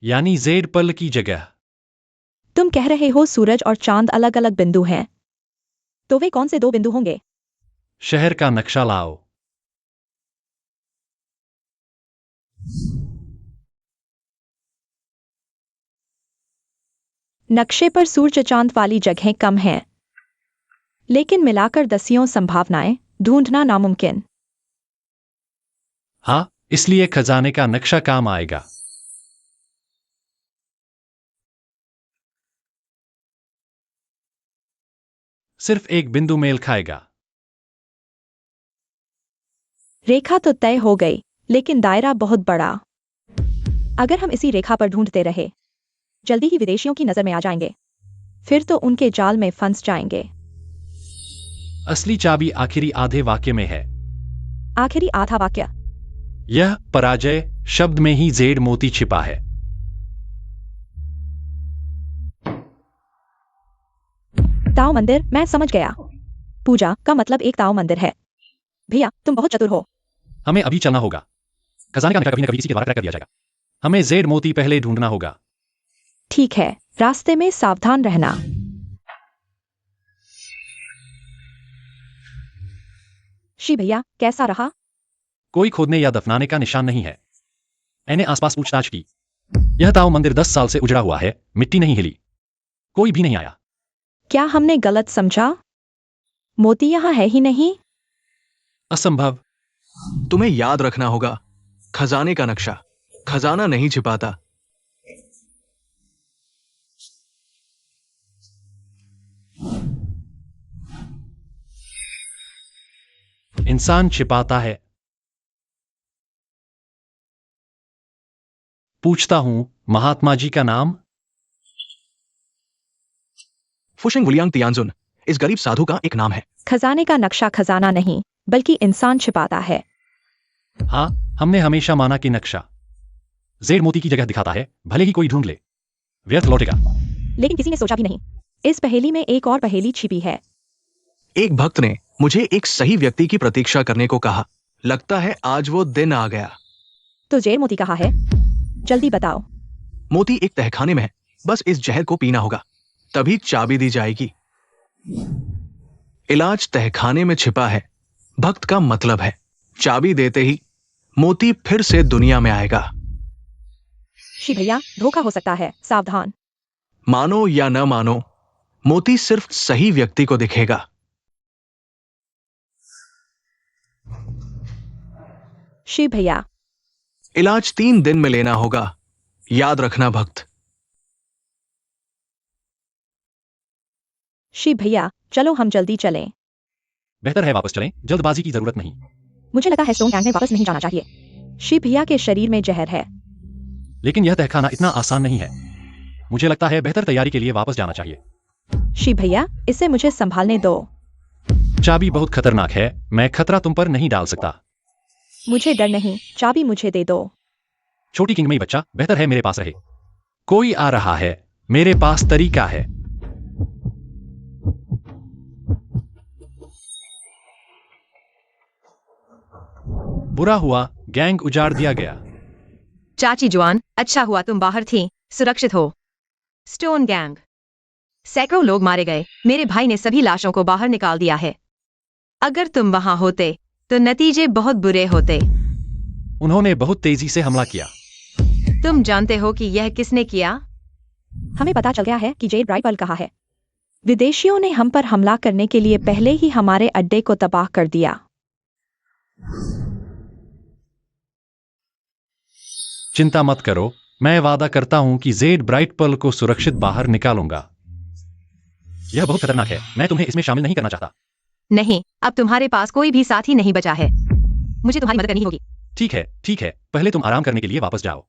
यानी जेड पर्ल की जगह। तुम कह रहे हो सूरज और चांद अलग अलग बिंदु हैं, तो वे कौन से दो बिंदु होंगे? शहर का नक्शा लाओ। नक्शे पर सूर्य चांद वाली जगहें कम हैं, लेकिन मिलाकर दसियों संभावनाएं, ढूंढना नामुमकिन। हाँ, इसलिए खजाने का नक्शा काम आएगा। सिर्फ एक बिंदु मेल खाएगा। रेखा तो तय हो गई, लेकिन दायरा बहुत बड़ा। अगर हम इसी रेखा पर ढूंढते रहे जल्दी ही विदेशियों की नजर में आ जाएंगे, फिर तो उनके जाल में फंस जाएंगे। असली चाबी आखिरी आधे वाक्य में है। आखिरी आधा वाक्य। यह पराजय शब्द में ही जेड मोती छिपा है। ताओ मंदिर, मैं समझ गया। पूजा का मतलब एक ताओ मंदिर है। भैया तुम बहुत चतुर हो। हमें अभी चलना होगा। खजाने का नक्शा कभी न कभी किसी के द्वारा क्रैक कर दिया जाएगा। हमें जेड मोती पहले ढूंढना होगा। ठीक है, रास्ते में सावधान रहना। शी भैया कैसा रहा? कोई खोदने या दफनाने का निशान नहीं है। मैंने आसपास पूछताछ की। यह ताओ मंदिर 10 साल से उजड़ा हुआ है, मिट्टी नहीं हिली, कोई भी नहीं आया। क्या हमने गलत समझा? मोती यहाँ है ही नहीं? असंभव। तुम्हें याद रखना होगा, खजाने का नक्शा खजाना नहीं छिपाता। इंसान छिपाता है। पूछता हूं, महात्मा जी का नाम? फुशिंग वुलियांग तियानजुन इस गरीब साधु का एक नाम है। खजाने का नक्शा खजाना नहीं बल्कि इंसान छिपाता है। हाँ, हमने हमेशा माना कि नक्शा जेड मोती की जगह दिखाता है, भले ही कोई ढूंढ ले, व्यर्थ लौटेगा। लेकिन किसी ने सोचा भी नहीं, इस पहेली में एक और पहेली छिपी है। एक भक्त ने मुझे एक सही व्यक्ति की प्रतीक्षा करने को कहा। लगता है आज वो दिन आ गया। तो जेड मोती कहाँ है? जल्दी बताओ। मोती एक तहखाने में है, बस इस जहर को पीना होगा, तभी चाबी दी जाएगी। इलाज तहखाने में छिपा है। भक्त का मतलब है चाबी देते ही मोती फिर से दुनिया में आएगा। शी भैया धोखा हो सकता है, सावधान। मानो या न मानो, मोती सिर्फ सही व्यक्ति को दिखेगा। शी भैया इलाज 3 दिन में लेना होगा, याद रखना भक्त। शी भैया चलो हम जल्दी चलें। बेहतर है वापस चलें, जल्दबाजी की जरूरत नहीं। मुझे लगा है स्टोन टैंक में वापस नहीं जाना चाहिए। शी भैया के शरीर में जहर है। लेकिन यह तहखाना इतना आसान नहीं है। मुझे लगता है बेहतर तैयारी के लिए वापस जाना चाहिए। शी भैया इसे मुझे संभालने दो। चाबी बहुत खतरनाक है, मैं खतरा तुम पर नहीं डाल सकता। मुझे डर नहीं, चाबी मुझे दे दो। छोटी किंगमई बच्चा, बेहतर है मेरे पास रहे। कोई आ रहा है, मेरे पास तरीका है। बुरा हुआ, गैंग उजाड़ दिया गया। चाची जुआन, अच्छा हुआ तुम बाहर थी, सुरक्षित हो। स्टोन गैंग, सैकड़ों लोग मारे गए। मेरे भाई ने सभी लाशों को बाहर निकाल दिया है। अगर तुम वहां होते तो नतीजे बहुत बुरे होते। उन्होंने बहुत तेजी से हमला किया। तुम जानते हो कि यह किसने किया? हमें पता चल गया है कि जेड ब्राइट पर्ल कहाँ है। विदेशियों ने हम पर हमला करने के लिए पहले ही हमारे अड्डे को तबाह कर दिया। चिंता मत करो, मैं वादा करता हूं कि जेड ब्राइट पर्ल को सुरक्षित बाहर निकालूंगा। यह बहुत खतरनाक है, मैं तुम्हें इसमें शामिल नहीं करना चाहता। नहीं, अब तुम्हारे पास कोई भी साथी नहीं बचा है। मुझे तुम्हारी मदद करनी होगी। ठीक है, पहले तुम आराम करने के लिए वापस जाओ।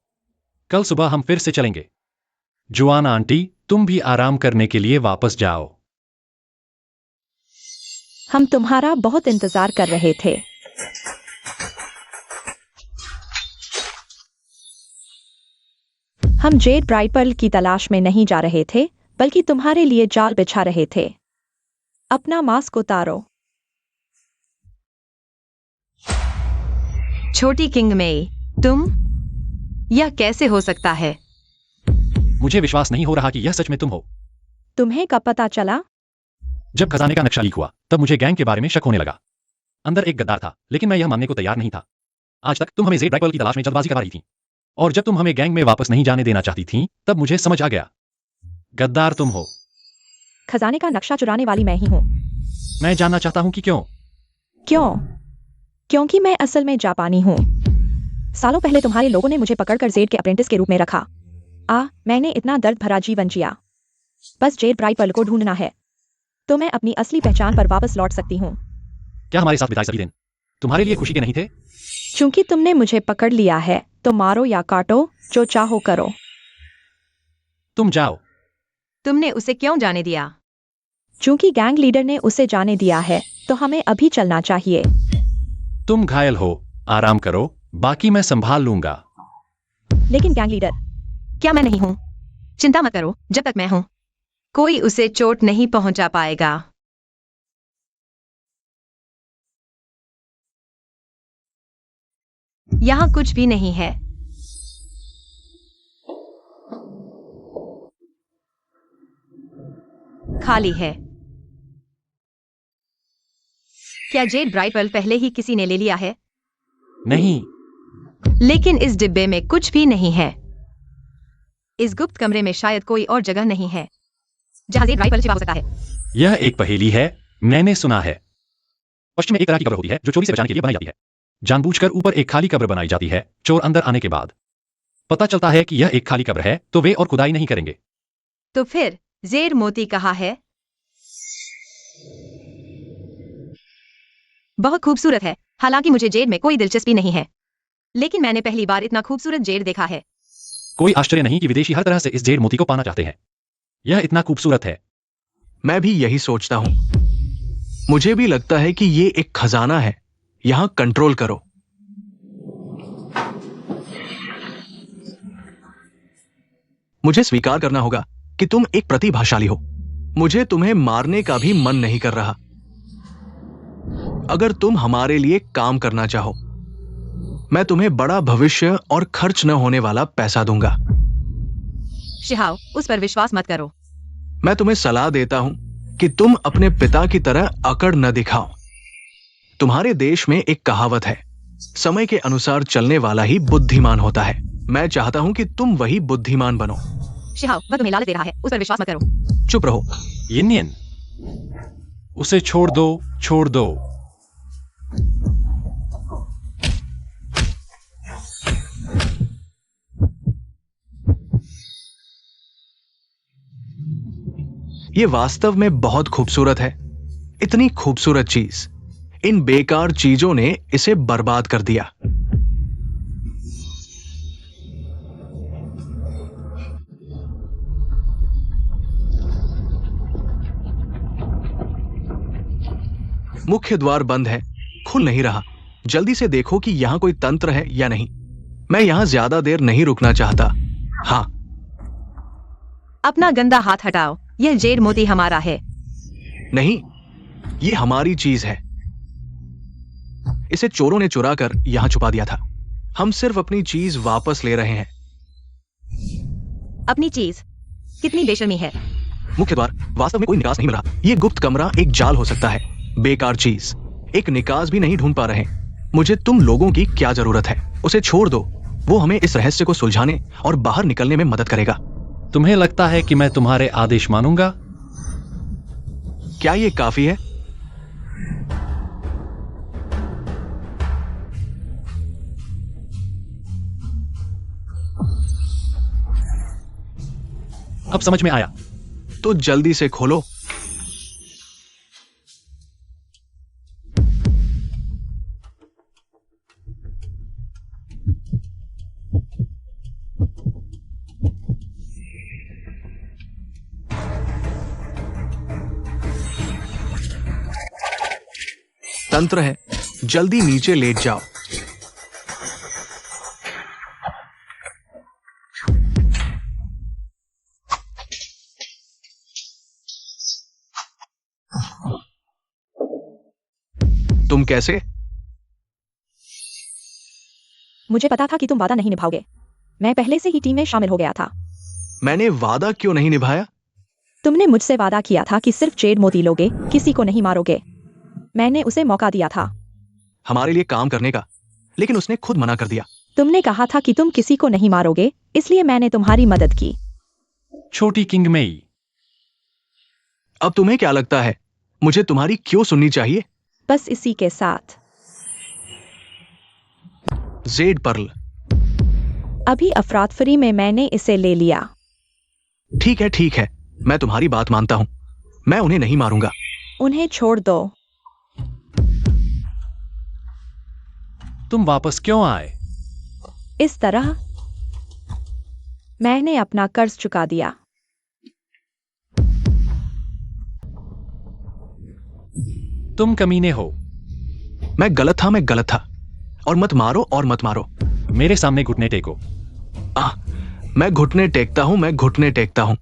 कल सुबह हम फिर से चलेंगे। जुआन आंटी, तुम भी आराम करने के लिए वापस जाओ। हम तुम्हारा बहुत इंतजार कर रहे थे। हम जेड ब्राइट पर्ल की तलाश में नहीं जा रहे थे, बल्कि तुम्हारे लिए जाल बिछा रहे थे। अपना मास्क उतारो। छोटी किंगमेई, तुम? यह कैसे हो सकता है? मुझे विश्वास नहीं हो रहा कि यह सच में तुम हो। तुम्हें कब पता चला? जब खजाने का नक्शा लीक हुआ, तब मुझे गैंग के बारे में शक होने लगा। अंदर एक गद्दार था, लेकिन मैं यह मानने को तैयार नहीं था। आज तक तुम हमें जेड ब्राइट पर्ल की तलाश में जल्दबाजी करवा रही थी, और जब तुम हमें गैंग में वापस नहीं जाने देना चाहती थी, तब मुझे समझ आ गया, गद्दार तुम हो। खजाने का नक्शा चुराने वाली मैं ही हूँ। मैं जानना चाहता हूं कि क्यों? क्यों? क्योंकि मैं असल में जापानी हूँ। सालों पहले तुम्हारे लोगों ने मुझे पकड़कर जेड के अप्रेंटिस के रूप में रखा। मैंने इतना दर्द भरा जीवन जिया। बस जेड ब्राइट पर्ल को ढूंढना है, तो मैं अपनी असली पहचान पर वापस लौट सकती हूँ। क्या हमारे साथ बिताए सभी दिन तुम्हारे लिए खुशी के नहीं थे? चूंकि तुमने मुझे पकड़ लिया है तो मारो या काटो, जो चाहो करो। तुम जाओ। तुमने उसे क्यों जाने दिया? चूंकि गैंग लीडर ने उसे जाने दिया है तो हमें अभी चलना चाहिए। तुम घायल हो, आराम करो, बाकी मैं संभाल लूंगा। लेकिन गैंग लीडर, क्या मैं नहीं हूं? चिंता मत करो, जब तक मैं हूं कोई उसे चोट नहीं पहुंचा पाएगा। यहां कुछ भी नहीं है। खाली है। क्या जेड ब्राइटल पहले ही किसी ने ले लिया है? नहीं। लेकिन इस डिब्बे में कुछ भी नहीं है। इस गुप्त कमरे में शायद कोई और जगह नहीं है जहां जेड ब्राइटल छिपा हो सकता है। यह एक पहेली है, मैंने सुना है। पश्चिम में एक तरह की कब्र होती है जो चोरी से बचाने के लिए बनाई जाती है। जानबूझकर ऊपर एक खाली कब्र बनाई जाती है, चोर अंदर आने के बाद पता चलता है कि यह एक खाली कब्र है तो वे और खुदाई नहीं करेंगे। तो फिर जेड मोती कहाँ है? बहुत खूबसूरत है। हालांकि मुझे जेड में कोई दिलचस्पी नहीं है, लेकिन मैंने पहली बार इतना खूबसूरत जेड देखा है। कोई आश्चर्य नहीं कि विदेशी हर तरह से इस जेड मोती को पाना चाहते हैं। यह इतना खूबसूरत है। मैं भी यही सोचता हूं। मुझे भी लगता है कि ये एक खजाना है। यहां कंट्रोल करो। मुझे स्वीकार करना होगा कि तुम एक प्रतिभाशाली हो। मुझे तुम्हें मारने का भी मन नहीं कर रहा। अगर तुम हमारे लिए काम करना चाहो, मैं तुम्हें बड़ा भविष्य और खर्च न होने वाला पैसा दूंगा। शिहाव, उस पर विश्वास मत करो। मैं तुम्हें सलाह देता हूं कि तुम अपने पिता की तरह अकड़ न दिखाओ। तुम्हारे देश में एक कहावत है, समय के अनुसार चलने वाला ही बुद्धिमान होता है। मैं चाहता हूं कि तुम वही बुद्धिमान बनो। शिहाव, वह तुम्हें लालच दे रहा है, उस पर विश्वास मत करो। चुप रहो। यिनियन, उसे छोड़ दो, छोड़ दो। ये वास्तव में बहुत खूबसूरत है। इतनी खूबसूरत चीज, इन बेकार चीजों ने इसे बर्बाद कर दिया। मुख्य द्वार बंद है, खुल नहीं रहा। जल्दी से देखो कि यहां कोई तंत्र है या नहीं। मैं यहां ज्यादा देर नहीं रुकना चाहता। हाँ, अपना गंदा हाथ हटाओ। यह जेड मोती हमारा है। नहीं, ये हमारी चीज है। इसे चोरों ने चुरा कर यहां छुपा दिया था। हम सिर्फ अपनी चीज वापस ले रहे हैं। अपनी चीज? कितनी बेशर्मी है। मुख्य द्वार, वास्तव में कोई निकास नहीं मिल रहा। ये गुप्त कमरा एक जाल हो सकता है। बेकार चीज, एक निकास भी नहीं ढूंढ पा रहे। मुझे तुम लोगों की क्या जरूरत है? उसे छोड़ दो। वो हमें इस रहस्य को सुलझाने और बाहर निकलने में मदद करेगा। तुम्हें लगता है कि मैं तुम्हारे आदेश मानूंगा? क्या ये काफी है? अब समझ में आया। तो जल्दी से खोलो। तंत्र है, जल्दी नीचे लेट जाओ। तुम कैसे? मुझे पता था कि तुम वादा नहीं निभाओगे। मैं पहले से ही टीम में शामिल हो गया था। मैंने वादा क्यों नहीं निभाया? तुमने मुझसे वादा किया था कि सिर्फ जेड मोती लोगे, किसी को नहीं मारोगे। मैंने उसे मौका दिया था हमारे लिए काम करने का, लेकिन उसने खुद मना कर दिया। तुमने कहा था कि तुम किसी को नहीं मारोगे, इसलिए मैंने तुम्हारी मदद की। छोटी किंग मेई, अब तुम्हें क्या लगता है, मुझे तुम्हारी क्यों सुननी चाहिए? बस इसी के साथ जेड पर्ल। अभी अफरातफरी में मैंने इसे ले लिया। ठीक है, मैं तुम्हारी बात मानता हूं। मैं उन्हें नहीं मारूंगा। उन्हें छोड़ दो। तुम वापस क्यों आए? इस तरह मैंने अपना कर्ज चुका दिया। तुम कमीने हो। मैं गलत था और मत मारो। मेरे सामने घुटने टेको। मैं घुटने टेकता हूं।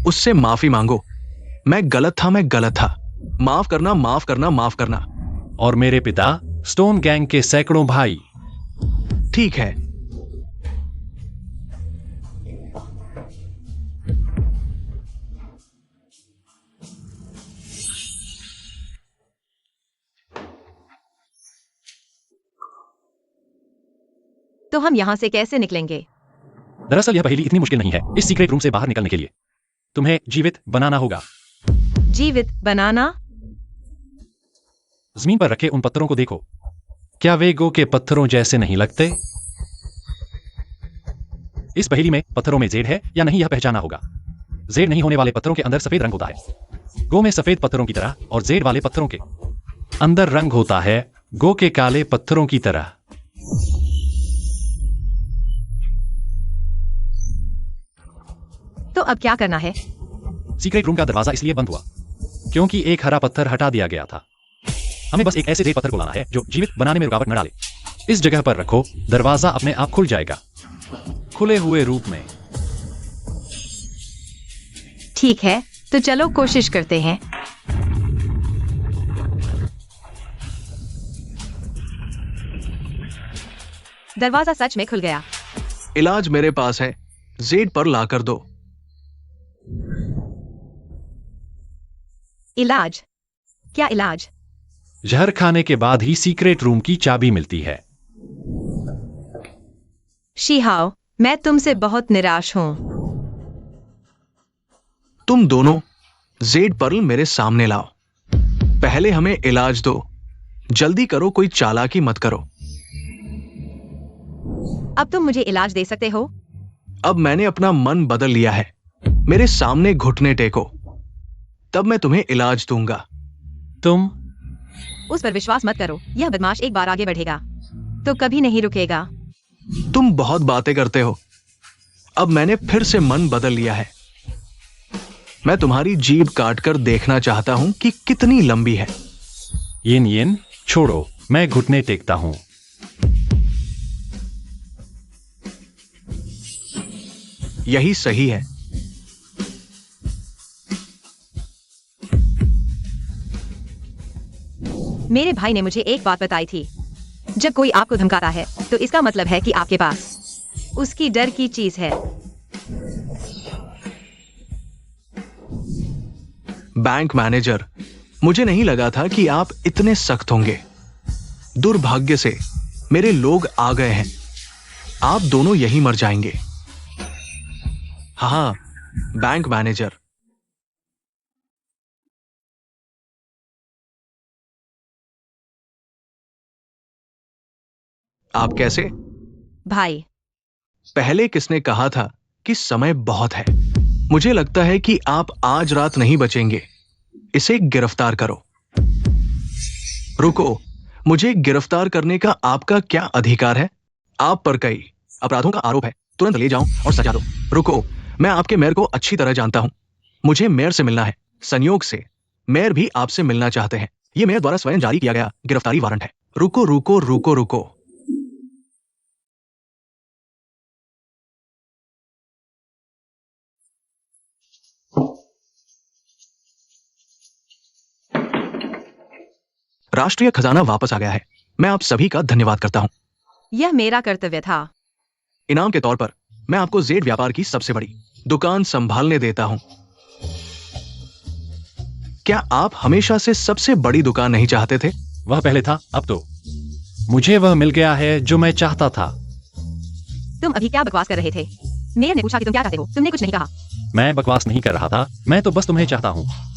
उससे माफी मांगो। मैं गलत था। माफ करना। और मेरे पिता स्टोन गैंग के सैकड़ों भाई। ठीक है। तो हम यहाँ से कैसे निकलेंगे? दरअसल यह पहेली इतनी मुश्किल नहीं है। इस सीक्रेट रूम से बाहर निकलने के लिए तुम्हें जीवित बनाना होगा। जीवित बनाना? जमीन पर रखे उन पत्थरों को देखो। क्या वे गो के पत्थरों जैसे नहीं लगते? इस पहेली में पत्थरों में जेड है या नहीं, यह पहचाना होगा। जेड नहीं होने वाले पत्थरों के अंदर सफेद रंग होता है। गो में सफेद पत्थरों की तरह और जेड वाले पत्थरों के अंदर रंग होता है गो के काले पत्थरों की तरह। तो अब क्या करना है? सीक्रेट रूम का दरवाजा इसलिए बंद हुआ क्योंकि एक हरा पत्थर हटा दिया गया था। हमें बस एक ऐसे जेड पत्थर को लाना है जो जीवित बनाने में रुकावट न डाले। इस जगह पर रखो, दरवाजा अपने आप खुल जाएगा, खुले हुए रूप में। ठीक है, तो चलो कोशिश करते हैं। दरवाजा सच में खुल गया। इलाज मेरे पास है, जेड पर लाकर दो। इलाज? क्या इलाज? जहर खाने के बाद ही सीक्रेट रूम की चाबी मिलती है। शिहाओ, मैं तुमसे बहुत निराश हूं। तुम दोनों जेड पर्ल मेरे सामने लाओ। पहले हमें इलाज दो। जल्दी करो, कोई चालाकी मत करो। अब तुम मुझे इलाज दे सकते हो? अब मैंने अपना मन बदल लिया है। मेरे सामने घुटने टेको, तब मैं तुम्हें इलाज दूंगा। तुम उस पर विश्वास मत करो। यह बदमाश एक बार आगे बढ़ेगा तो कभी नहीं रुकेगा। तुम बहुत बातें करते हो। अब मैंने फिर से मन बदल लिया है। मैं तुम्हारी जीभ काटकर देखना चाहता हूं कि कितनी लंबी है। येन येन छोड़ो, मैं घुटने टेकता हूं। यही सही है। मेरे भाई ने मुझे एक बात बताई थी। जब कोई आपको धमकाता है तो इसका मतलब है कि आपके पास उसकी डर की चीज है। बैंक मैनेजर, मुझे नहीं लगा था कि आप इतने सख्त होंगे। दुर्भाग्य से मेरे लोग आ गए हैं। आप दोनों यहीं मर जाएंगे। हाँ, बैंक मैनेजर। आप कैसे? भाई, पहले किसने कहा था कि समय बहुत है? मुझे लगता है कि आप आज रात नहीं बचेंगे। इसे गिरफ्तार करो। रुको, मुझे गिरफ्तार करने का आपका क्या अधिकार है? आप पर कई अपराधों का आरोप है। तुरंत ले जाओ और सजा दो। रुको, मैं आपके मेयर को अच्छी तरह जानता हूं। मुझे मेयर से मिलना है। संयोग से मेयर भी आपसे मिलना चाहते हैं। यह मेयर द्वारा स्वयं जारी किया गया गिरफ्तारी वारंट है। रुको रुको रुको रुको। राष्ट्रीय खजाना वापस आ गया है। मैं आप सभी का धन्यवाद करता हूं। यह मेरा कर्तव्य था। इनाम के तौर पर मैं आपको जेड व्यापार की सबसे बड़ी दुकान संभालने देता हूं। क्या आप हमेशा से सबसे बड़ी दुकान नहीं चाहते थे? वह पहले था, अब तो मुझे वह मिल गया है जो मैं चाहता था। तुम अभी क्या बकवास कर रहे थे? मेयर ने पूछा कि तुम क्या चाहते हो। तुमने कुछ नहीं कहा। मैं बकवास नहीं कर रहा था, मैं तो बस तुम्हें चाहता हूं।